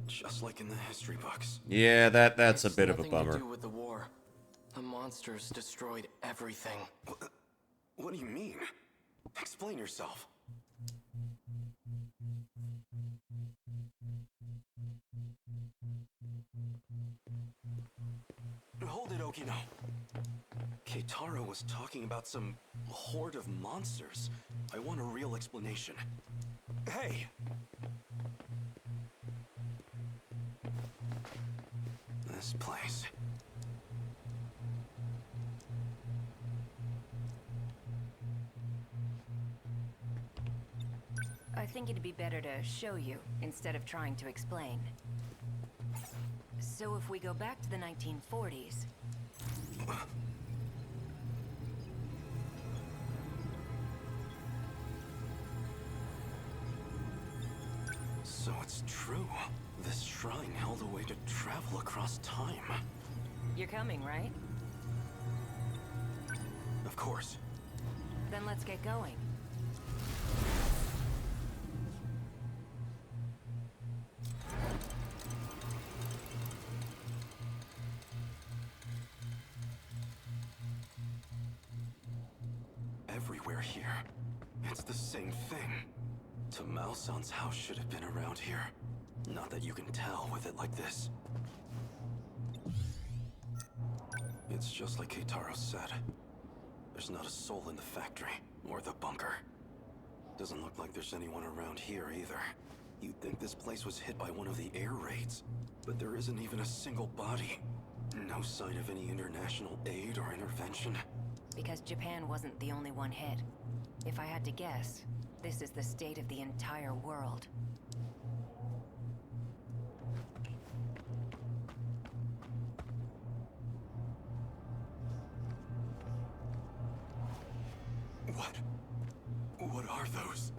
L: Just like in the history books.
A: Yeah, that's a bit of a
T: Nothing
A: bummer.
T: to do with the war. The monsters destroyed everything.
L: What do you mean? Explain yourself. Hold it, Okino. Keitaro was talking about some horde of monsters. I want a real explanation. Hey! This place.
S: I think it'd be better to show you instead of trying to explain. So if we go back to the 1940s...
L: So it's true. This shrine held a way to travel across time.
S: You're coming, right?
L: Of course.
S: Then let's get going.
L: Everywhere here. It's the same thing. Tamao-san's house should have been around here. Not that you can tell with it like this. It's just like Keitaro said. There's not a soul in the factory, or the bunker. Doesn't look like there's anyone around here either. You'd think this place was hit by one of the air raids, but there isn't even a single body. No sign of any international aid or intervention.
S: Because Japan wasn't the only one hit. If I had to guess, this is the state of the entire world.
L: What are those?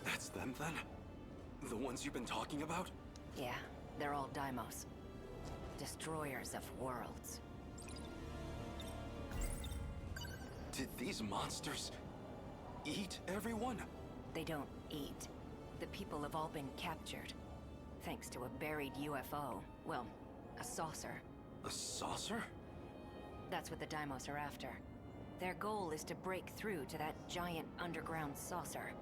L: That's them then? The ones you've been talking about?
S: Yeah, they're all Daimos. Destroyers of worlds.
L: Did these monsters eat everyone?
S: They don't eat. The people have all been captured. Thanks to a buried UFO. Well, a saucer.
L: A saucer?
S: That's what the Daimos are after. Their goal is to break through to that giant underground saucer.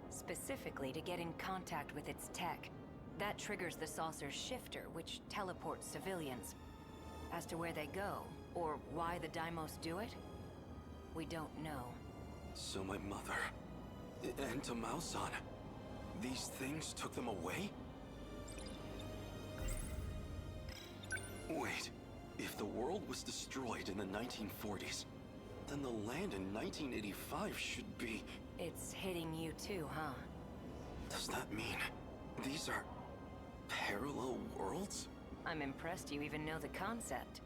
S: Specifically to get in contact with its tech. That triggers the saucer's shifter, which teleports civilians. As to where they go, or why the Daimos do it, we don't know.
L: So my mother and Tamao-san, these things took them away? Wait, if the world was destroyed in the 1940s, then the land in 1985 should be...
S: It's hitting you too, huh?
L: Does that mean these are parallel worlds?
S: I'm impressed you even know the concept.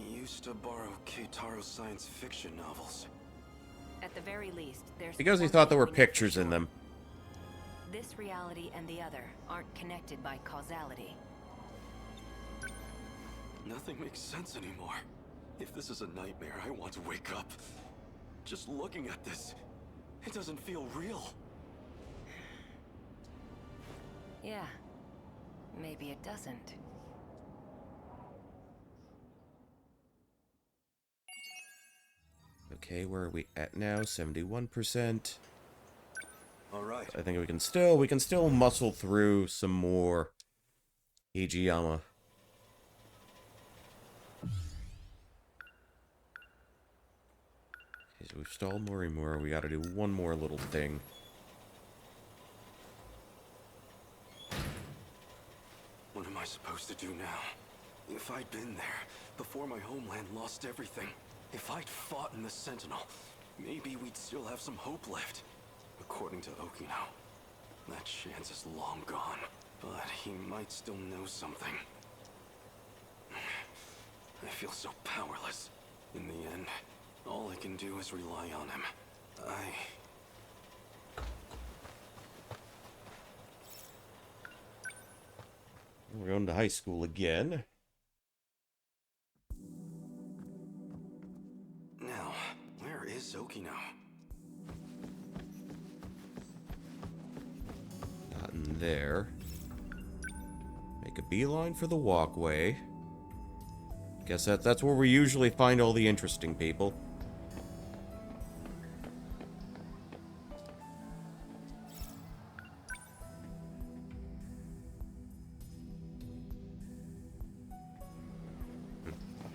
L: Used to borrow Keitaro's science fiction novels.
S: At the very least, there's...
A: Because he thought there were pictures in them.
S: This reality and the other aren't connected by causality.
L: Nothing makes sense anymore. If this is a nightmare, I want to wake up. Just looking at this, it doesn't feel real.
S: Yeah. Maybe it doesn't.
A: Okay, where are we at now? 71%.
L: All right.
A: I think we can still muscle through some more Hijiyama. Okay, so we've stalled Morimura. We gotta do one more little thing.
L: What am I supposed to do now? If I'd been there, before my homeland lost everything, if I'd fought in the Sentinel, maybe we'd still have some hope left. According to Okino, that chance is long gone. But he might still know something. I feel so powerless. In the end, all I can do is rely on him.
A: We're going to high school again.
L: Now, where is Okino?
A: Not in there. Make a beeline for the walkway. Guess that's where we usually find all the interesting people.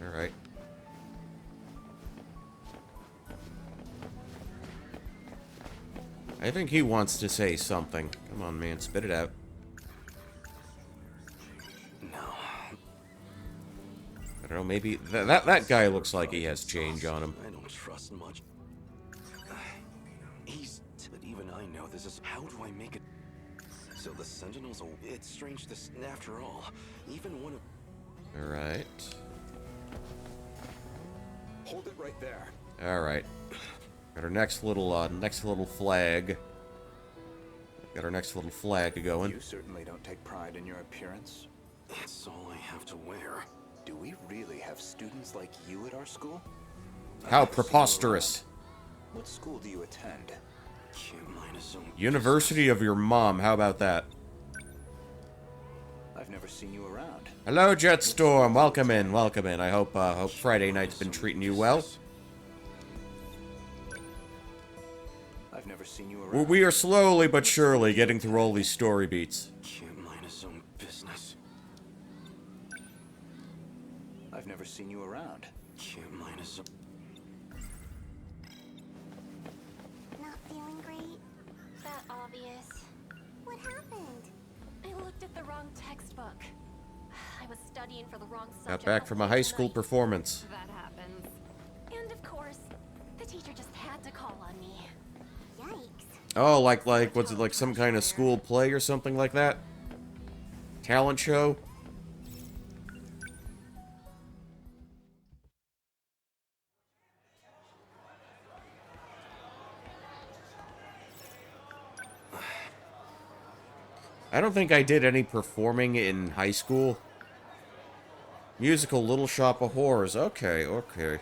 A: Alright. I think he wants to say something. Come on, man, spit it out.
L: No.
A: I don't know, maybe... That guy looks like he has change on him.
L: I don't trust much. But even I know this is... How do I make it... So the Sentinels... It's strange this... After all, even one of...
A: Alright.
L: Hold it right there.
A: Alright. Got our next little flag. Got our next little flag going.
U: You certainly don't take pride in your appearance.
L: That's all I have to wear.
U: Do we really have students like you at our school?
A: How preposterous.
U: What school do you attend?
A: University of your mom, how about that?
U: I've never seen you around.
A: Hello, Jetstorm. Welcome in, welcome in. I hope Friday night's been treating you well.
U: I've never seen you around.
A: We are slowly but surely getting through all these story beats.
L: Can't mind his own business.
U: I've never seen you around.
L: Can't mind his own...
D: Not feeling great? That obvious. What happened?
N: I looked at the wrong textbook. I was studying for the wrong subject.
A: Got back from a high school performance.
N: That happens. And of course, the teacher just had to call on me.
D: Yikes.
A: Oh, like, was it like some kind of school play or something like that? Talent show? I don't think I did any performing in high school. Musical Little Shop of Horrors. Okay, okay.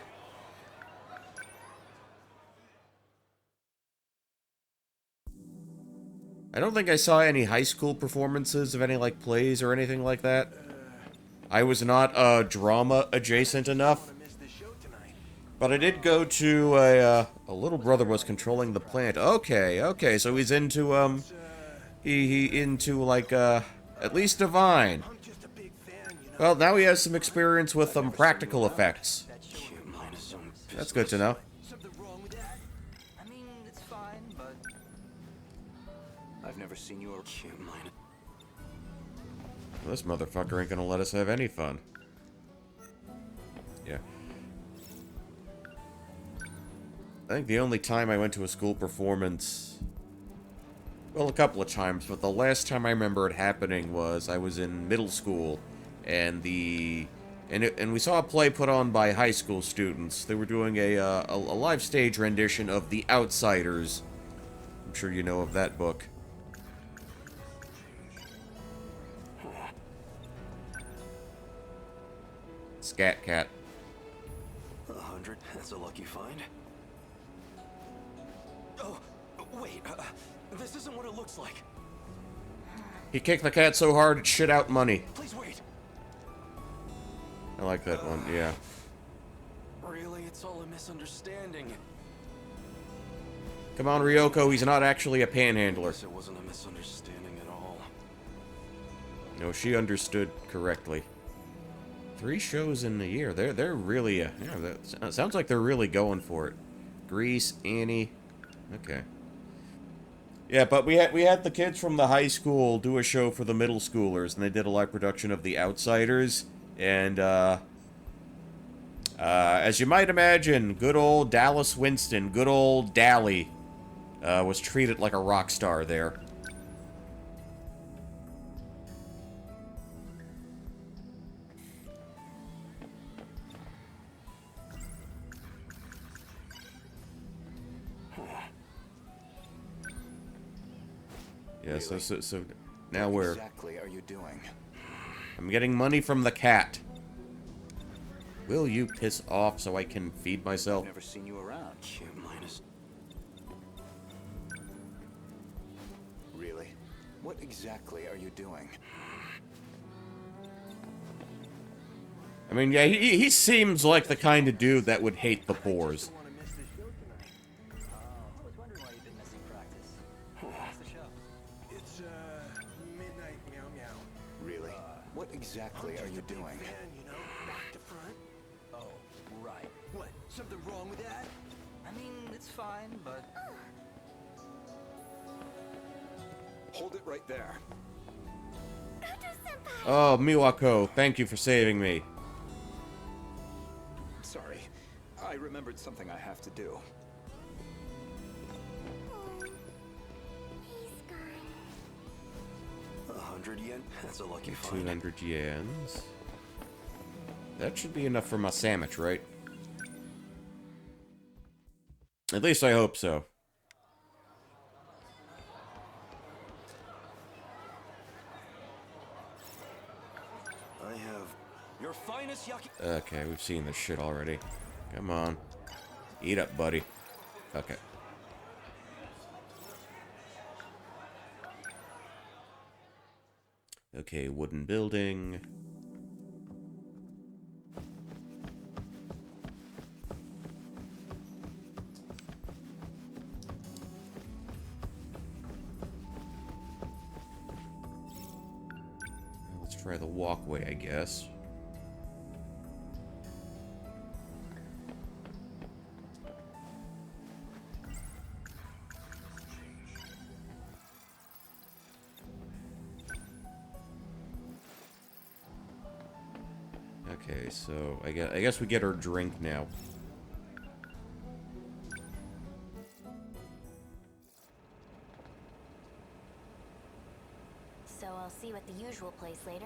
A: I don't think I saw any high school performances of any, like, plays or anything like that. I was not, drama adjacent enough. But I did go to a little brother was controlling the plant. Okay, okay, so he's into, he into, like, at least Divine. Well, now he has some experience with, practical effects. That's good to know.
U: I mean, it's fine, but I've never seen you around.
A: Well, this motherfucker ain't gonna let us have any fun. Yeah. I think the only time I went to a school performance... Well, a couple of times, but the last time I remember it happening was I was in middle school, and we saw a play put on by high school students. They were doing a live stage rendition of The Outsiders. I'm sure you know of that book. Scat cat.
L: 100, that's a lucky find. Oh, wait, this isn't what it looks like.
A: He kicked the cat so hard it shit out money.
L: Please wait.
A: I like that one, yeah.
L: Really, it's all a misunderstanding.
A: Come on, Ryoko, he's not actually a panhandler.
L: It wasn't a misunderstanding at all.
A: No, she understood correctly. 3 shows in a year. They're really yeah, that sounds like they're really going for it. Grease, Annie. Okay. Yeah, but we had the kids from the high school do a show for the middle schoolers, and they did a live production of The Outsiders, and as you might imagine, good old Dallas Winston, good old Dally, was treated like a rock star there. Yeah, so now
G: what
A: we're...
G: exactly are you doing?
A: I'm getting money from the cat. Will you piss off so I can feed myself?
G: Never seen you around.
L: Q minus.
G: Really? What exactly are you doing?
A: I mean, yeah, he seems like the kind of dude that would hate the pores.
G: It's midnight meow meow. Really? What exactly are you doing?
U: You know, back to front. Oh, right. What? Something wrong with that? I mean, it's fine, but
G: Hold it right there.
A: Oh, Miwako, thank you for saving me.
G: Sorry. I remembered something I have to do.
L: A 100 yen? That's a lucky find.
A: 200 yens. That should be enough for my sandwich, right? At least I hope so.
L: I have your finest yaki.
A: Okay, we've seen this shit already. Come on. Eat up, buddy. Okay. Okay, wooden building. Let's try the walkway, I guess. Okay, so I guess we get our drink now.
D: So I'll see you at the usual place later?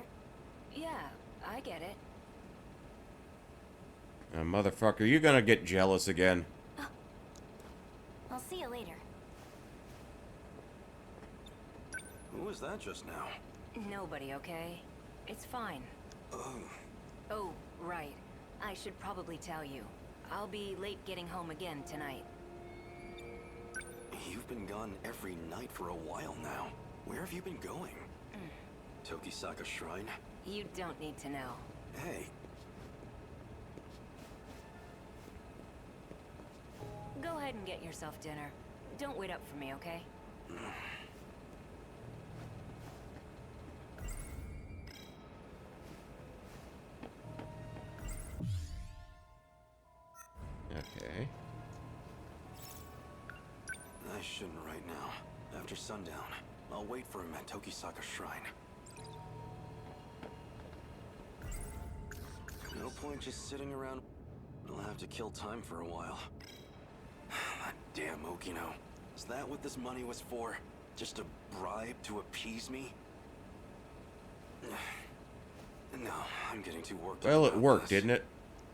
S: Yeah, I get it.
A: Motherfucker, you're gonna get jealous again.
D: I'll see you later.
L: Who was that just now?
S: Nobody, okay? It's fine. Oh, right. I should probably tell you. I'll be late getting home again tonight.
L: You've been gone every night for a while now. Where have you been going? Tokisaka Shrine?
S: You don't need to know.
L: Hey.
S: Go ahead and get yourself dinner. Don't wait up for me, okay?
A: Okay.
L: I shouldn't right now. After sundown, I'll wait for him at Tokisaka Shrine. No point just sitting around. I'll have to kill time for a while. That damn Okino. Is that what this money was for? Just a bribe to appease me? No, I'm getting too worked up.
A: Well, it
L: about
A: worked,
L: this.
A: didn't it?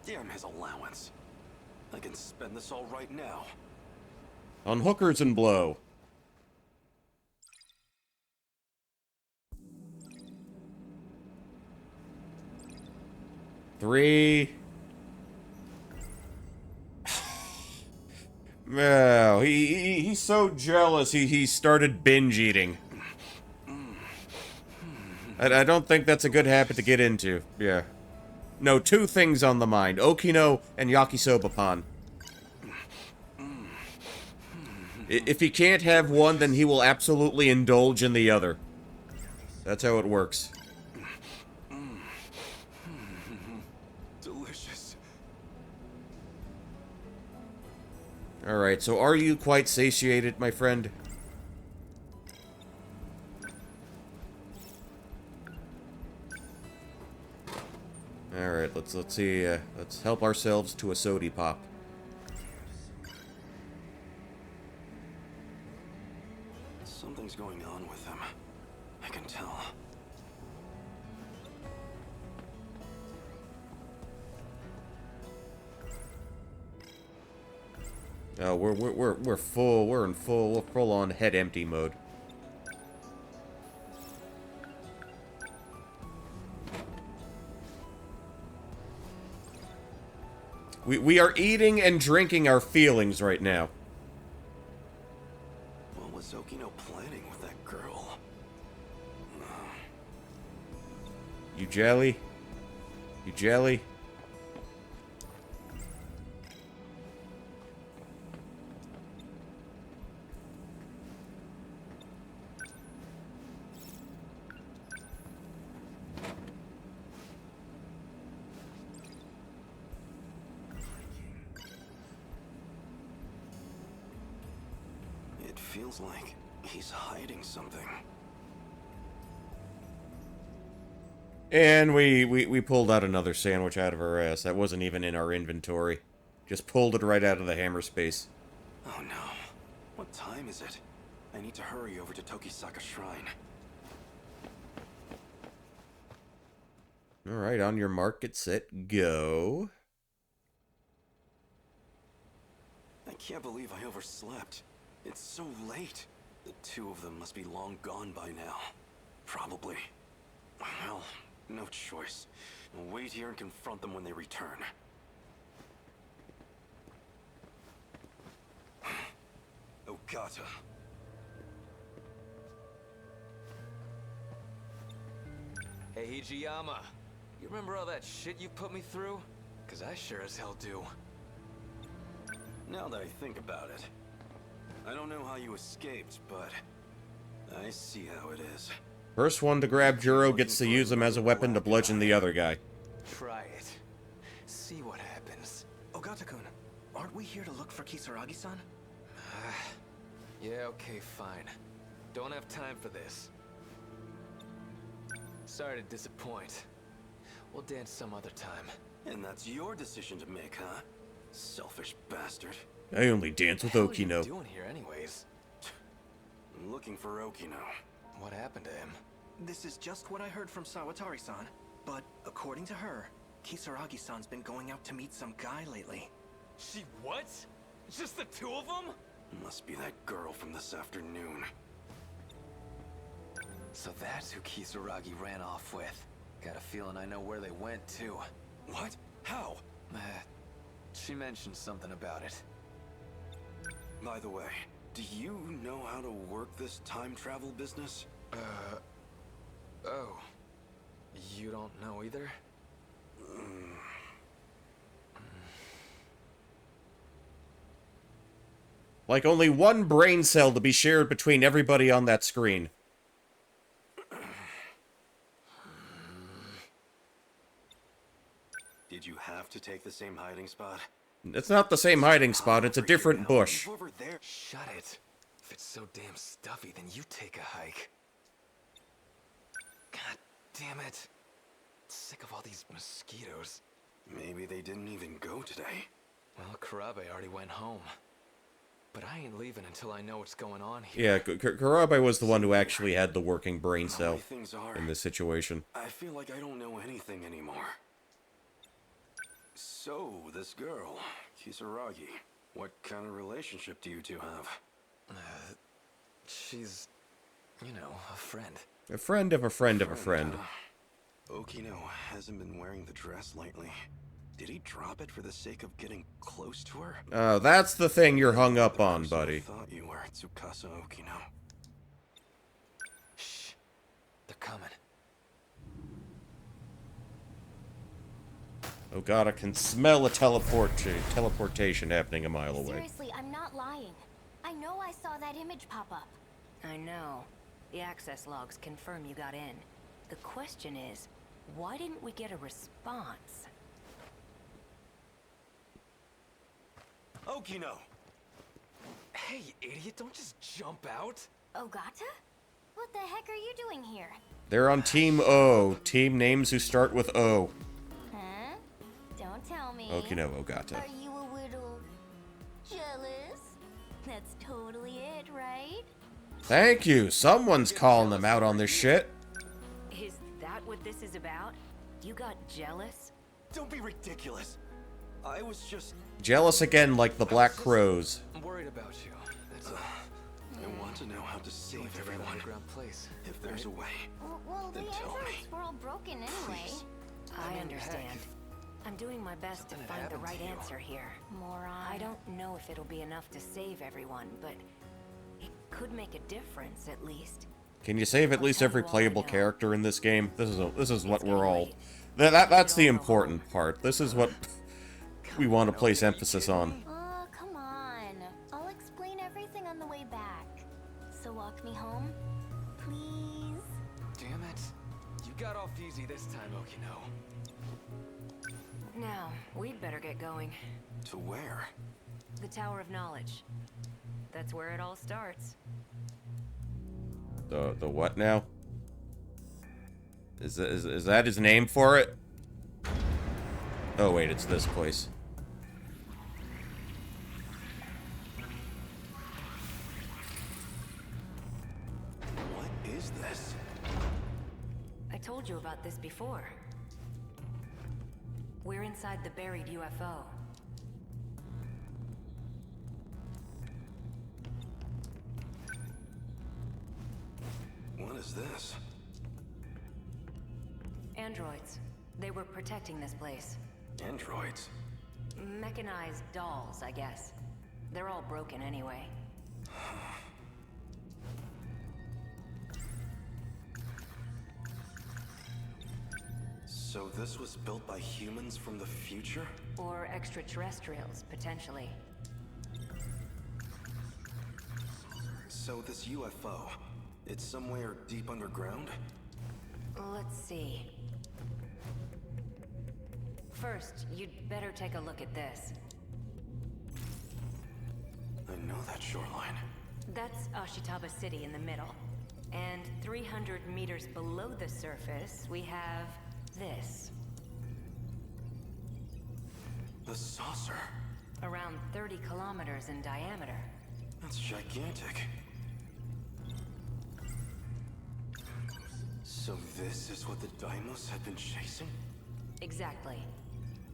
L: Damn his allowance. I can spend this all right now.
A: On hookers and blow. 3. No, he's so jealous. He started binge eating. I don't think that's a good habit to get into. Yeah. No, 2 things on the mind: Okino and yakisoba pan. If he can't have one, then he will absolutely indulge in the other. That's how it works.
L: Delicious.
A: Alright, so are you quite satiated, my friend? Alright, let's see, let's help ourselves to a sody pop.
L: Something's going on with him. I can tell.
A: Oh, we're full. We're in full on head empty mode. We are eating and drinking our feelings right now.
L: What was Okino planning with that girl?
A: You jelly? You jelly?
L: It feels like he's hiding something.
A: And we pulled out another sandwich out of our ass. That wasn't even in our inventory. Just pulled it right out of the hammer space.
L: Oh no. What time is it? I need to hurry over to Tokisaka Shrine.
A: Alright, on your mark, get set, go.
L: I can't believe I overslept. It's so late. The 2 of them must be long gone by now. Probably. Well, no choice. I'll wait here and confront them when they return. Ogata.
T: Hey, Hijiyama. You remember all that shit you put me through? Cause I sure as hell do.
L: Now that I think about it, I don't know how you escaped, but I see how it is.
A: First one to grab Juro gets to use him as a weapon to bludgeon the other guy.
B: Try it. See what happens. Ogata-kun, aren't we here to look for Kisaragi-san?
T: Yeah, okay, fine. Don't have time for this. Sorry to disappoint. We'll dance some other time.
L: And that's your decision to make, huh? Selfish bastard.
A: I only dance with
T: What are you
A: Okino.
T: doing here anyways?
L: I'm looking for Okino.
T: What happened to him?
B: This is just what I heard from Sawatari-san. But according to her, Kisaragi-san's been going out to meet some guy lately.
T: She what? Just the 2 of them?
L: Must be that girl from this afternoon.
T: So that's who Kisaragi ran off with. Got a feeling I know where they went too.
L: What? How?
T: She mentioned something about it.
L: By the way, do you know how to work this time travel business?
T: Oh. You don't know either?
A: Like only one brain cell to be shared between everybody on that screen.
L: Did you have to take the same hiding spot?
A: It's not the same hiding spot, it's a different bush.
T: Over there. Shut it. If it's so damn stuffy, then you take a hike. God damn it. Sick of all these mosquitoes.
L: Maybe they didn't even go today.
T: Well, Karabe already went home. But I ain't leaving until I know what's going on here.
A: Yeah, Karabe was the one who actually had the working brain
L: How
A: cell
L: many things are?
A: in this situation.
L: I feel like I don't know anything anymore. So, this girl, Kisaragi, what kind of relationship do you two have?
T: She's, you know, a friend.
A: A friend of a friend of a friend.
L: Okino hasn't been wearing the dress lately. Did he drop it for the sake of getting close to her?
A: That's the thing you're hung up on, buddy.
L: I thought you were Tsukasa Okino.
T: Shh. They're coming.
A: Oh god, I can smell a teleportation happening a mile away.
D: Seriously, I'm not lying. I know I saw that image pop up.
S: I know. The access logs confirm you got in. The question is, why didn't we get a response?
T: Okino! Hey, idiot, don't just jump out.
D: Ogata? What the heck are you doing here?
A: They're on Team O. Team names who start with O.
D: Huh? Don't tell me.
A: Okino Ogata.
D: Are you a little jealous? That's totally it, right?
A: Thank you. Someone's calling them out on this shit.
S: Is that what this is about? You got jealous?
T: Don't be ridiculous. I was just...
A: Jealous again like the Black Crows.
T: I'm worried about you. That's all.
L: I want to know how to save everyone.
T: Underground place.
L: If there's a way,
D: Well, the
L: then tell me.
D: androids were all broken anyway.
S: I understand. I'm doing my best to find the right answer here.
D: Moron.
S: I don't know if it'll be enough to save everyone, but it could make a difference at least.
A: Can you save at least every playable character in this game? This is what we're all... That's the important part. This is what we want to place emphasis on.
D: Oh, come on. I'll explain everything on the way back. So walk me home, please.
T: Damn it. You got off easy this time, Okino.
S: Now, we'd better get going.
L: To where?
S: The Tower of Knowledge. That's where it all starts.
A: The what now? Is that his name for it? Oh wait, it's this place.
L: What is this?
S: I told you about this before. We're inside the buried UFO.
L: What is this?
S: Androids. They were protecting this place.
L: Androids?
S: Mechanized dolls, I guess. They're all broken anyway.
L: So this was built by humans from the future?
S: Or extraterrestrials, potentially.
L: So this UFO, it's somewhere deep underground?
S: Let's see. First, you'd better take a look at this.
L: I know that shoreline.
S: That's Ashitaba City in the middle. And 300 meters below the surface, we have this.
L: The saucer.
S: Around 30 kilometers in diameter.
L: That's gigantic. So this is what the Deimos had been chasing?
S: Exactly.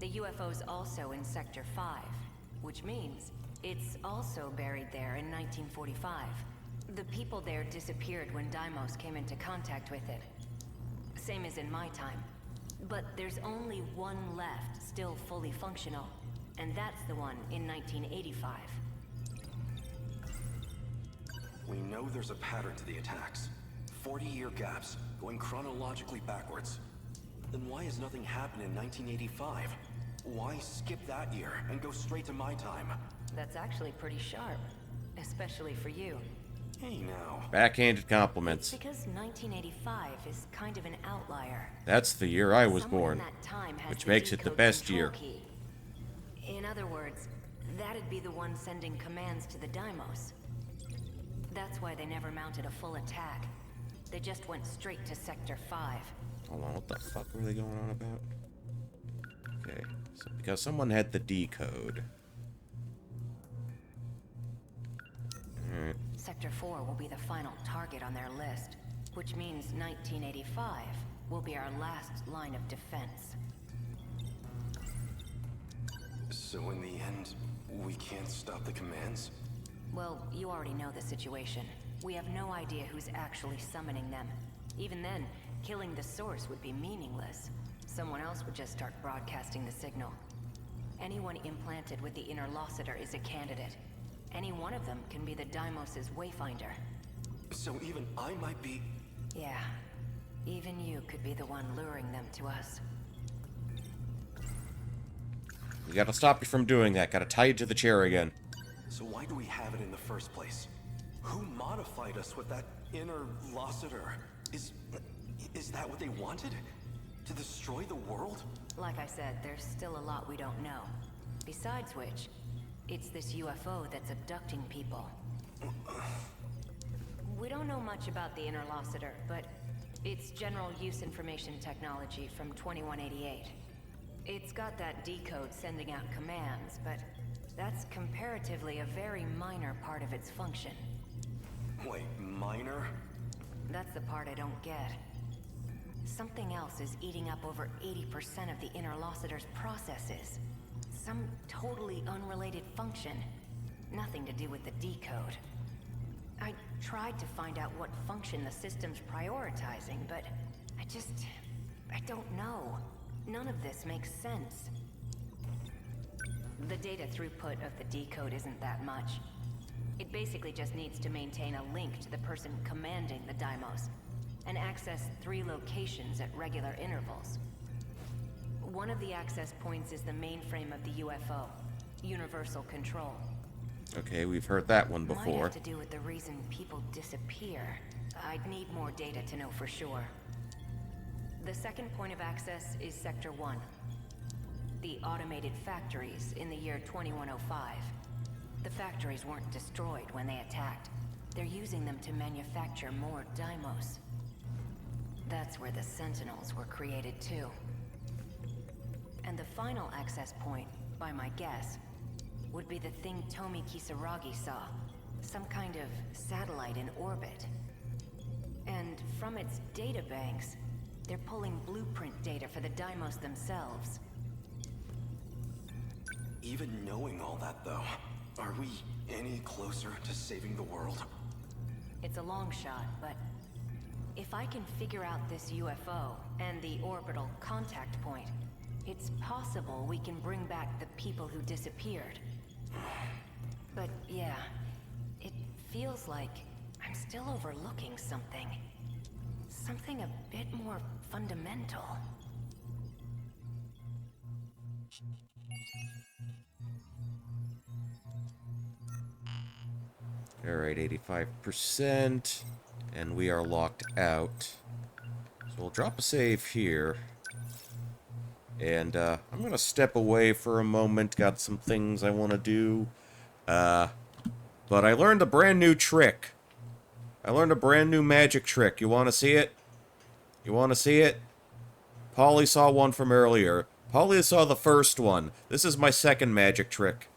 S: The UFO's also in Sector 5, which means it's also buried there in 1945. The people there disappeared when Deimos came into contact with it. Same as in my time. But there's only one left, still fully functional. And that's the one in 1985.
L: We know there's a pattern to the attacks. 40-year gaps, going chronologically backwards. Then why has nothing happened in 1985? Why skip that year and go straight to my time?
S: That's actually pretty sharp. Especially for you.
L: Hey now.
A: Backhanded compliments.
S: It's because 1985 is kind of an outlier.
A: That's the year I was
S: Someone in
A: born,
S: that time has
A: which
S: the
A: makes it the
S: decode
A: best
S: control
A: year.
S: key. In other words, that'd be the one sending commands to the Deimos. That's why they never mounted a full attack. They just went straight to Sector 5.
A: Hold on, what the fuck were they going on about? Okay, so because someone had the decode. Alright.
S: Sector 4 will be the final target on their list, which means 1985 will be our last line of defense.
L: So in the end, we can't stop the commands?
S: Well, you already know the situation. We have no idea who's actually summoning them. Even then, killing the source would be meaningless. Someone else would just start broadcasting the signal. Anyone implanted with the interlocutor is a candidate. Any one of them can be the Deimos' wayfinder.
L: So even I might be...
S: Yeah. Even you could be the one luring them to us.
A: We gotta stop you from doing that. Gotta tie you to the chair again.
L: So why do we have it in the first place? Who modified us with that interlocutor? Is that what they wanted? To destroy the world?
S: Like I said, there's still a lot we don't know. Besides which, it's this UFO that's abducting people. We don't know much about the interlocutor, but it's general use information technology from 2188. It's got that decode sending out commands, but that's comparatively a very minor part of its function.
L: Wait, minor?
S: That's the part I don't get. Something else is eating up over 80% of the interlocutor's processes. Some totally unrelated function. Nothing to do with the decode. I tried to find out what function the system's prioritizing, but I don't know. None of this makes sense. The data throughput of the decode isn't that much. It basically just needs to maintain a link to the person commanding the Deimos, and access 3 locations at regular intervals. One of the access points is the mainframe of the UFO, Universal Control.
A: Okay, we've heard that one
S: Might
A: before.
S: have to do with the reason people disappear. I'd need more data to know for sure. The second point of access is Sector 1. The automated factories in the year 2105. The factories weren't destroyed when they attacked. They're using them to manufacture more Deimos. That's where the Sentinels were created too. And the final access point, by my guess, would be the thing Tomi Kisaragi saw. Some kind of satellite in orbit. And from its databanks, they're pulling blueprint data for the Deimos themselves.
L: Even knowing all that, though, are we any closer to saving the world?
S: It's a long shot, but if I can figure out this UFO and the orbital contact point, it's possible we can bring back the people who disappeared. But yeah, it feels like I'm still overlooking something. Something a bit more fundamental.
A: Alright, 85%. And we are locked out. So we'll drop a save here. And I'm going to step away for a moment. Got some things I want to do. But I learned a brand new trick. I learned a brand new magic trick. You want to see it? You want to see it? Polly saw one from earlier. Polly saw the first one. This is my second magic trick.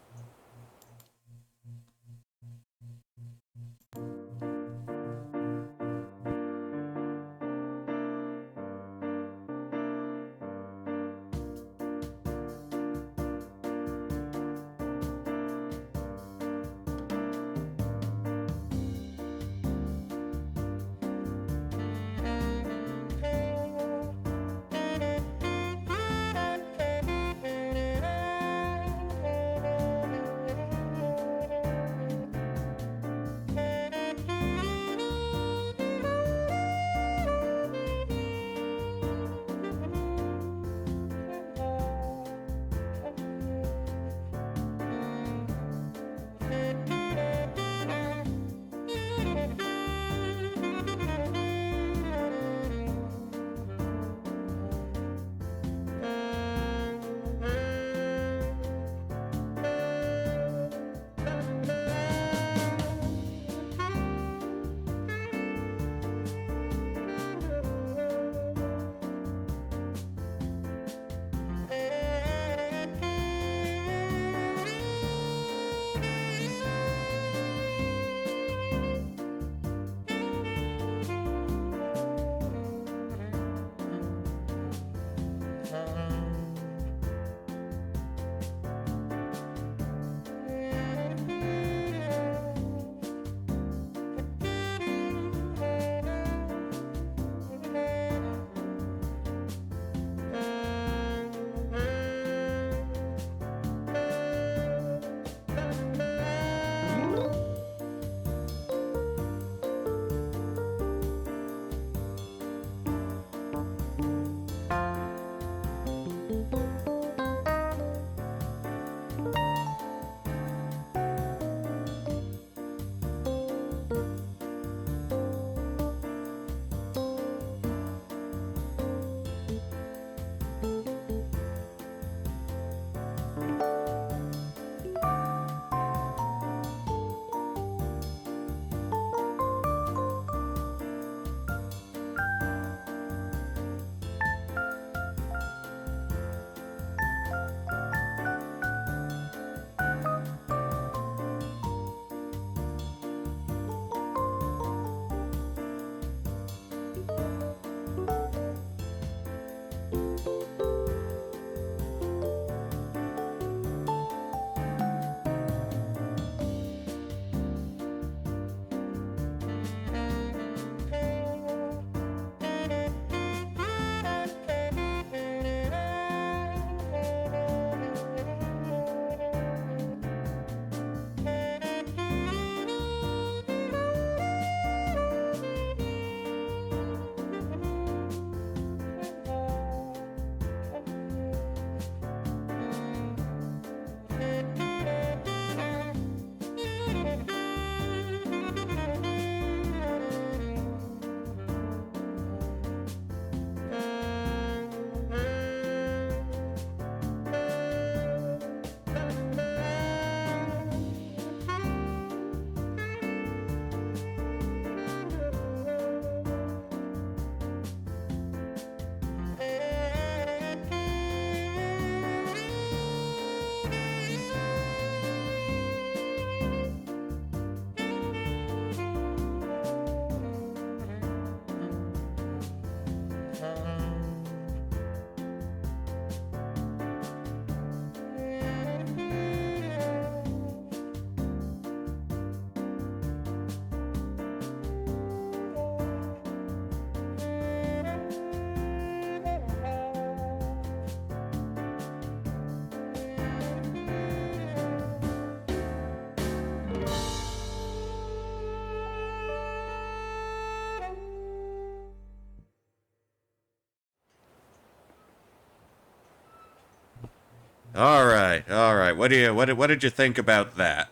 A: All right, all right. What did you think about that?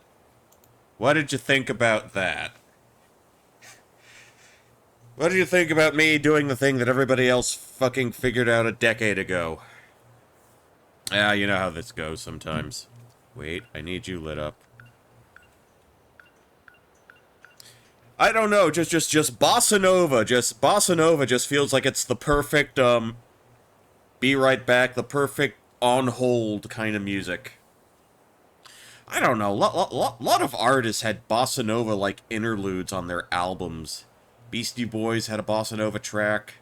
A: What did you think about that? What did you think about me doing the thing that everybody else fucking figured out a decade ago? Yeah, you know how this goes sometimes. Wait, I need you lit up. I don't know, just Bossa Nova, Bossa Nova just feels like it's the perfect, be right back, the perfect on hold kind of music. I don't know, lot of artists had Bossa Nova, like, interludes on their albums. Beastie Boys had a Bossa Nova track.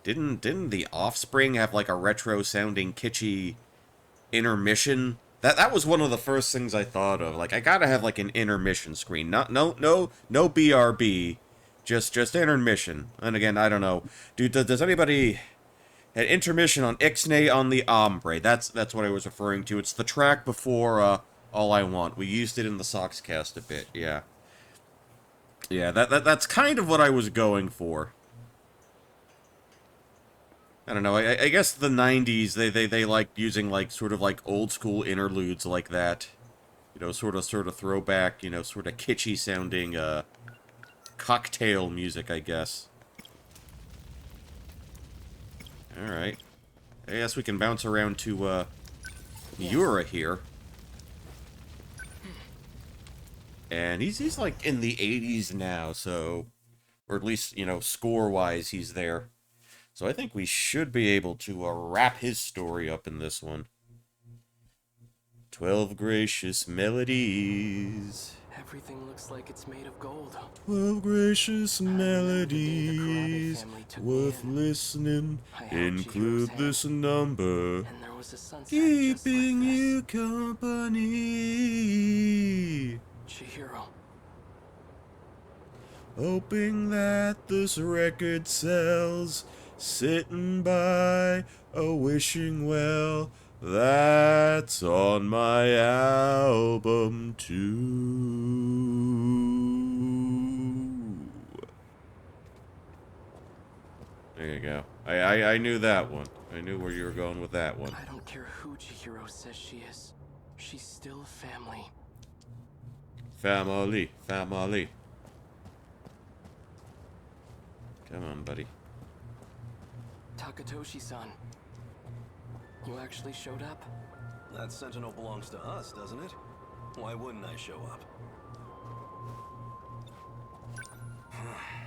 A: Didn't The Offspring have, like, a retro-sounding, kitschy intermission? That was one of the first things I thought of. Like, I gotta have, like, an intermission screen. No BRB. Just intermission. And again, I don't know. Dude, does anybody... An intermission on Ixnay on the Ombre. That's what I was referring to. It's the track before, All I Want. We used it in the Soxcast a bit, yeah. Yeah, that's kind of what I was going for. I don't know, I guess the 90s, they liked using, like, sort of, like, old-school interludes like that. You know, sort of throwback, you know, sort of kitschy-sounding, cocktail music, I guess. Alright. I guess we can bounce around to, Miura here. And he's, like, in the 80s now, so... Or at least, you know, score-wise, he's there. So I think we should be able to wrap his story up in this one. 12 gracious melodies.
T: Everything looks like it's made of gold.
M: 12 gracious melodies worth listening. Include this number. Keeping you company.
T: Chihiro.
M: Hoping that this record sells. Sitting by, wishing well. That's on my album too. There you go. I knew that one. I knew where you were going with that one.
T: I don't care who Chihiro says she is. She's still family.
A: Family. Family. Come on, buddy.
T: Takatoshi-san. You actually showed up?
L: That Sentinel belongs to us, doesn't it? Why wouldn't I show up?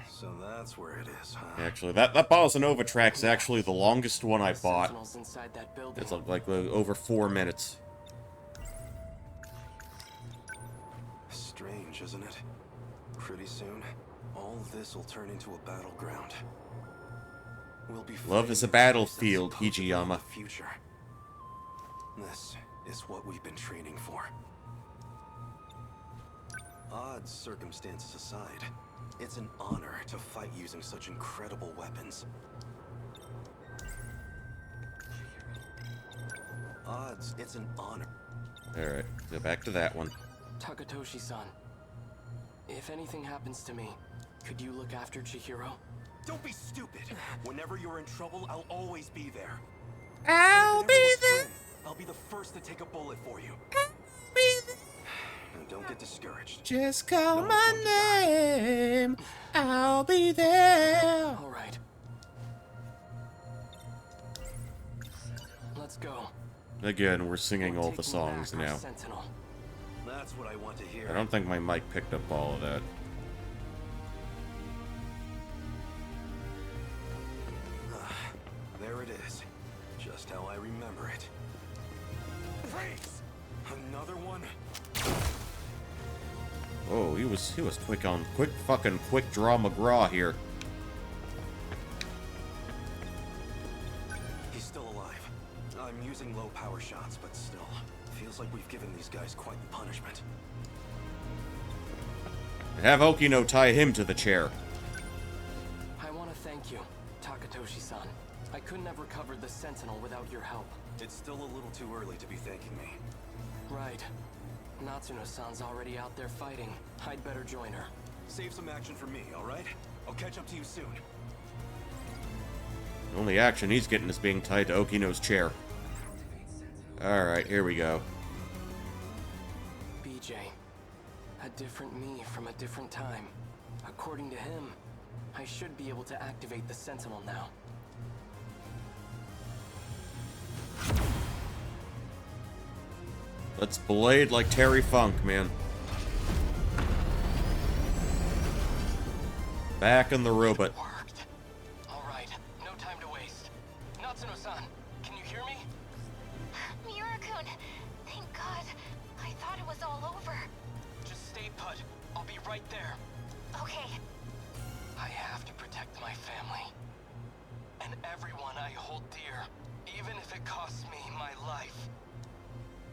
L: So that's where it is, huh?
A: Actually, that Bossa Nova track's actually the longest one I bought.
T: Inside that building.
A: It's like over 4 minutes.
L: Strange, isn't it? Pretty soon, all this will turn into a battleground. We'll be
A: Love is a battlefield, Hijiyama.
L: Future. This is what we've been training for. Odd circumstances aside, it's an honor to fight using such incredible weapons. It's an honor.
A: Alright, go back to that one.
T: Takatoshi-san, if anything happens to me, could you look after Chihiro?
G: Don't be stupid. Whenever you're in trouble, I'll always be there.
M: I'll be there.
G: I'll be the first to take a bullet for you.
L: And don't get discouraged.
M: Just call my name. I'll be there.
T: All right. Let's go.
A: Again, we're singing all the songs now.
T: Sentinel.
L: That's what I want to hear.
A: I don't think my mic picked up all of that.
L: There it is. Just how I remember it.
G: Freeze! Another one?
A: Oh, he was quick draw McGraw here.
L: He's still alive. I'm using low power shots, but still. Feels like we've given these guys quite the punishment.
A: Have Okino tie him to the chair.
T: I want to thank you, Takatoshi-san. I couldn't have recovered the Sentinel without your help.
L: It's still a little too early to be thanking me.
T: Right. Natsuno-san's already out there fighting. I'd better join her.
G: Save some action for me, alright? I'll catch up to you soon.
A: The only action he's getting is being tied to Okino's chair. Alright, here we go.
T: BJ. A different me from a different time. According to him, I should be able to activate the Sentinel now.
A: Let's blade like Terry Funk, man. Back in the robot.
T: Alright, no time to waste. Natsuno-san, can you hear me?
N: Miura-kun, thank God. I thought it was all over.
T: Just stay put. I'll be right there.
N: Okay.
T: I have to protect my family. And everyone I hold dear, even if it costs me my life.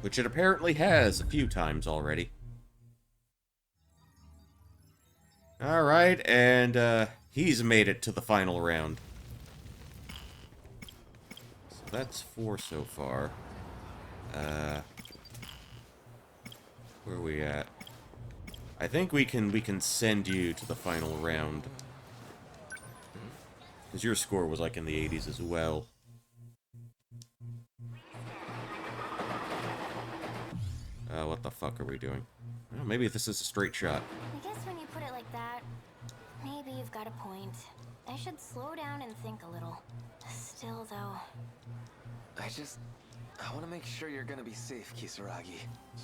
A: Which it apparently has a few times already. Alright, and he's made it to the final round. So that's 4 so far. Where are we at? I think we can send you to the final round. Because your score was like in the 80s as well. What the fuck are we doing? Well, maybe this is a straight shot.
D: I guess when you put it like that, maybe you've got a point. I should slow down and think a little. Still, though...
P: I want to make sure you're gonna be safe, Kisaragi.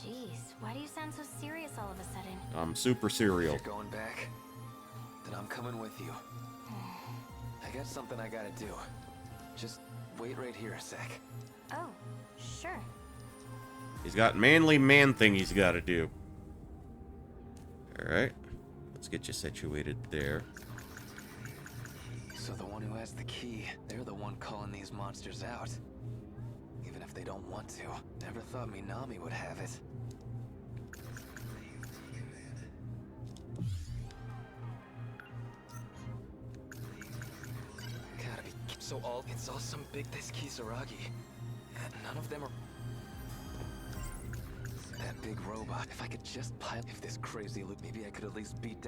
D: Jeez, why do you sound so serious all of a sudden?
A: I'm super serial.
P: If you're going back, then I'm coming with you. I got something I gotta do. Just wait right here a sec.
D: Oh, sure.
A: He's got manly man thing he's got to do. Alright. Let's get you situated there.
P: So the one who has the key, they're the one calling these monsters out. Even if they don't want to. Never thought Minami would have it. Gotta be... So it's all some big... This Kisaragi. And none of them are... That big robot. If I could just pilot... If this crazy loop... Maybe I could at least beat...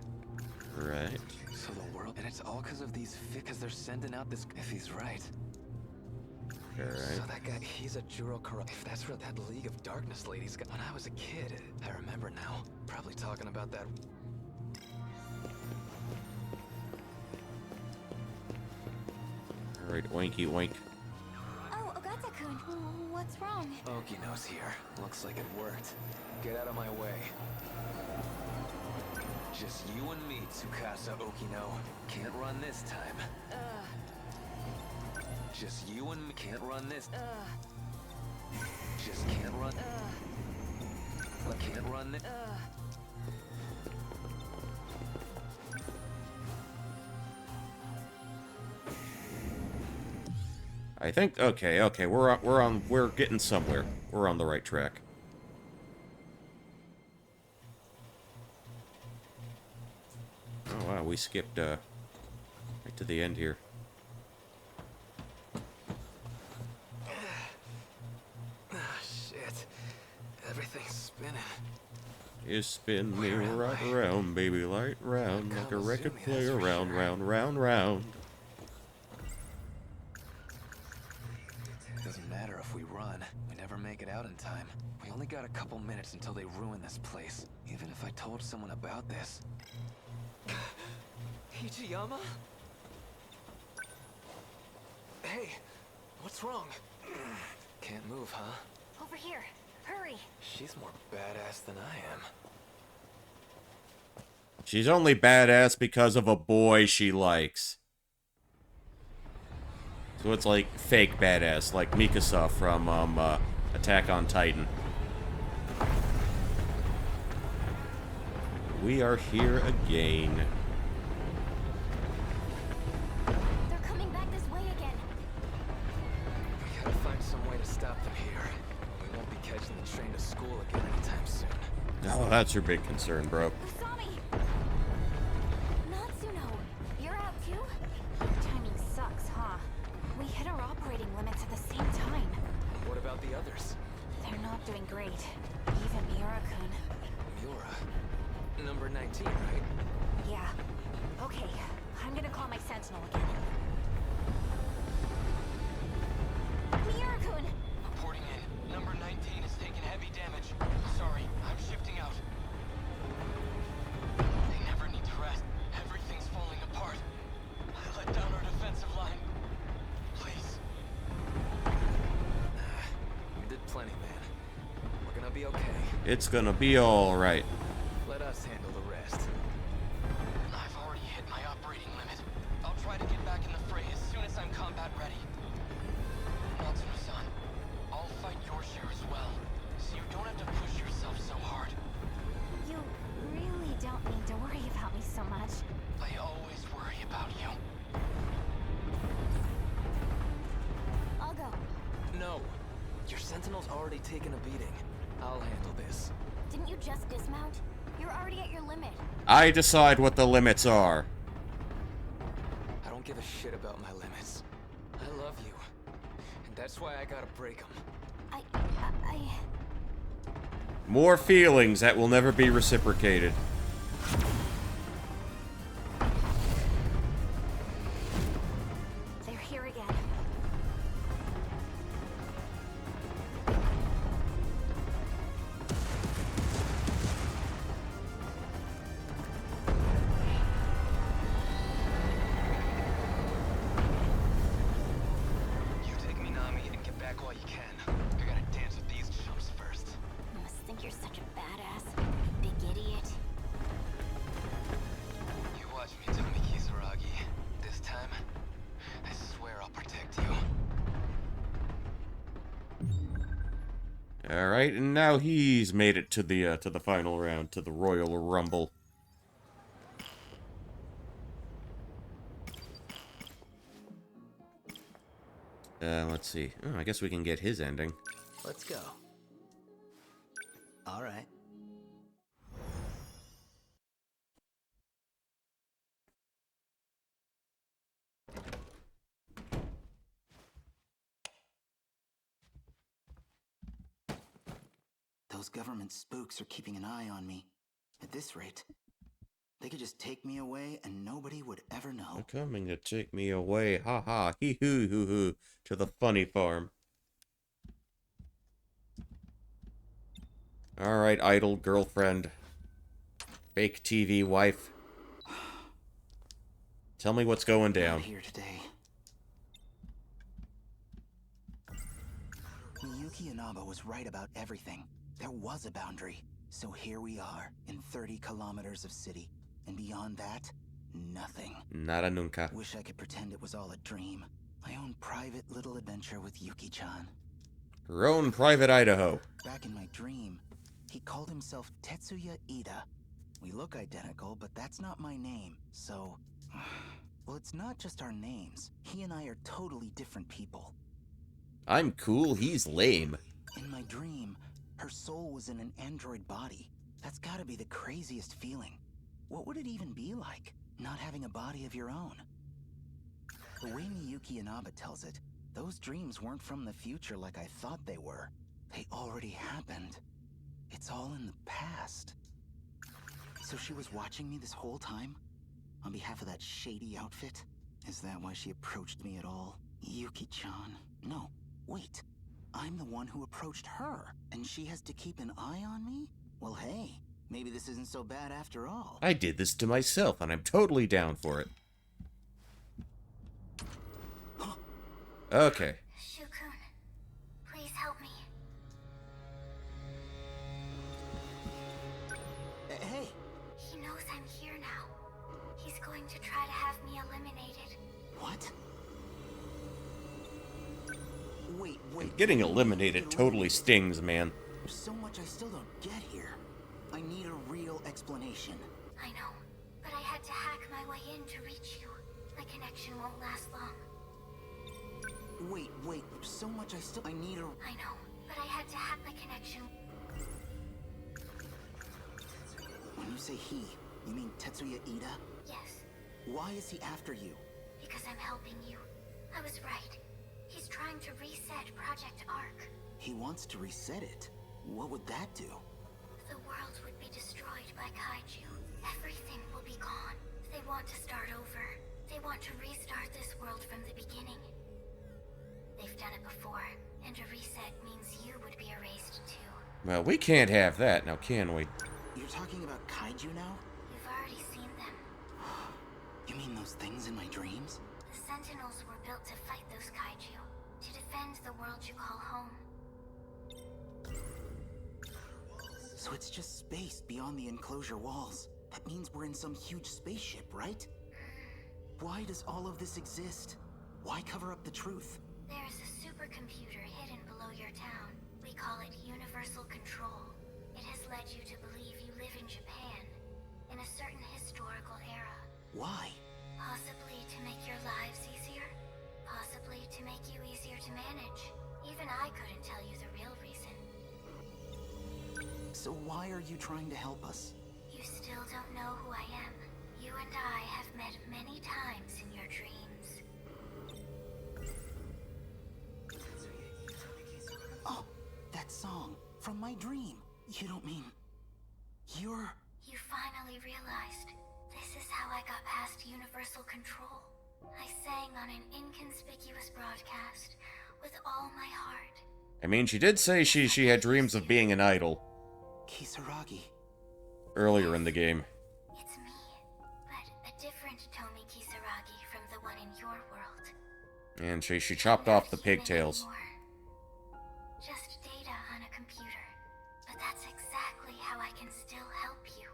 A: Right.
P: So the world... And it's all because of these... Because they're sending out this... If he's right.
A: Alright.
P: So that guy... He's a Juro Kara... If that's where that League of Darkness lady's got... When I was a kid... I remember now. Probably talking about that...
A: Alright, oinky oink.
N: Oh, Ogata-kun, what's wrong?
P: Okino's here. Looks like it worked. Get out of my way. Just you and me, Tsukasa Okino. Can't run this time. Just you and me can't run this. Just can't run. Can't run this.
A: I think okay, we're getting somewhere. We're on the right track. Oh wow, we skipped right to the end here.
P: Shit. Everything's spinning.
A: You spin me right around, baby, light round, like a record player, round, round, round, round.
P: Doesn't matter if we run. We never make it out in time. We only got a couple minutes until they ruin this place. Even if I told someone about this. Ichiyama? Hey, what's wrong? Can't move, huh?
D: Over here. Hurry.
P: She's more badass than I am.
A: She's only badass because of a boy she likes. So it's like fake badass, like Mikasa from Attack on Titan. We are here again.
D: They're coming back this way again.
P: We gotta find some way to stop them here. We won't be catching the train to school again anytime soon.
A: Oh, that's your big concern, bro.
D: Usami! Natsuno! You're out too? Timing sucks, huh? We hit our operating limits at the same time.
P: What about the others?
N: They're not doing great. Even Miura-kun.
P: Miura? Number 19, right?
N: Yeah. Okay, I'm gonna call my Sentinel again.
D: Miura-kun!
T: Reporting in. Number 19. be okay.
A: It's gonna be alright.
T: Let us handle the rest.
P: I've already hit my operating limit. I'll try to get back in the fray as soon as I'm combat ready. Natsuno-san, I'll fight your share as well, so you don't have to push yourself so hard.
N: You really don't need to worry about me so much.
P: I always worry about you.
N: I'll go.
T: No. Your Sentinel's already taken a beating. I'll handle this.
N: Didn't you just dismount? You're already at your limit.
A: I decide what the limits are.
T: I don't give a shit about my limits. I love you. And that's why I gotta break them.
A: More feelings that will never be reciprocated.
N: They're here again.
P: You take Minami and get back while you can. I gotta dance with these chumps first.
N: You must think you're such a badass, big idiot.
P: You watch me, Tommy Kisaragi. This time, I swear I'll protect you.
A: All right, and now he's made it to the final round, to the Royal Rumble. Let's see. Oh, I guess we can get his ending.
Q: Let's go. All right. Those government spooks are keeping an eye on me. At this rate, they could just take me away and nobody would ever know.
A: They're coming to take me away. Ha ha. Hee hoo hoo hoo. To the funny farm. Alright, idol girlfriend. Fake TV wife. Tell me what's going down.
Q: Not here today. Miyuki Inaba was right about everything. There was a boundary. So here we are, in 30 kilometers of city. And beyond that, nothing.
A: Nada nunca.
Q: Wish I could pretend it was all a dream. My own private little adventure with Yuki-chan.
A: Her own private Idaho.
Q: Back in my dream, he called himself Tetsuya Ida. We look identical, but that's not my name, so... Well, it's not just our names. He and I are totally different people.
A: I'm cool, he's lame.
Q: In my dream, her soul was in an android body. That's gotta be the craziest feeling. What would it even be like, not having a body of your own? The way Miyuki Inaba tells it, those dreams weren't from the future like I thought they were. They already happened. It's all in the past. So she was watching me this whole time? On behalf of that shady outfit? Is that why she approached me at all? Yuki-chan. No, wait. I'm the one who approached her, and she has to keep an eye on me? Well, hey, maybe this isn't so bad after all.
A: I did this to myself, and I'm totally down for it. Okay.
D: Shukun, please help me.
Q: Hey!
D: He knows I'm here now. He's going to try to have me eliminated.
Q: What? Wait.
A: Getting eliminated totally stings, man.
Q: There's so much I still don't get here. I need a real explanation.
D: I know, but I had to hack my way in to reach you. My connection won't last long.
Q: Wait, so much I need a...
D: I know, but I had to hack my connection.
Q: When you say he, you mean Tetsuya Ida?
D: Yes.
Q: Why is he after you?
D: Because I'm helping you. I was right. He's trying to reset Project Ark.
Q: He wants to reset it? What would that do?
D: The world would be destroyed by kaiju. Everything will be gone. They want to start over. They want to restart this world from the beginning. They've done it before, and a reset means you would be erased too.
A: Well, we can't have that, now can we?
Q: You're talking about kaiju now?
D: You've already seen them.
Q: You mean those things in my dreams?
D: The Sentinels were built to fight those kaiju, to defend the world you call home.
Q: So it's just space beyond the enclosure walls. That means we're in some huge spaceship, right? Why does all of this exist? Why cover up the truth?
D: There's a supercomputer hidden below your town. We call it Universal Control. It has led you to believe you live in Japan, in a certain historical era.
Q: Why?
D: Possibly to make your lives easier. Possibly to make you easier to manage. Even I couldn't tell you the real reason.
Q: So why are you trying to help us?
D: You still don't know who I am. You and I have met many times in your dreams.
Q: Oh, that song from my dream. You don't mean you're...
D: You finally realized this is how I got past Universal Control. I sang on an inconspicuous broadcast with all my heart.
A: I mean, she did say she had dreams of being an idol.
Q: Kisaragi.
A: Earlier in the game.
D: It's me, but a different Tomi Kisaragi from the one in your world.
A: And she chopped off the pigtails.
D: Just data on a computer. But that's exactly how I can still help you.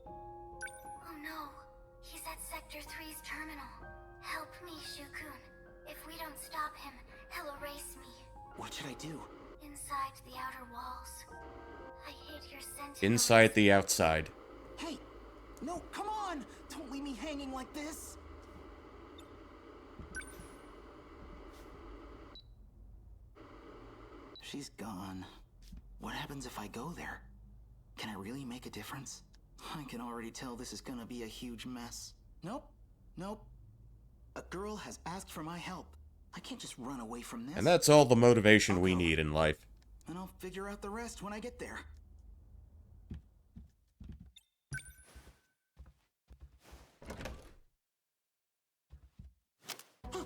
D: Oh no, he's at Sector 3's terminal. Help me, Shukun. If we don't stop him, he'll erase me.
Q: What should I do?
D: Inside the outer walls. I hid your Sentinels.
A: Inside the outside.
Q: Hey! No, come on! Don't leave me hanging like this! She's gone. What happens if I go there? Can I really make a difference? I can already tell this is gonna be a huge mess. Nope. Nope. A girl has asked for my help. I can't just run away from this.
A: And that's all the motivation we need in life.
Q: And I'll figure out the rest when I get there.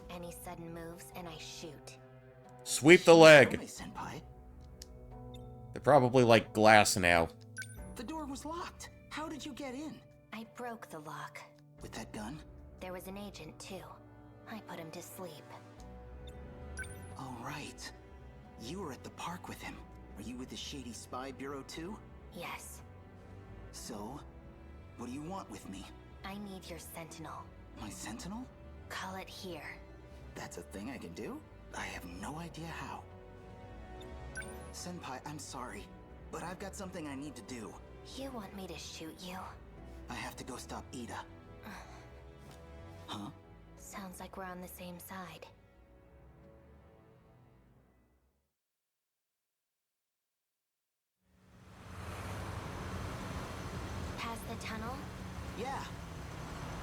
D: Any sudden moves and I shoot.
A: Sweep the leg.
Q: Senpai.
A: They're probably like glass now.
Q: The door was locked. How did you get in?
D: I broke the lock.
Q: With that gun?
D: There was an agent too. I put him to sleep.
Q: Oh, right. You were at the park with him. Are you with the Shady Spy Bureau too?
D: Yes.
Q: So, what do you want with me?
D: I need your Sentinel.
Q: My Sentinel?
D: Call it here.
Q: That's a thing I can do? I have no idea how. Senpai, I'm sorry, but I've got something I need to do.
D: You want me to shoot you?
Q: I have to go stop Ida. Huh?
D: Sounds like we're on the same side. Past the tunnel?
Q: Yeah.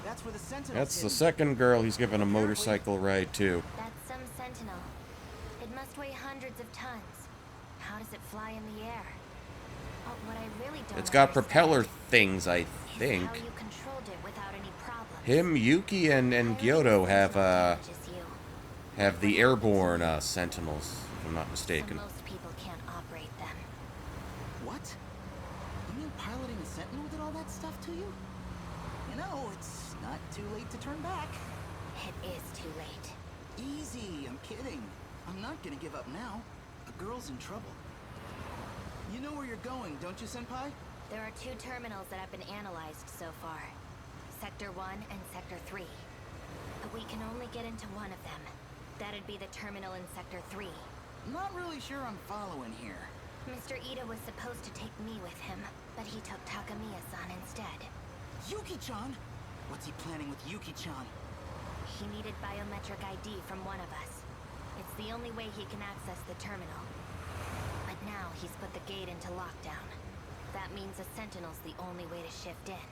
Q: That's where the Sentinels.
A: That's the second girl he's given a motorcycle ride to.
D: That's some Sentinel. It must weigh hundreds of tons. How does it fly in the air? Oh, what I really don't
A: It's got
D: understand
A: propeller things, I think.
D: is how you controlled it without any problems.
A: Him, Yuki, and Gyoto have the airborne Sentinels, if I'm not mistaken.
D: So most people can't operate them.
Q: What? You mean piloting a Sentinel did all that stuff to you? You know, it's not too late to turn back.
D: It is too late.
Q: Easy, I'm kidding. I'm not gonna give up now. A girl's in trouble. You know where you're going, don't you, Senpai?
D: There are 2 terminals that have been analyzed so far. Sector 1 and Sector 3. But we can only get into one of them. That'd be the terminal in Sector 3.
Q: Not really sure I'm following here.
D: Mr. Ida was supposed to take me with him, but he took Takamiya-san instead.
Q: Yuki-chan? What's he planning with Yuki-chan?
D: He needed biometric ID from one of us. It's the only way he can access the terminal. But now he's put the gate into lockdown. That means a Sentinel's the only way to shift in.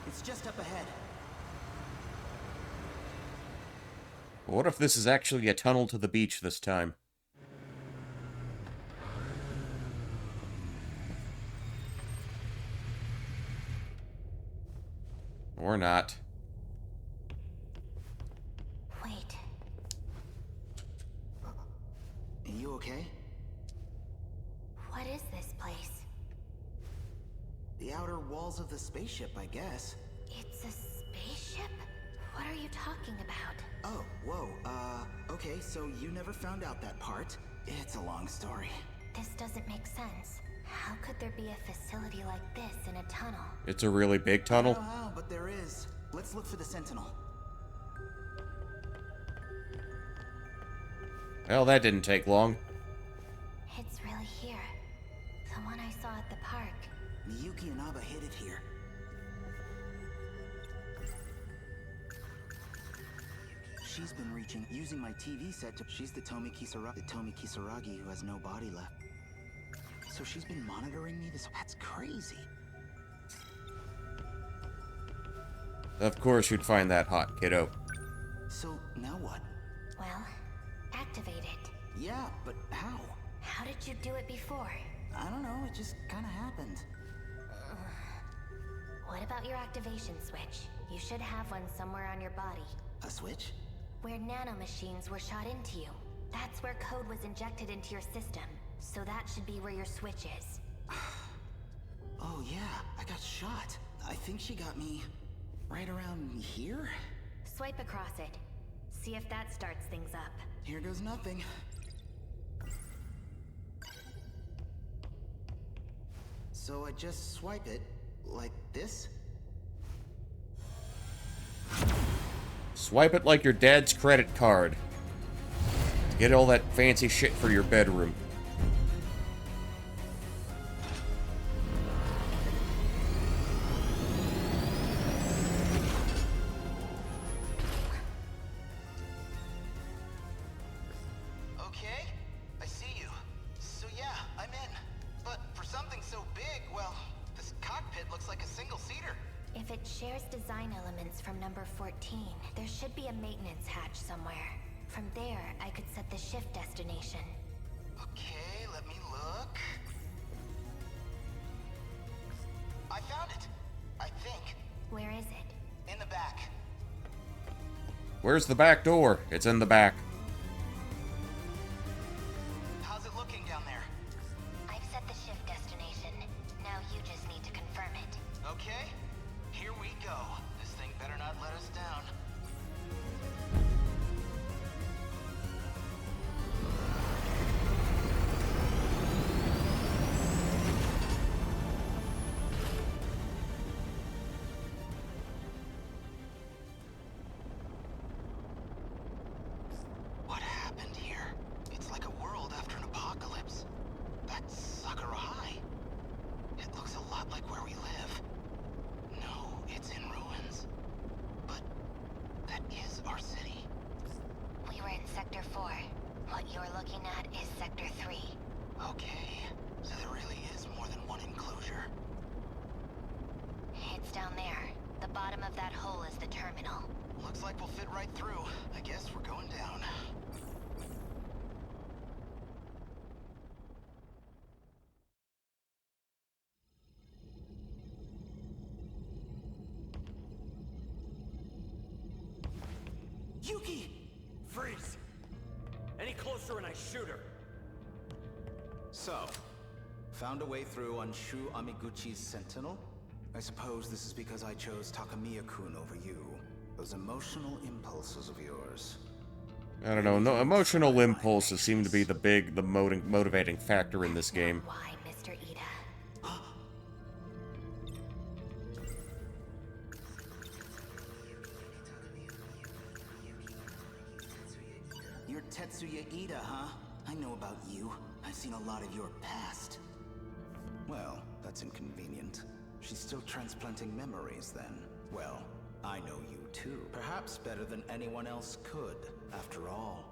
Q: It's just up ahead.
A: What if this is actually a tunnel to the beach this time? Or not.
D: Wait.
Q: Are you okay?
D: What is this place?
Q: The outer walls of the spaceship, I guess.
D: It's a spaceship? What are you talking about?
Q: Oh, whoa, okay, so you never found out that part. It's a long story.
D: This doesn't make sense. How could there be a facility like this in a tunnel?
A: It's a really big tunnel.
Q: I don't know how, but there is. Let's look for the Sentinel.
A: Well, that didn't take long.
D: It's really here. The one I saw at the park.
Q: Miyuki and Aba hid it here. She's been using my TV set to... She's the Tomi Kisaragi who has no body left. So she's been monitoring me this... That's crazy.
A: Of course you'd find that hot, kiddo.
Q: So, now what?
D: Well, activate it.
Q: Yeah, but how?
D: How did you do it before?
Q: I don't know, it just kinda happened.
D: What about your activation switch? You should have one somewhere on your body.
Q: A switch?
D: Where nanomachines were shot into you. That's where code was injected into your system. So that should be where your switch is.
Q: Oh yeah, I got shot. I think she got me right around here?
D: Swipe across it. See if that starts things up.
Q: Here goes nothing. So I just swipe it, like this?
A: Swipe it like your dad's credit card. To get all that fancy shit for your bedroom.
C: Okay, I see you. So yeah, I'm in. But for something so big, well, this cockpit looks like a single-seater.
D: If it shares design elements from number 14, there should be a maintenance hatch somewhere. From there, I could set the shift destination.
C: Okay, let me look. I found it. I think.
D: Where is it?
C: In the back.
A: Where's the back door? It's in the back.
C: How's it looking down there?
D: I've set the shift destination. Now you just need to confirm it.
C: Okay, here we go. This thing better not let us down. What happened here? It's like a world after an apocalypse. That's Sakura High. It looks a lot like where we live. No, it's in ruins. But that is our city.
D: We were in Sector 4. What you're looking at is Sector 3.
C: Okay, so there really is more than one enclosure.
D: It's down there. The bottom of that hole is the terminal.
C: Looks like we'll fit right through. I guess we're going down.
U: Yuki! Freeze! Any closer and I shoot her.
Q: So, found a way through on Shu Amiguchi's Sentinel? I suppose this is because I chose Takamiya-kun over you. Those emotional impulses of yours.
A: I don't know. No, emotional impulses seem to be the motivating factor in this game.
D: Why, Mr. Ida?
Q: You're Tetsuya Ida, huh? I know about you. I've seen a lot of your past. Well, that's inconvenient. She's still transplanting memories, then. Well, I know you too. Perhaps better than anyone else could. After all,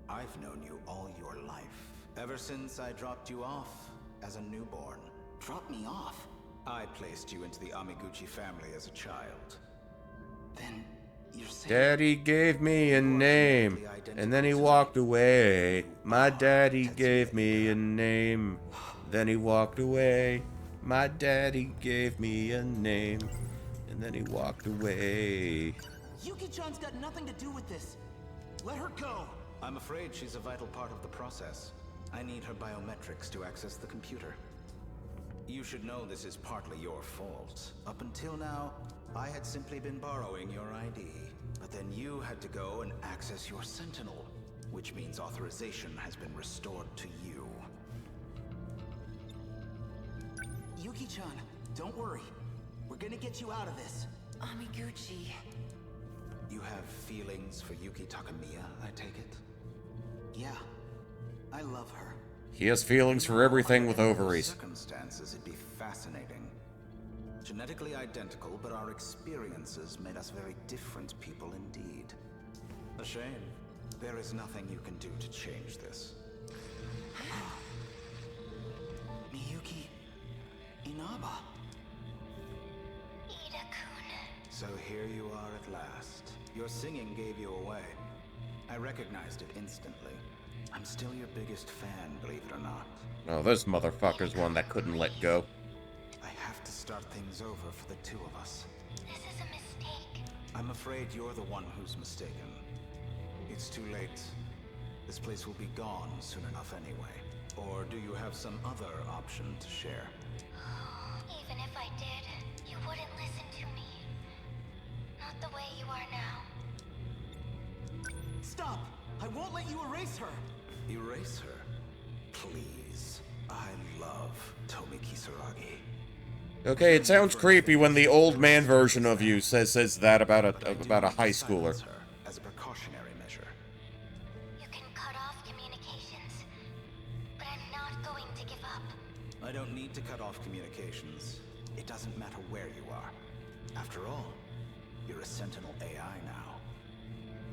Q: I've known you all your life. Ever since I dropped you off as a newborn. Dropped me off? I placed you into the Amiguchi family as a child. Then you're saying...
A: Daddy gave me a name, and then he walked away. My daddy gave me a name, then he walked away. My daddy gave me a name, and then he walked away.
Q: Yuki-chan's got nothing to do with this. Let her go. I'm afraid she's a vital part of the process. I need her biometrics to access the computer. You should know this is partly your fault. Up until now, I had simply been borrowing your ID. But then you had to go and access your Sentinel. which means authorization has been restored to you. Yuki-chan, don't worry. We're gonna get you out of this.
J: Amiguchi.
Q: You have feelings for Yuki Takamiya, I take it? Yeah, I love her.
A: He has feelings for everything with ovaries.
Q: Circumstances, it'd be fascinating. Genetically identical, but our experiences made us very different people indeed. A shame. There is nothing you can do to change this. Miyuki Inaba.
K: Ida-kun.
Q: So here you are at last. Your singing gave you away. I recognized it instantly. I'm still your biggest fan, believe it or not.
A: Oh, this motherfucker's one that couldn't let go.
Q: I have to start things over for the two of us.
K: This is a mistake.
Q: I'm afraid you're the one who's mistaken. It's too late. This place will be gone soon enough anyway. Or do you have some other option to share?
K: Even if I did, you wouldn't listen to me. Not the way you are now.
Q: Stop! I won't let you erase her! Erase her? Please. I love Tomi Kisaragi.
A: Okay, it sounds creepy when the old man version of you says that about a high schooler.
Q: As a precautionary measure.
K: You can cut off communications, but I'm not going to give up.
Q: I don't need to cut off communications. It doesn't matter where you are. After all, you're a Sentinel AI now.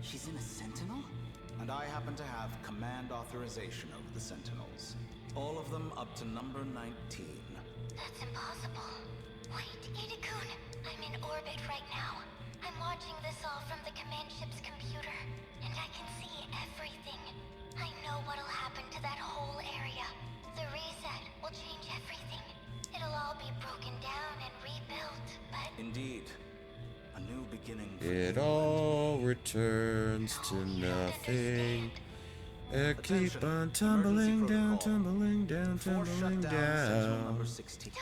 Q: She's in a Sentinel? And I happen to have command authorization over the Sentinels. All of them up to number 19.
K: That's impossible. Wait, Ida-kun. I'm in orbit right now. I'm watching this all from the command ship's computer, and I can see everything. I know what'll happen to that whole area. The reset will change everything. It'll all be broken down and rebuilt, but...
Q: Indeed. A new beginning.
A: It all returns to nothing. Keep on tumbling down, tumbling down, tumbling down.
Q: Number 16.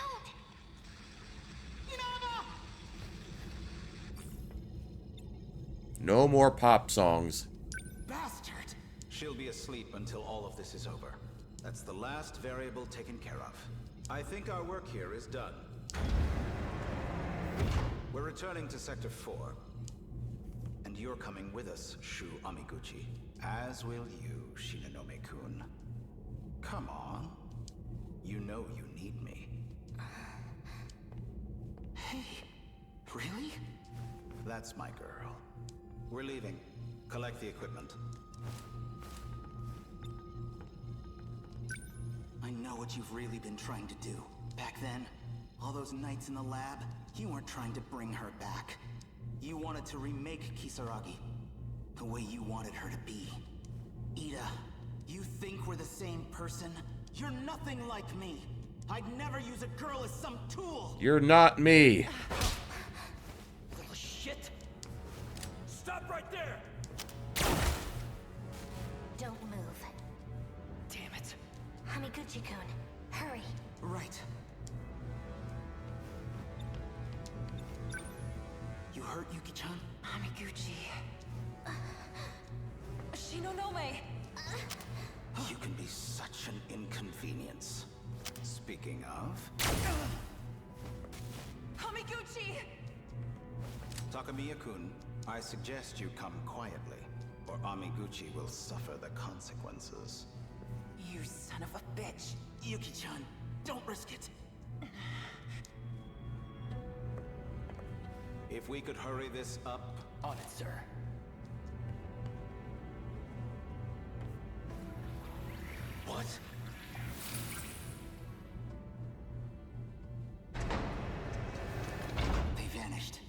A: No more pop songs.
Q: Bastard! She'll be asleep until all of this is over. That's the last variable taken care of. I think our work here is done. We're returning to Sector 4. And you're coming with us, Shu Amiguchi. As will you, Shinonome-kun. Come on. You know you need me. Hey, really? That's my girl. We're leaving. Collect the equipment. I know what you've really been trying to do. Back then, all those nights in the lab, you weren't trying to bring her back. You wanted to remake Kisaragi, the way you wanted her to be. Ida, you think we're the same person? You're nothing like me. I'd never use a girl as some tool.
A: You're not me.
U: Little shit! Stop right there!
D: Don't move.
U: Damn it.
D: Amiguchi-kun, hurry.
Q: Right. You hurt Yuki-chan?
J: Amiguchi. Shinonome!
Q: You can be such an inconvenience. Speaking of...
J: Amiguchi!
Q: Takamiya-kun, I suggest you come quietly, or Amiguchi will suffer the consequences.
J: You son of a bitch!
Q: Yuki-chan, don't risk it! If we could hurry this up...
U: On it, sir.
Q: What? They vanished.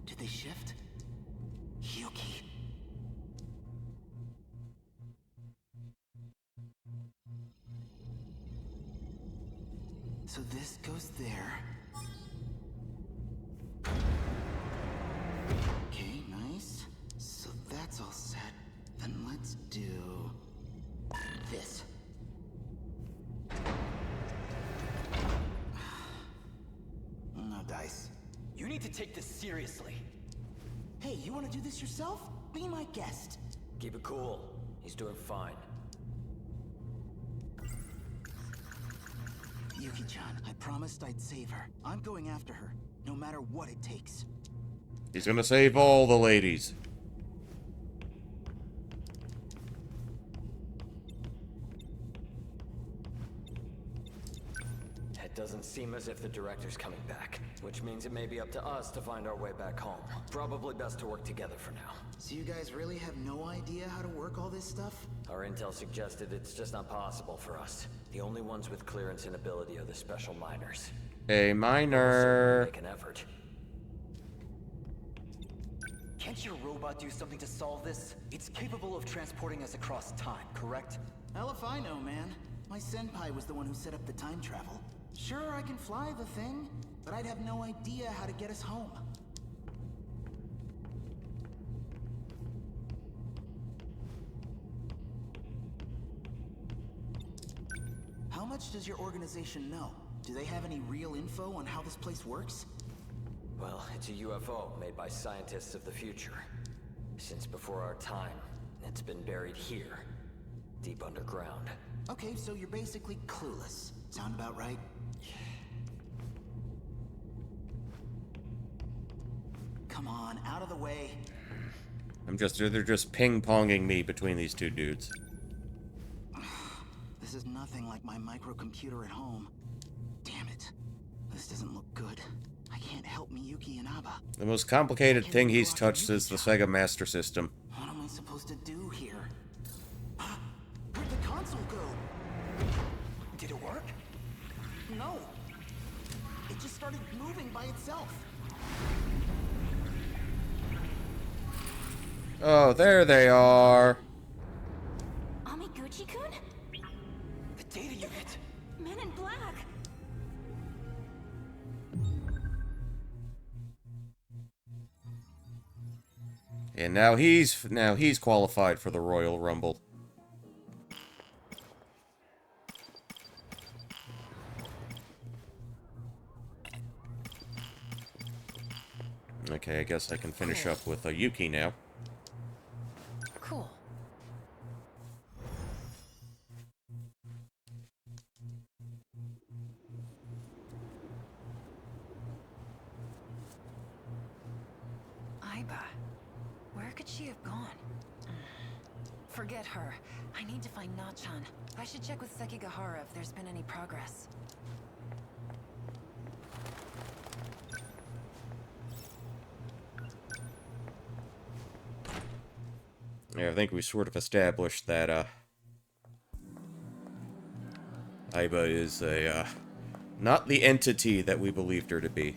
Q: Did they shift? Yuki. So this goes there. Okay, nice. So that's all set. Then let's do... this. No dice.
U: You need to take this seriously.
Q: Hey, you want to do this yourself? Be my guest.
U: Keep it cool. He's He's doing fine.
Q: Yuki-chan, I promised I'd save her. I'm going after her, no matter what it takes.
A: He's gonna save all the ladies.
U: It doesn't seem as if the director's coming back, which means it may be up to us to find our way back home. Probably best to work together for now.
Q: So you guys really have no idea how to work all this stuff?
U: Our intel suggested it's just not possible for us. The only ones with clearance and ability are the special miners.
A: A miner.
U: Make an effort.
I: Can't your robot do something to solve this? It's capable of transporting us across time, correct?
Q: Hell if I know, man. My senpai was the one who set up the time travel. Sure, I can fly the thing, but I'd have no idea how to get us home. How much does your organization know? Do they have any real info on how this place works?
U: Well, it's a UFO made by scientists of the future. Since before our time, it's been buried here, deep underground.
Q: Okay, so you're basically clueless. Sound about right? Come on, out of the way.
A: They're just ping-ponging me between these two dudes.
Q: This is nothing like my microcomputer at home. Damn it. This doesn't look good. I can't help Miyuki and Abba.
A: The most complicated thing he's touched is the Sega Master System.
Q: What am I supposed to do here? Where'd the console go? Did it work? No. It just started moving by itself.
A: Oh, there they are.
N: Amiguchi-kun?
I: The data unit.
N: Men in Black.
A: And now he's qualified for the Royal Rumble. Okay, I guess I can finish up with Yuki now.
J: Cool. Aiba. Where could she have gone? Forget her. I need to find Nachan. I should check with Sekigahara if there's been any progress.
A: Yeah, I think we sort of established that, Aiba is not the entity that we believed her to be.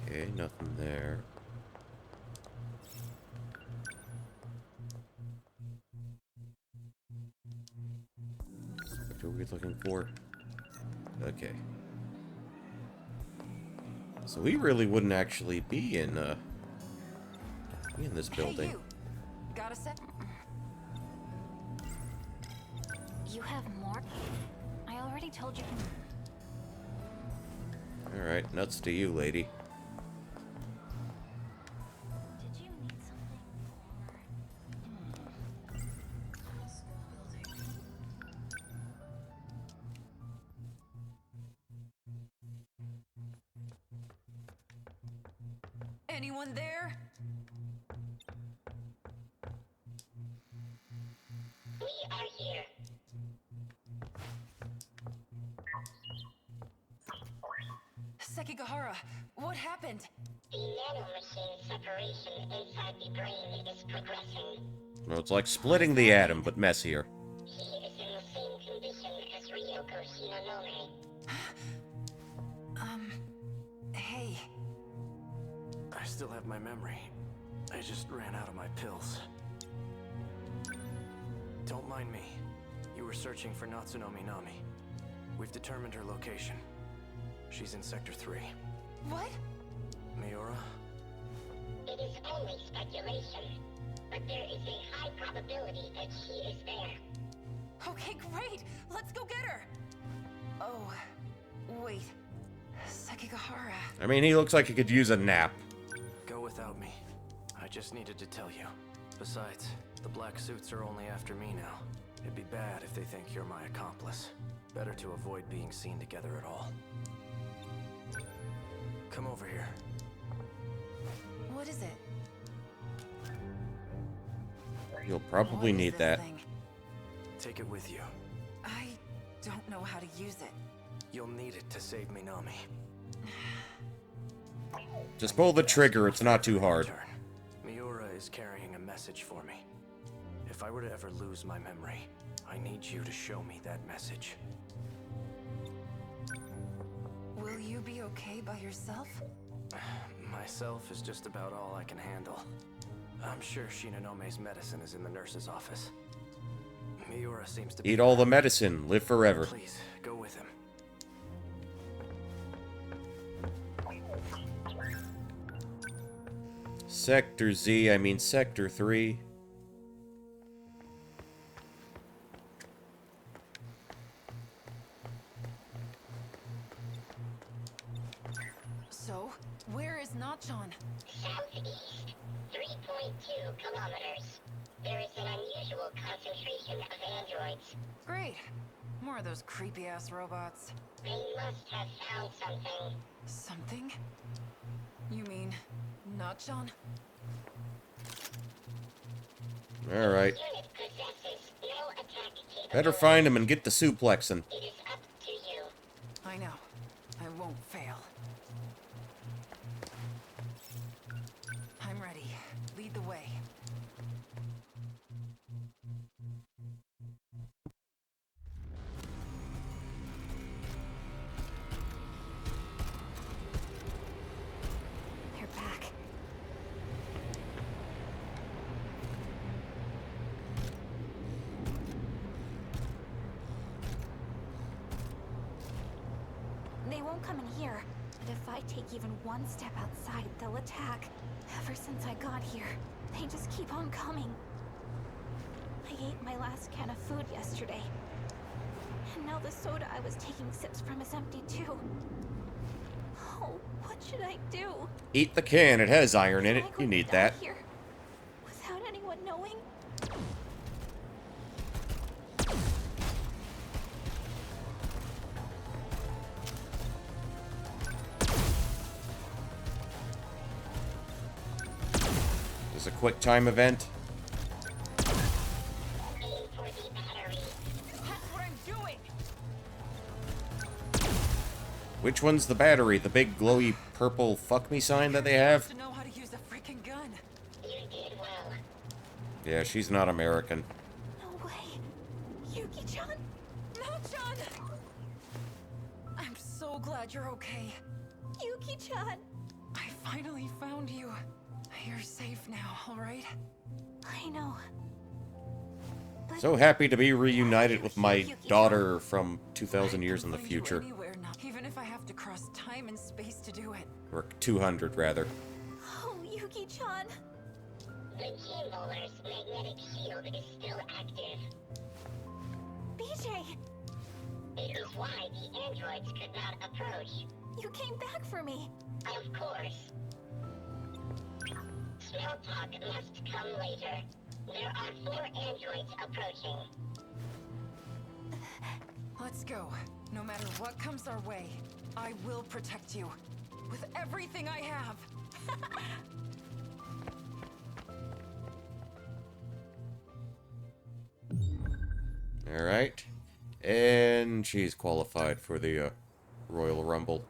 A: Okay, nothing there. What are we looking for? Okay. So we really wouldn't actually be in this building.
J: Hey, you. Got a sec?
N: You have more? I already told you.
A: Alright, nuts to you, lady.
N: Did you need something
J: Anyone there?
K: We are here.
J: Sekigahara, what happened?
K: The nanomachine separation inside the brain is progressing.
A: Well, it's like splitting the atom, but messier.
K: He is in the same condition as Ryoko Shinonome.
J: Hey.
T: I still have my memory. I just ran out of my pills. Don't mind me. You were searching for Natsunomi Nami. We've determined her location. She's in Sector 3.
J: What?
T: Miura?
K: It is only speculation, but there is a high probability that she is there.
J: Okay, great! Let's go get her! Oh, wait. Sekigahara.
A: I mean, he looks like he could use a nap.
B: Go without me. I just needed to tell you. Besides, the black suits are only after me now. It'd be bad if they think you're my accomplice. Better to avoid being seen together at all. Come over here.
J: What is it?
A: You'll probably need that.
B: Take it with you.
J: I don't know how to use it.
B: You'll need it to save Minami.
A: Just pull the trigger, it's not too hard.
B: Miura is carrying a message for me. If I were to ever lose my memory, I need you to show me that message.
J: Will you be okay by yourself?
B: Myself is just about all I can handle. I'm sure Shinanome's medicine is in the nurse's office. Miura seems to be...
A: Eat all the medicine, live forever.
B: Please, go with him.
A: Sector Z, I mean Sector 3.
J: So, where is Nachon?
K: Southeast, 3.2 kilometers. There is an unusual concentration of androids.
J: Great. More of those creepy-ass robots.
K: They must have found something.
J: Something? You mean Nachon?
A: Alright.
K: Unit possesses no attack capability.
A: Better find him and get the suplexing.
K: It is up to you.
J: I know. I won't fail. I'm ready. Lead the way.
N: They're back. They won't come in here, but if I take even one step outside, they'll attack. Ever since I got here, they just keep on coming. I ate my last can of food yesterday. And now the soda I was taking sips from is empty too. Oh, what should I do?
A: Eat the can, it has iron in it. You need that.
N: Here, without anyone knowing?
A: This is a quick time event.
K: Aim for the battery.
J: That's what I'm doing!
A: Which one's the battery? The big glowy purple fuck me sign that they have?
J: To know how to use a freaking gun.
K: You did well.
A: Yeah, she's not American.
N: No way. Yuki-chan?
J: Nachon! I'm so glad you're okay.
N: Yuki-chan!
J: I finally found you. You're safe now, alright?
N: I know. But
A: So happy to be reunited with my daughter from 2,000 years in the
J: Find you
A: future.
J: anywhere now, even if I have to cross time and space to do it.
A: Or 200, rather.
N: oh, Yuki-chan!
K: The G-Molar's magnetic shield is still active.
N: BJ!
K: It is why the androids could not approach.
N: You came back for me!
K: Of course. Small talk must come later. There are 4 androids approaching.
J: Let's go. No matter what comes our way, I will protect you. With everything I have.
A: Alright. And she's qualified for the Royal Rumble.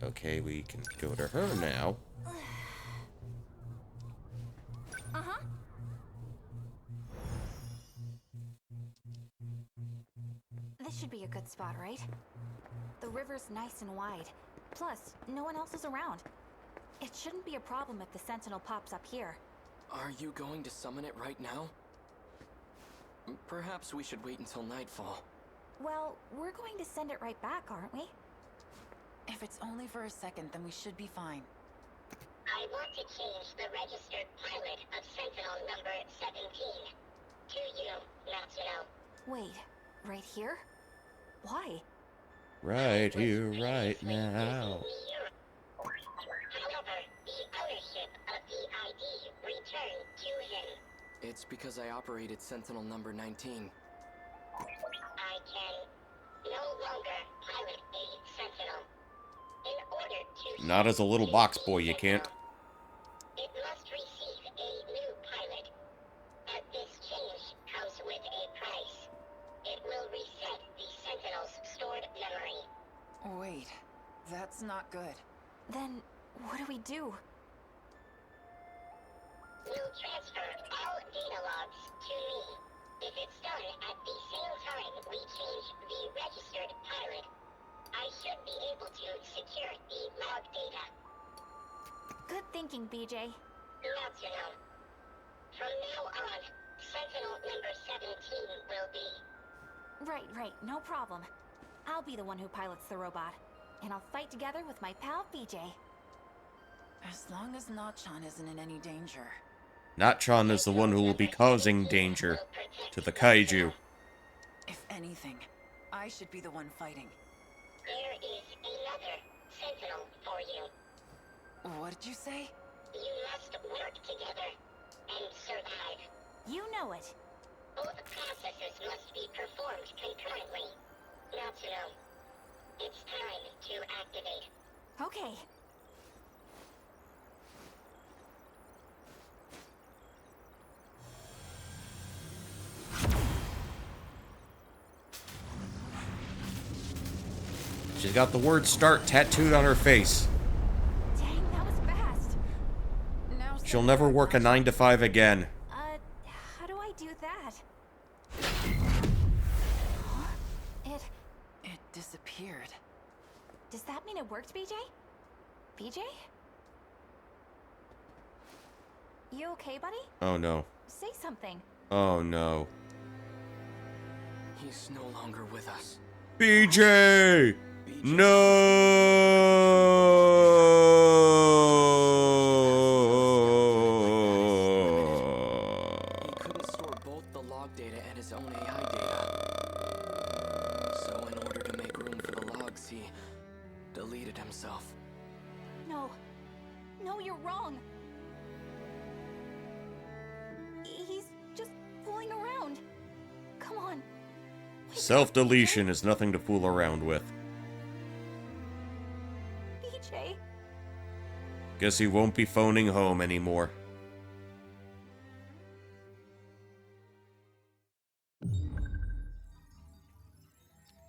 A: Okay, we can go to her now.
N: Uh-huh. This should be a good spot, right? The river's nice and wide. Plus, no one else is around. It shouldn't be a problem if the Sentinel pops up here.
T: Are you going to summon it right now? Perhaps we should wait until nightfall.
N: Well, we're going to send it right back, aren't we?
J: If it's only for a second, then we should be fine.
K: I I want to change the registered pilot of Sentinel number 17 to you, Natsuno.
N: Wait, right here? Why?
A: Right here, right now.
K: However, the ownership of the ID returned to him.
T: It's because I operated Sentinel number 19.
K: I can no longer pilot a Sentinel. In order to
A: Not as a little box boy, you can't.
K: it must receive a new pilot. But this change comes with a price. It will reset the Sentinel's stored memory.
J: Wait, that's not good.
N: Then, what do we do?
K: We'll transfer all data logs to me. If it's done at the same time we change the registered pilot, I should be able to secure the log data.
N: Good thinking, BJ.
K: Natsuno. From now on, Sentinel number 17 will be...
N: Right, no problem. I'll be the one who pilots the robot. And I'll fight together with my pal, BJ.
J: As long as Nachan isn't in any danger.
A: Natchan is the one who will be causing danger to the kaiju.
J: If anything, I should be the one fighting.
K: There is another Sentinel for you.
J: What did you say?
K: You must work together and survive.
N: You know it.
K: Both processes must be performed concurrently. Natsuno, it's time to activate.
N: Okay.
A: She's got the word start tattooed on her face.
N: Dang, that was fast.
J: Now
A: She'll never work a 9 to 5 again.
N: How do I do that?
J: It disappeared.
N: Does that mean it worked, BJ? BJ? You okay, buddy?
A: Oh no.
N: Say something.
A: Oh no.
T: He's no longer with us.
A: BJ! No!
T: He couldn't store both the log data and his own AI data. So in order to make room for the logs, he deleted himself.
N: No, you're wrong. He's just fooling around. Come on.
A: Self-deletion is nothing to fool around with.
N: BJ.
A: Guess he won't be phoning home anymore.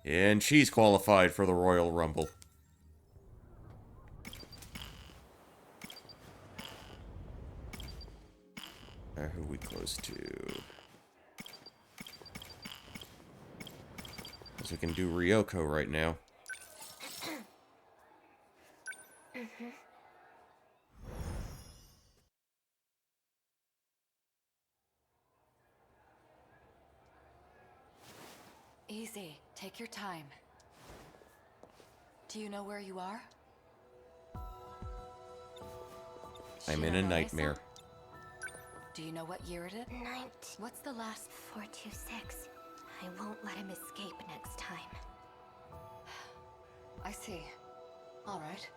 A: And she's qualified for the Royal Rumble. Who are we close to? Guess we can do Ryoko right now.
J: Easy. Take your time. Do you know where you are?
A: I'm in a nightmare.
J: Do you know what year it is? What's the last?
D: 426. I won't let him escape next time.
J: I see. All right.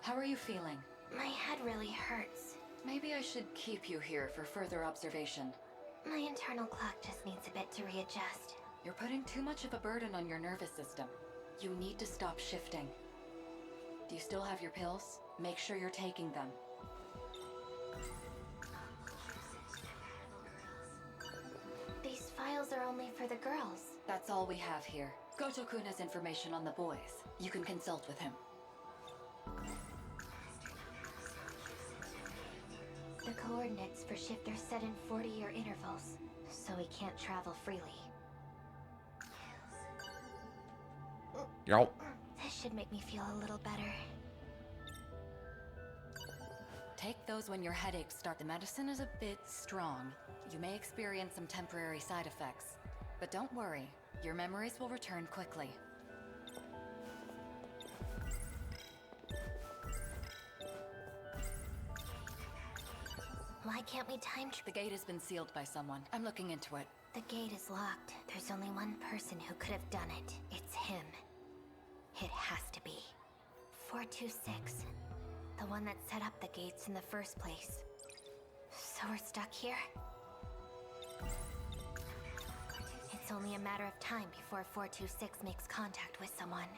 J: How are you feeling?
D: My head really hurts.
J: Maybe I should keep you here for further observation.
D: My internal clock just needs a bit to readjust.
J: You're putting too much of a burden on your nervous system. You need to stop shifting. Do you still have your pills? Make sure you're taking them.
D: These files are only for the girls.
J: That's all we have here. Goto-kun has information on the boys. You can consult with him.
D: The coordinates for Shift are set in 40-year intervals, so he can't travel freely.
A: Yo.
D: This should make me feel a little better.
S: Take those when your headaches start. The medicine is a bit strong. You may experience some temporary side effects. But don't worry, your memories will return quickly.
D: Why can't we time
S: The gate has been sealed by someone. I'm looking into it.
D: The gate is locked. There's only one person who could have done it. It's him. It has to be. 426. The one that set up the gates in the first place. So we're stuck here? It's only a matter of time before 426 makes contact with someone.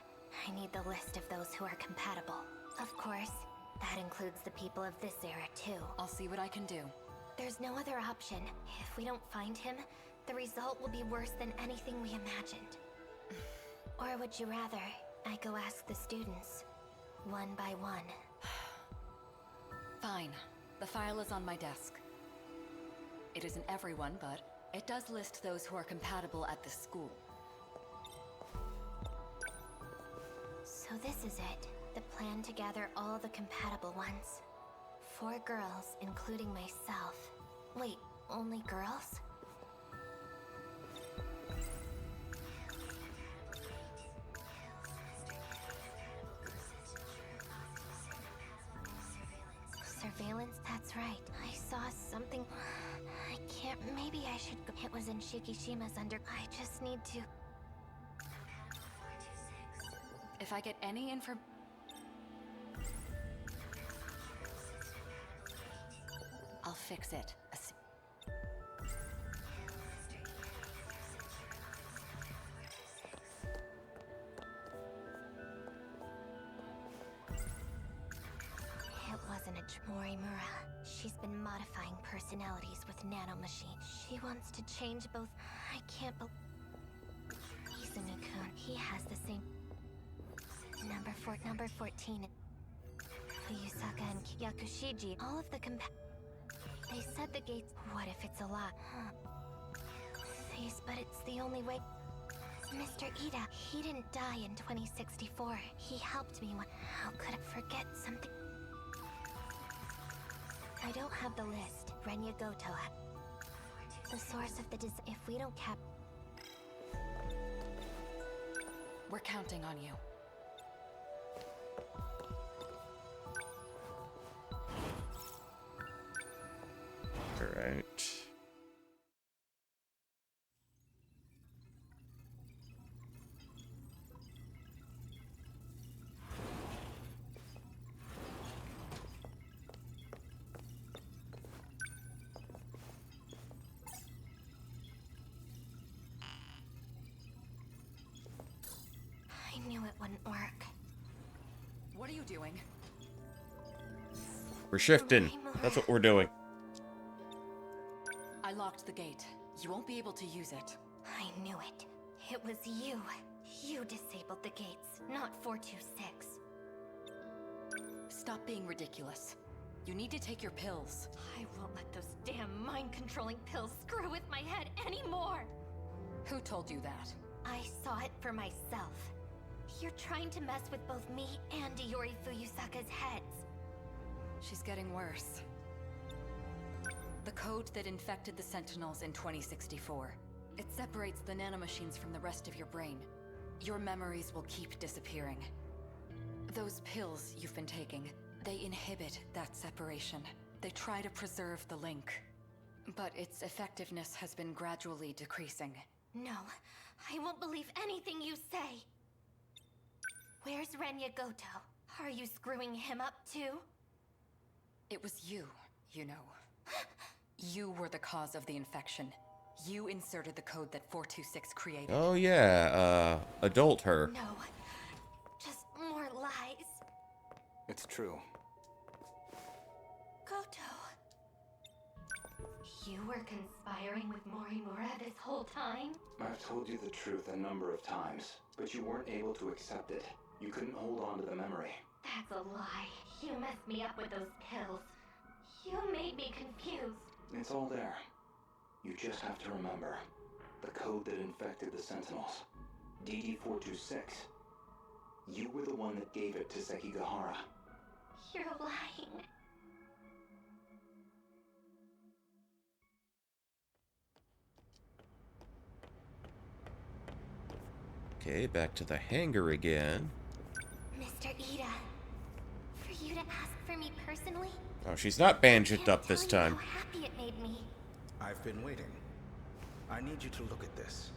D: I need the list of those who are compatible. Of course, that includes the people of this era too.
S: I'll see what I can do.
D: There's no other option. If we don't find him, the result will be worse than anything we imagined. Or would you rather I go ask the students, one by one?
S: Fine. The file is on my desk. It isn't everyone, but it does list those who are compatible at the school.
D: So this is it. The plan to gather all the compatible ones. 4 girls, including myself. Wait, only girls? Surveillance, that's right. I saw something. I can't. Maybe I should go. It was in Shikishima's under. I just need to.
S: If I get any I'll fix it.
D: It wasn't a Morimura. She's been modifying personalities with nanomachines. She wants to change both. I can't believe. Izumi-kun, he has the same. Number 14. Fuyusaka and Yakushiji, all of the They said the gates. What if it's a lie? Please, but it's the only way. Mr. Ida, he didn't die in 2064. He helped me when. How could I forget something? I don't have the list. Renya Goto. The source of the If we don't
S: We're counting on you.
A: Alright.
D: I knew it wouldn't work.
S: What are you doing?
A: We're shifting. That's what we're doing.
S: I locked the gate. You won't be able to use it.
D: I knew it. It was you. You disabled the gates, not 426.
S: Stop being ridiculous. You need to take your pills.
D: I won't let those damn mind-controlling pills screw with my head anymore!
S: Who told you that?
D: I saw it for myself. You're trying to mess with both me and Iori Fuyusaka's heads.
S: She's getting worse. The code that infected the Sentinels in 2064. It separates the nanomachines from the rest of your brain. Your memories will keep disappearing. Those pills you've been taking, they inhibit that separation. They try to preserve the link. But its effectiveness has been gradually decreasing.
D: No, I won't believe anything you say! Where's Renya Goto? Are you screwing him up too?
S: It was you, you know. You were the cause of the infection. You inserted the code that 426 created.
A: Oh yeah, adult her.
D: No, just more lies.
F: It's true.
D: Goto. You were conspiring with Morimura this whole time?
G: I've told you the truth a number of times, but you weren't able to accept it. You couldn't hold on to the memory.
D: That's a lie. You messed me up with those pills. You made me confused.
G: It's all there. You just have to remember. The code that infected the Sentinels. DD-426. You were the one that gave it to Sekigahara.
D: You're lying.
A: Okay, back to the hangar again.
D: Mr. Ida, for you to ask for me personally?
A: Oh, she's not bandaged up this
D: Tell you
A: time.
D: how happy it made me.
O: I've been waiting. I need you to look at this.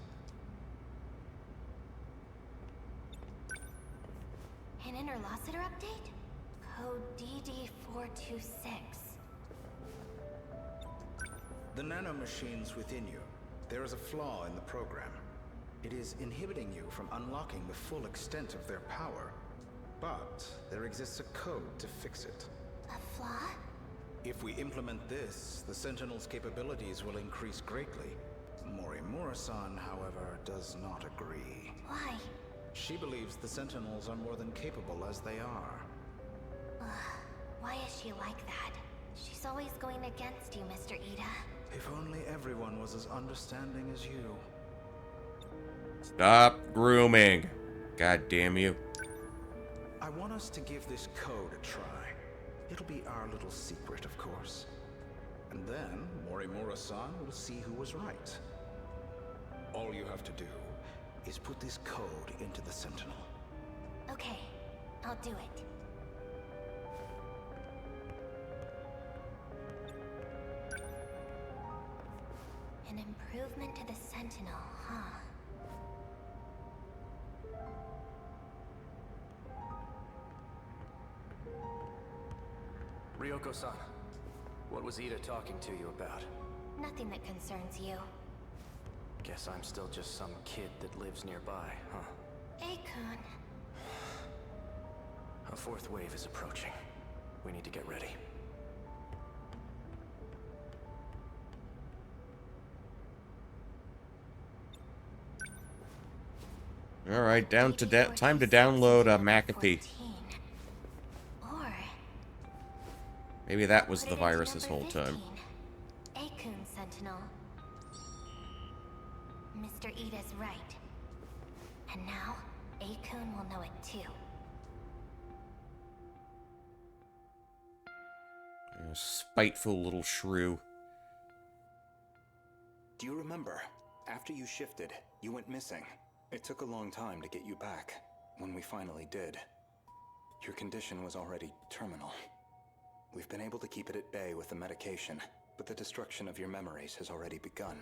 D: An interlocutor update? Code DD426.
O: The nanomachines within you. There is a flaw in the program. It is inhibiting you from unlocking the full extent of their power. But there exists a code to fix it.
D: A flaw?
O: If we implement this, the Sentinels' capabilities will increase greatly. Morimura-san, however, does not agree.
D: Why?
O: She believes the Sentinels are more than capable as they are.
D: Why is she like that? She's always going against you, Mr. Ida.
O: If only everyone was as understanding as you.
A: Stop grooming. God damn you.
O: I want us to give this code a try. It'll be our little secret, of course. And then Morimura-san will see who was right. All you have to do is put this code into the Sentinel.
D: Okay, I'll do it. An improvement to the Sentinel, huh?
B: Ryoko-san, what was Ida talking to you about?
D: Nothing that concerns you.
B: Guess I'm still just some kid that lives nearby, huh?
D: Akun.
B: A fourth wave is approaching. We need to get ready.
A: Alright, time to download McAfee.
D: Or
A: Maybe that was the virus this whole time.
D: Akun Sentinel. Mr. Ida's right. And now, Akun will know it too.
A: Spiteful little shrew.
F: Do you remember? After you shifted, you went missing. It took a long time to get you back. When we finally did, your condition was already terminal. We've been able to keep it at bay with the medication, but the destruction of your memories has already begun.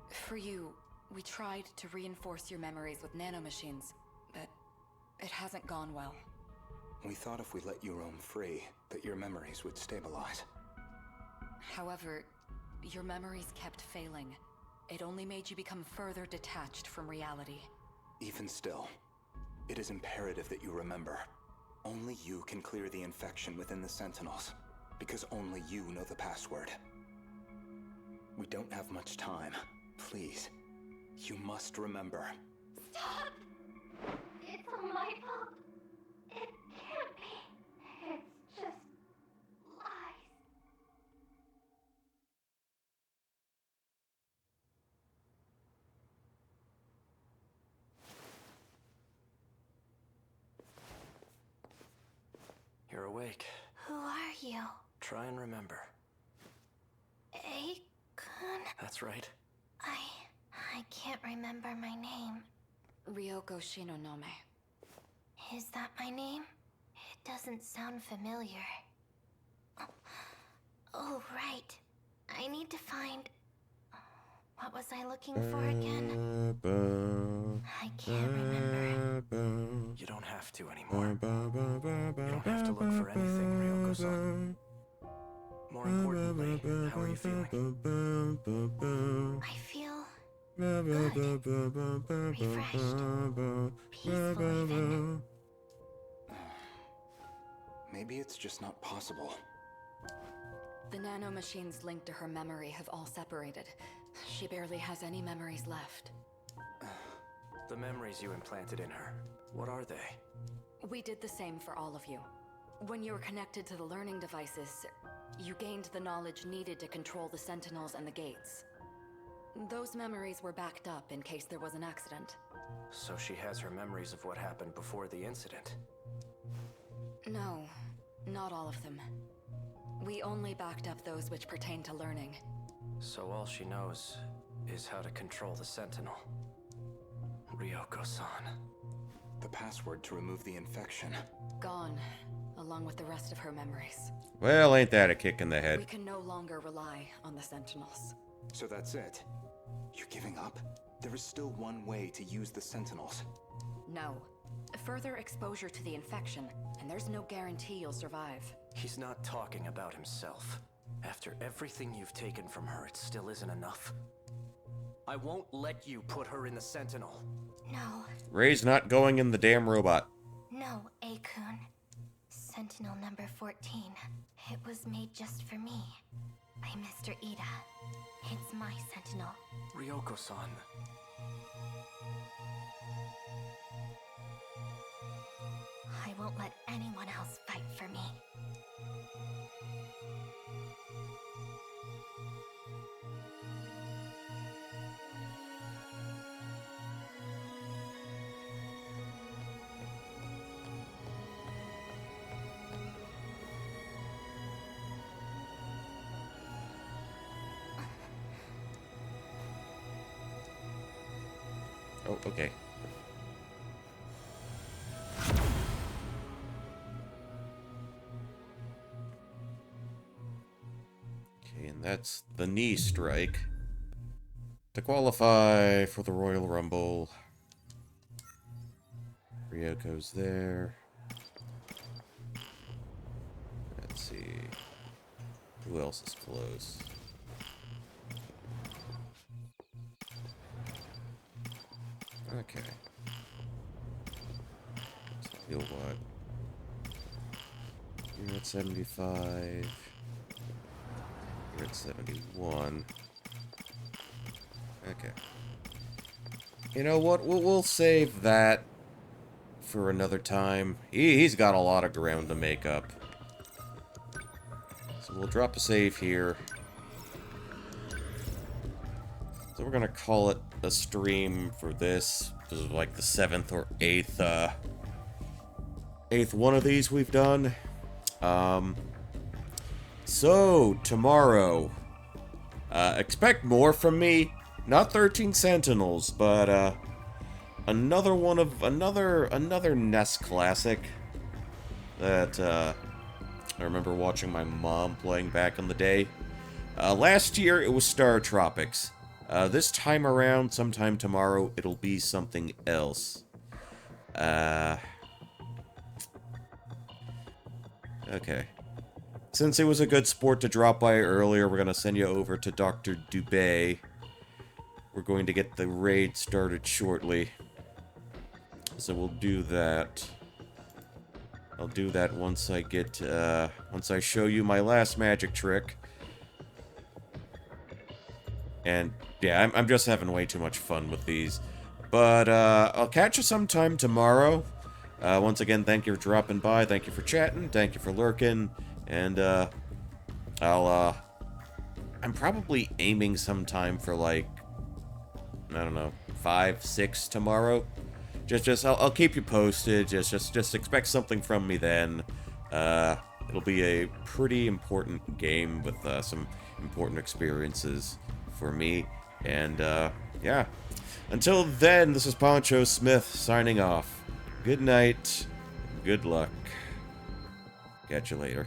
J: For you, we tried to reinforce your memories with nanomachines, but it hasn't gone well.
F: We thought if we let you roam free, that your memories would stabilize.
J: However, your memories kept failing. It only made you become further detached from reality.
F: Even still, it is imperative that you remember. Only you can clear the infection within the Sentinels, because only you know the password. We don't have much time. Please, you must remember.
D: Stop! It's all my fault. It can't be. It's just lies.
B: You're awake.
D: Who are you?
B: Try and remember.
D: Akun?
B: That's right.
D: I can't remember my name.
J: Ryoko Shinonome.
D: Is that my name? It doesn't sound familiar. Oh, right. I need to find... What was I looking for again? I can't remember.
B: You don't have to anymore. You don't have to look for anything, Ryoko-san. More importantly, how are you feeling?
D: I feel... good. Refreshed. Peaceful even.
F: Maybe it's just not possible.
J: The nanomachines linked to her memory have all separated. She barely has any memories left.
B: The memories you implanted in her, what are they?
J: We did the same for all of you. When you were connected to the learning devices, you gained the knowledge needed to control the Sentinels and the gates. Those memories were backed up in case there was an accident.
B: So she has her memories of what happened before the incident?
J: No, not all of them. We only backed up those which pertain to learning.
B: So all she knows is how to control the Sentinel. Ryoko-san. The password to remove the infection.
J: Gone, along with the rest of her memories.
A: Well, ain't that a kick in the head?
J: We can no longer rely on the Sentinels.
B: So that's it? You giving up? There is still one way to use the Sentinels.
J: No. Further exposure to the infection, and there's no guarantee you'll survive.
E: He's not talking about himself. After everything you've taken from her, it still isn't enough. I won't let you put her in the Sentinel.
D: No.
A: Ray's not going in the damn robot.
D: No, A-kun. Sentinel number 14. It was made just for me. By Mr. Ida. It's my Sentinel.
B: Ryoko-san.
D: I won't let anyone else fight for me.
A: Oh, okay. Okay, and that's the knee strike. To qualify for the Royal Rumble, Ryoko's there. Let's see. Who else is close? Okay. So you'll what? You're at 75. You're at 71. Okay. You know what? We'll save that for another time. He's got a lot of ground to make up. So we'll drop a save here. So we're gonna call it a stream for this. This is like the 7th or 8th, 8th one of these we've done. So, tomorrow, expect more from me. Not 13 Sentinels, but, another one of, another NES classic that, I remember watching my mom playing back in the day. Last year, it was Star Tropics. This time around, sometime tomorrow, it'll be something else. Okay. Since it was a good sport to drop by earlier, we're gonna send you over to Dr. Dubé. We're going to get the raid started shortly. So we'll do that. I'll do that once I get, once I show you my last magic trick. And, yeah, I'm just having way too much fun with these. But, I'll catch you sometime tomorrow. Once again, thank you for dropping by, thank you for chatting, thank you for lurking, and, I'm probably aiming sometime for, like, I don't know, 5, 6 tomorrow. I'll keep you posted, just expect something from me then. It'll be a pretty important game with, some important experiences for me, and, yeah. Until then, this is Poncho Smith signing off. Good night, good luck. Catch you later.